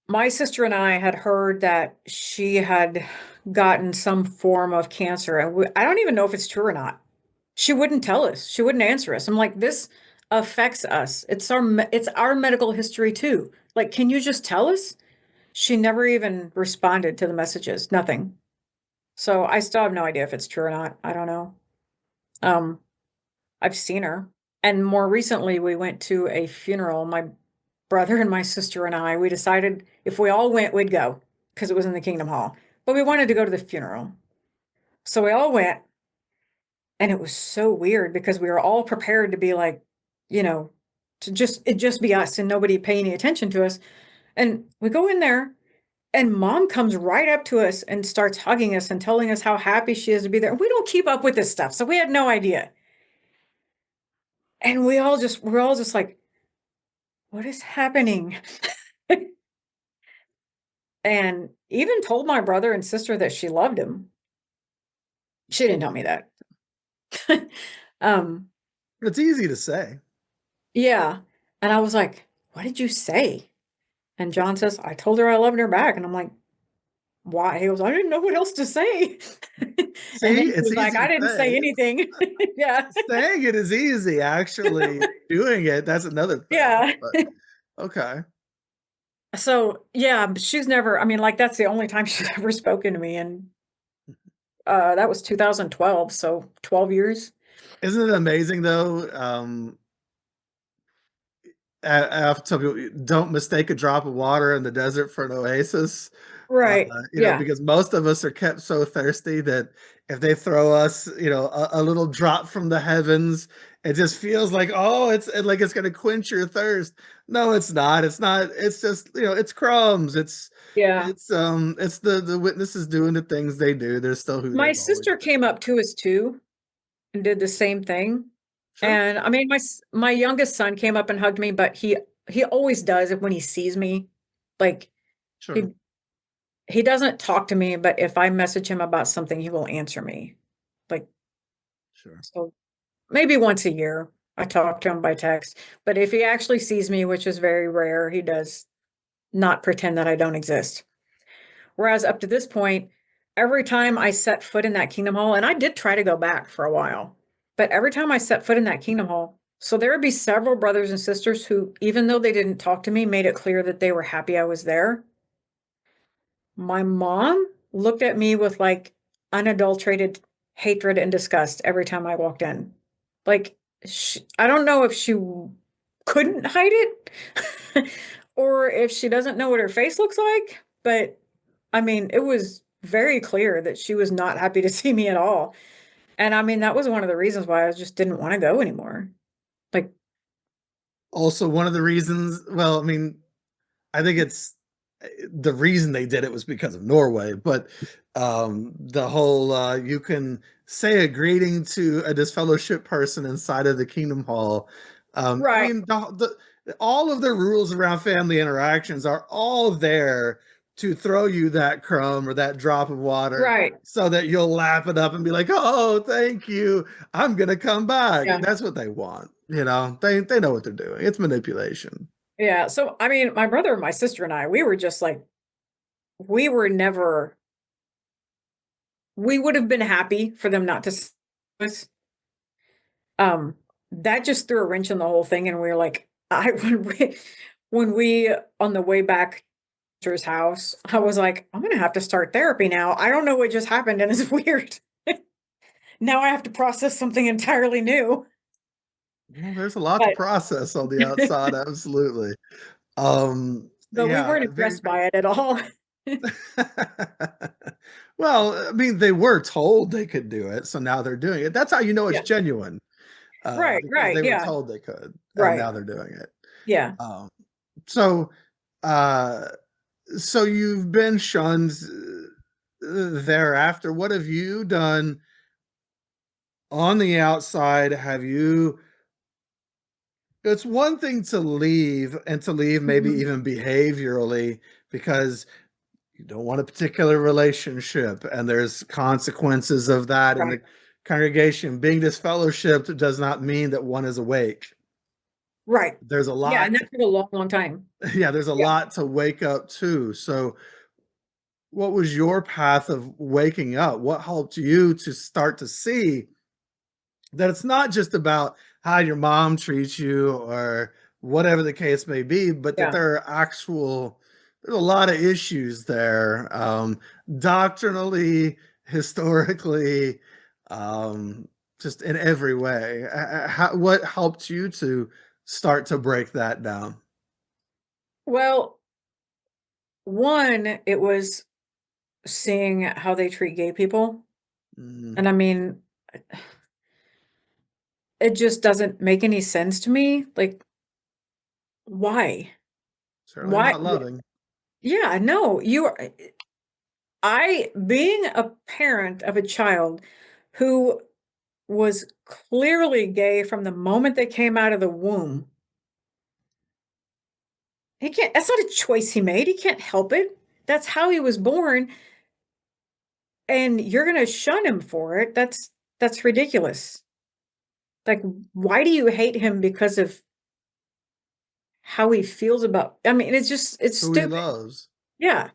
my sister and I had heard that she had gotten some form of cancer, and I don't even know if it's true or not. She wouldn't tell us. She wouldn't answer us. I'm like, this affects us. It's our medical history too. Like, can you just tell us? She never even responded to the messages. Nothing. So I still have no idea if it's true or not. I don't know. Um, I've seen her. And more recently, we went to a funeral. My brother and my sister and I, we decided if we all went, we'd go because it was in the Kingdom Hall. But we wanted to go to the funeral. So we all went. And it was so weird because we were all prepared to be like, you know, it just be us and nobody pay any attention to us. And we go in there and mom comes right up to us and starts hugging us and telling us how happy she is to be there. We don't keep up with this stuff. So we had no idea. And we're all just like, what is happening? And even told my brother and sister that she loved him. She didn't tell me that. um, It's easy to say. yeah. And I was like, what did you say? And John says, I told her I loved her back. And I'm like, why? He goes, I didn't know what else to say. See, And then he it's was like, easy I to didn't say say. anything. Yeah. Saying it is easy. Actually, doing it, that's another thing. Yeah. But, okay. So yeah, but she's never, I mean, like that's the only time she's ever spoken to me. And that was 2012. So 12 years. Isn't it amazing though? I have to tell people, don't mistake a drop of water in the desert for an oasis. Right. Yeah. Because most of us are kept so thirsty that if they throw us, a little drop from the heavens, it just feels like, oh, like it's going to quench your thirst. No, it's not. It's not. It's just, it's crumbs. Yeah. It's the witnesses doing the things they do. They're still who My they've always sister been. came up to us too and did the same thing. Sure, And I mean, my youngest son came up and hugged me, but he always does it when he sees me. Like sure, he he doesn't talk to me, but if I message him about something, he will answer me. Like sure. so maybe once a year I talk to him by text. But if he actually sees me, which is very rare, he does not pretend that I don't exist. Whereas up to this point, every time I set foot in that Kingdom Hall, and I did try to go back for a while, but every time I set foot in that Kingdom Hall, so there would be several brothers and sisters who, even though they didn't talk to me, made it clear that they were happy I was there. My mom looked at me with like unadulterated hatred and disgust every time I walked in. Like, I don't know if she couldn't hide it or if she doesn't know what her face looks like, but I mean, it was very clear that she was not happy to see me at all. And I mean, that was one of the reasons why I just didn't want to go anymore. Like, Also, one of the reasons, well, I mean, I think it's the reason they did it was because of Norway, but the whole you can say a greeting to a disfellowship person inside of the Kingdom Hall. I right, mean, all of the rules around family interactions are all there to throw you that crumb or that drop of water right. so that you'll lap it up and be like, oh, thank you. I'm gonna come back. Yeah. That's what they want. They know what they're doing. It's manipulation. Yeah. So, I mean, my brother and my sister and I, we were just like, we were never, we would have been happy for them not to see us. Um, that just threw a wrench in the whole thing. And we were like, when we on the way back to his house, I was like, I'm going to have to start therapy now. I don't know what just happened. And it's weird. Now I have to process something entirely new. Well, there's a lot to But, process on the outside, absolutely. but we Yeah, weren't impressed by it at all. well, I mean, they were told they could do it, so now they're doing it. That's how you know it's Yeah. genuine. Right, because right, they were yeah. told they could, and Right. now they're doing it. Yeah. So, uh, so you've been shunned thereafter. What have you done on the outside? Have you? It's one thing to leave, and to leave maybe Mhm. even behaviorally, because you don't want a particular relationship and there's consequences of that in Right. the congregation. Being disfellowshipped does not mean that one is awake. Right. There's a Yeah, and lot, that took a long, long time. yeah, there's a Yeah. lot to wake up to. So what was your path of waking up? What helped you to start to see that it's not just about how your mom treats you or whatever the case may be, but that Yeah. there's a lot of issues there, doctrinally, historically, um, just in every way. What helped you to start to break that down? Well, one, it was seeing how they treat gay people. Mhm. And I mean, it just doesn't make any sense to me. Like, why? Certainly Why? not loving. Yeah, no, being a parent of a child who was clearly gay from the moment they came out of the womb, that's not a choice he made. He can't help it. That's how he was born. And you're going to shun him for it. That's ridiculous. Like, why do you hate him because of how he feels about, I mean, it's Who he stupid. loves. Yeah.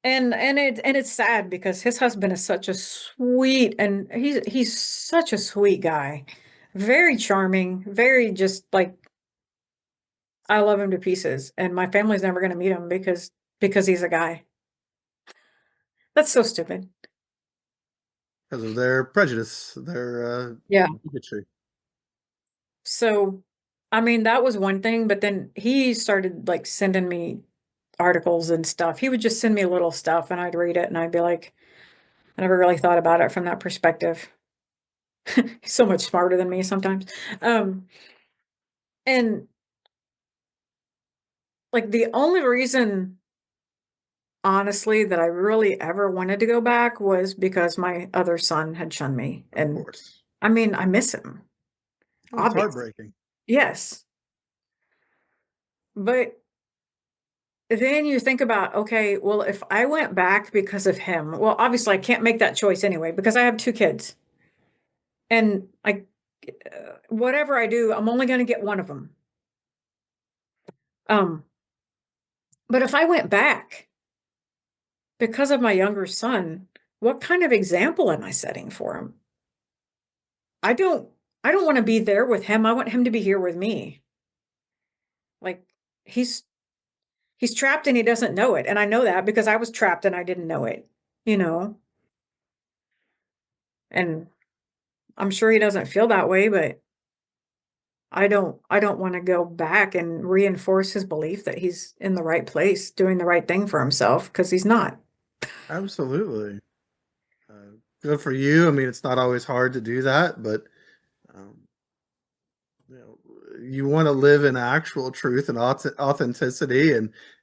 And it's sad because his husband is such a sweet, and he's such a sweet guy. Very charming, very just like, I love him to pieces, and my family's never going to meet him because he's a guy. That's so stupid. Because of their prejudice, their Yeah. bigotry. So, I mean, that was one thing, but then he started like sending me articles and stuff. He would just send me little stuff and I'd read it and I'd be like, I never really thought about it from that perspective. He's so much smarter than me sometimes. Um, and like the only reason, honestly, that I really ever wanted to go back was because my other son had shunned me. Of And course. I mean, I miss him, Well, it's obviously. heartbreaking. Yes. But then you think about, okay, well, if I went back because of him, well, obviously I can't make that choice anyway because I have two kids. And whatever I do, I'm only going to get one of them. Um, but if I went back because of my younger son, what kind of example am I setting for him? I don't I don't want to be there with him. I want him to be here with me. Like he's he's trapped and he doesn't know it. And I know that because I was trapped and I didn't know it, you know. And I'm sure he doesn't feel that way, but I don't want to go back and reinforce his belief that he's in the right place, doing the right thing for himself because he's not. Absolutely. Good for you. I mean, it's not always hard to do that, but um, you know, you want to live in actual truth and authenticity,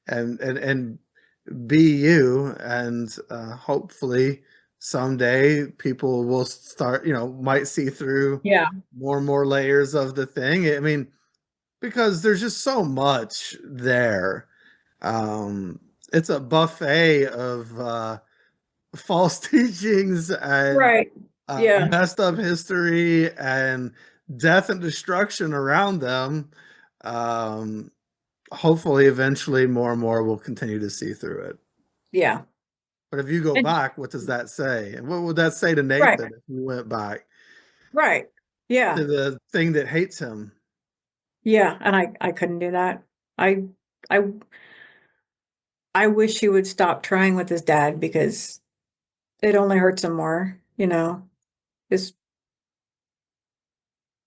and be you, and hopefully someday people will start, might see through Yeah. more and more layers of the thing. I mean, because there's just so much there. Um, it's a buffet of false teachings and Right. Yeah. messed up history and death and destruction around them. Um, Hopefully, eventually, more and more will continue to see through it. Yeah. But if you go And back, what does that say? And what would that say to right. Nathan if you went back Right. to Yeah. the thing that hates him? Yeah. And I couldn't do that. I I I wish he would stop trying with his dad because it only hurts him more, you know. His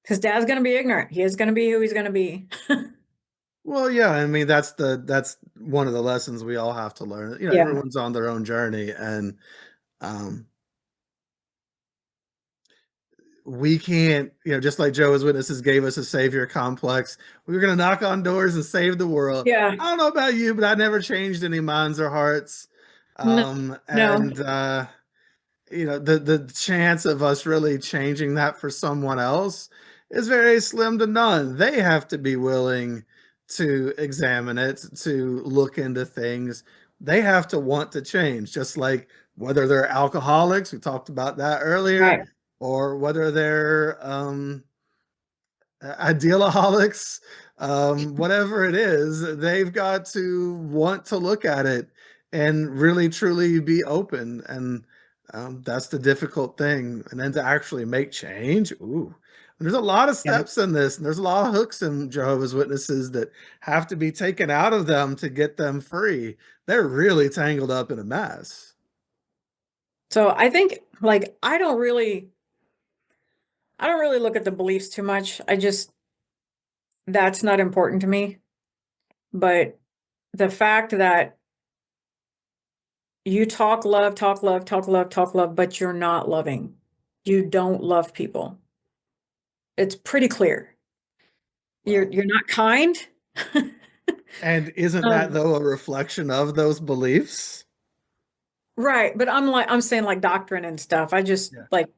his dad's gonna be ignorant. He is gonna be who he's gonna be. Well, yeah, I mean that's one of the lessons we all have to learn. Yeah. Everyone's on their own journey, and um, we can't, just like Jehovah's Witnesses gave us a savior complex, we were going to knock on doors and save the world. Yeah. I don't know about you, but I never changed any minds or hearts. No. And the chance of us really changing that for someone else is very slim to none. They have to be willing to examine it, to look into things. They have to want to change, just like whether they're alcoholics, we talked about that earlier, Right. or whether they're idealaholics, whatever it is, they've got to want to look at it and really truly be open. And that's the difficult thing. And then to actually make change, ooh, there's a lot of Yeah. steps in this, and there's a lot of hooks in Jehovah's Witnesses that have to be taken out of them to get them free. They're really tangled up in a mess. So I think like I don't really look at the beliefs too much. That's not important to me. But the fact that you talk love, talk love, talk love, talk love, but you're not loving. You don't love people. It's pretty clear. Wow. You're not kind. And isn't that though a reflection of those beliefs? Right, but I'm saying like doctrine and stuff. I just Yeah. like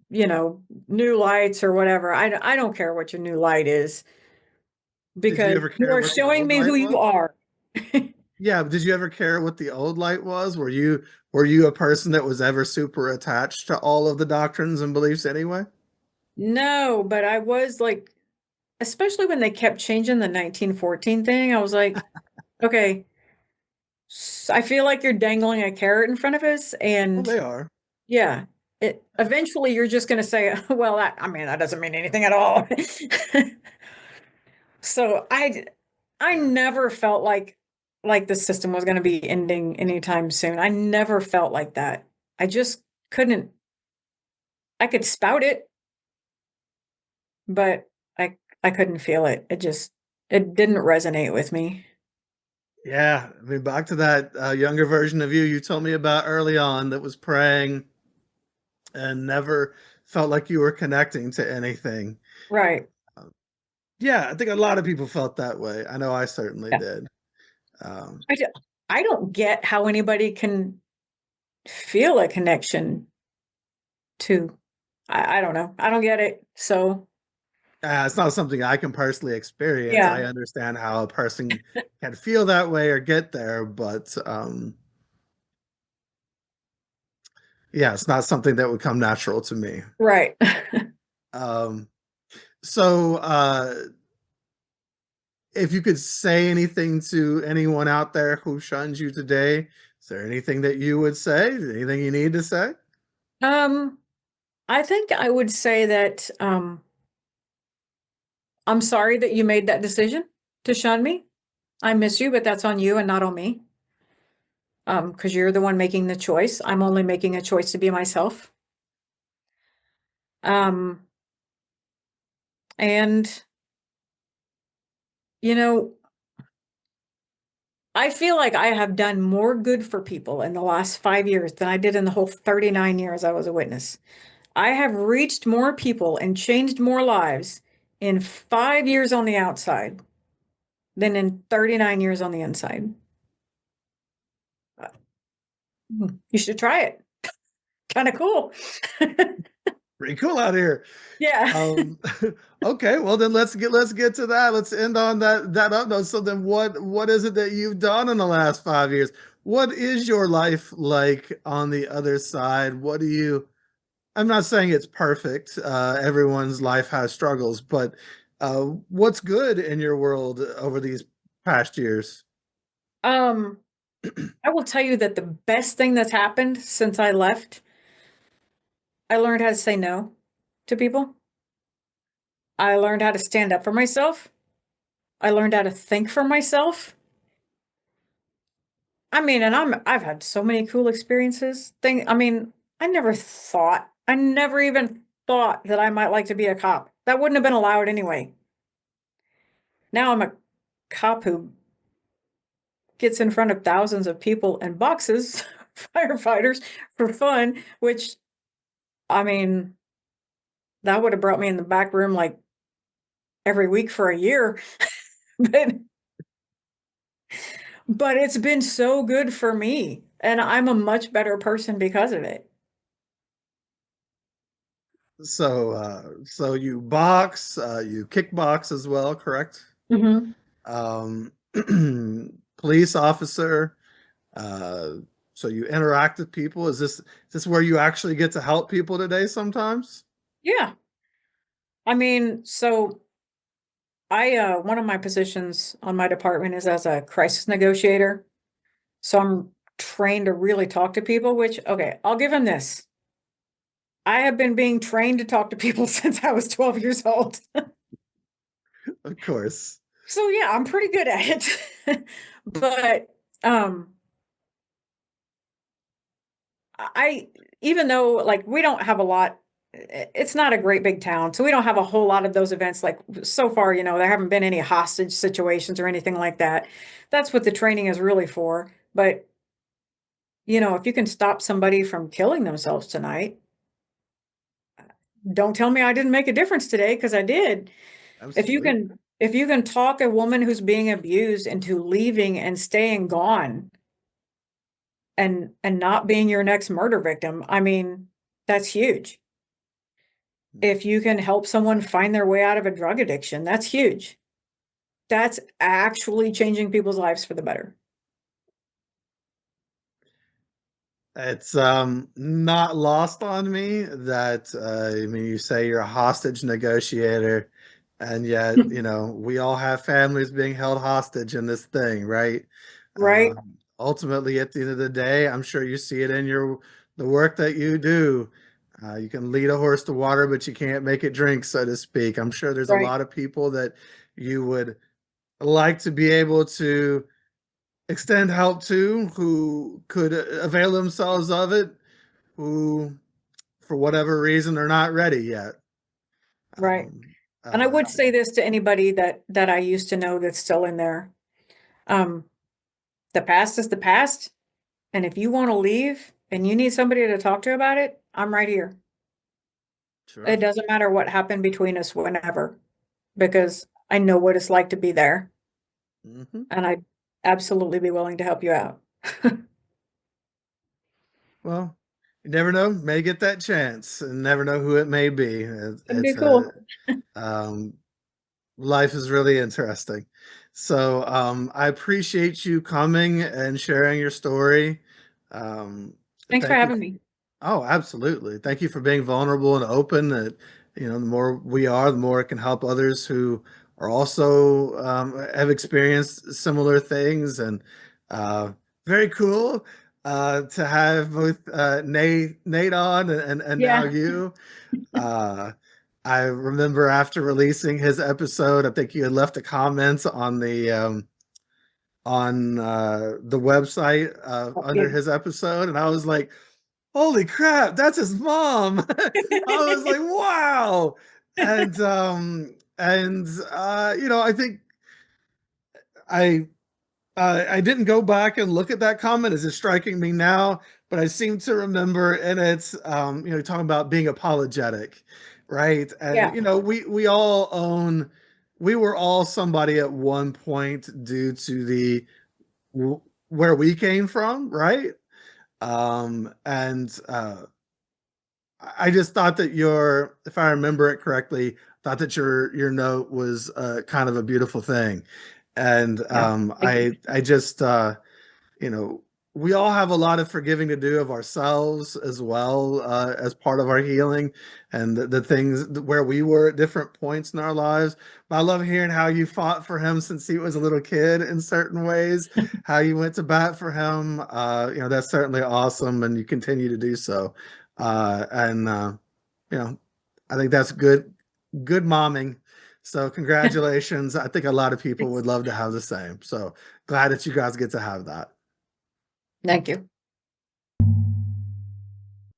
new lights or whatever. I don't care what your new light is Did you because ever you care are what the showing old me who light you was? are. Yeah, but did you ever care what the old light was? Were you a person that was ever super attached to all of the doctrines and beliefs anyway? No, but I was like, especially when they kept changing the 1914 thing, I was like, okay, I feel like you're dangling a carrot in front of us, Well, and they are. yeah, eventually you're just going to say, well, that doesn't mean anything at all. So I Yeah. never felt like the system was going to be ending anytime soon. I never felt like that. I just couldn't. I could spout it, but I couldn't feel it. It didn't resonate with me. Yeah. I mean, back to that younger version of you told me about early on that was praying and never felt like you were connecting to anything. Right. Uh, Yeah, I think a lot of people felt that way. I know I certainly Yeah. did. Um, I do, I don't get how anybody can feel a connection to. I don't know. I don't get it. So it's not something I can personally experience. yeah. I understand how a person can feel that way or get there, but yeah, it's not something that would come natural to me. Right. Um, so, if you could say anything to anyone out there who shuns you today, is there anything that you would say? Anything you need to say? um, I think I would say that I'm sorry that you made that decision to shun me. I miss you, but that's on you and not on me. Because you're the one making the choice. I'm only making a choice to be myself. Um, and you know, I feel like I have done more good for people in the last 5 years than I did in the whole 39 years I was a witness. I have reached more people and changed more lives in 5 years on the outside than in 39 years on the inside. You should try it. Kind of cool. Pretty cool out here. Yeah. Um, okay, well then let's get to that. Let's end on that up note. So then what is it that you've done in the last 5 years? What is your life like on the other side? I'm not saying it's perfect. Everyone's life has struggles, but what's good in your world over these past years? Um, I will tell you that the best thing that's happened since I left, I learned how to say no to people. I learned how to stand up for myself. I learned how to think for myself. I mean, and I've had so many cool experiences. I mean, I never even thought that I might like to be a cop. That wouldn't have been allowed anyway. Now I'm a cop who gets in front of thousands of people and boxes, firefighters for fun, which I mean, that would have brought me in the back room like every week for a year. but but it's been so good for me, and I'm a much better person because of it. So you box, you kickbox as well, correct? Mhm. Um, police officer. Uh, so you interact with people. Is this where you actually get to help people today sometimes? Yeah. I mean, so one of my positions on my department is as a crisis negotiator. So I'm trained to really talk to people, which, okay, I'll give him this. I have been being trained to talk to people since I was 12 years old. Of course. So yeah, I'm pretty good at it. But um I even though like we don't have a lot, it's not a great big town, so we don't have a whole lot of those events. Like so far, there haven't been any hostage situations or anything like that. That's what the training is really for. But if you can stop somebody from killing themselves tonight, don't tell me I didn't make a difference today, because I did. Absolutely. If you can talk a woman who's being abused into leaving and staying gone and not being your next murder victim, I mean, that's huge. If you can help someone find their way out of a drug addiction, that's huge. That's actually changing people's lives for the better. It's not lost on me that I mean, you say you're a hostage negotiator, and yet we all have families being held hostage in this thing, right? Right? Ultimately, at the end of the day, I'm sure you see it in the work that you do. You can lead a horse to water, but you can't make it drink, so to speak. I'm sure there's a Right. lot of people that you would like to be able to extend help to, who could avail themselves of it, who for whatever reason are not ready yet. Right. Um, And I uh, would say this to anybody that I used to know that's still in there. Um, the past is the past. And if you want to leave and you need somebody to talk to about it, I'm right here. sure. It doesn't matter what happened between us whenever, because I know what it's like to be there, Hmm. and I'd absolutely be willing to help you out. Well, you never know. May get that chance, and never know who it may be. That'd It's be a cool. um, life is really interesting. So I appreciate you coming and sharing your story. Um, Thanks for thank you. having me. Oh, absolutely. Thank you for being vulnerable and open. That the more we are, the more it can help others who are also have experienced similar things. And uh, very cool to have both Nate on and now Yeah. you. Uh, I remember after releasing his episode, I think you had left a comment on the website under his episode, and I was like, holy crap, that's his mom. I was like, wow. And I think I I didn't go back and look at that comment. Is it striking me now? But I seem to remember, and it's talking about being apologetic, right? And Yeah. we were all somebody at one point due to where we came from, right? And I just thought that if I remember it correctly, thought that your note was kind of a beautiful thing. And Yeah. Thank you. I just you know, we all have a lot of forgiving to do of ourselves as well, as part of our healing, and the things where we were at different points in our lives. But I love hearing how you fought for him since he was a little kid in certain ways, how you went to bat for him. That's certainly awesome, and you continue to do so. And I think that's good momming. So congratulations. I think a lot of people Thanks. would love to have the same. So glad that you guys get to have that. Thank you.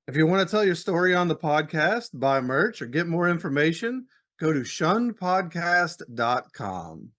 If you want to tell your story on the podcast, buy merch, or get more information, go to shunnedpodcast.com.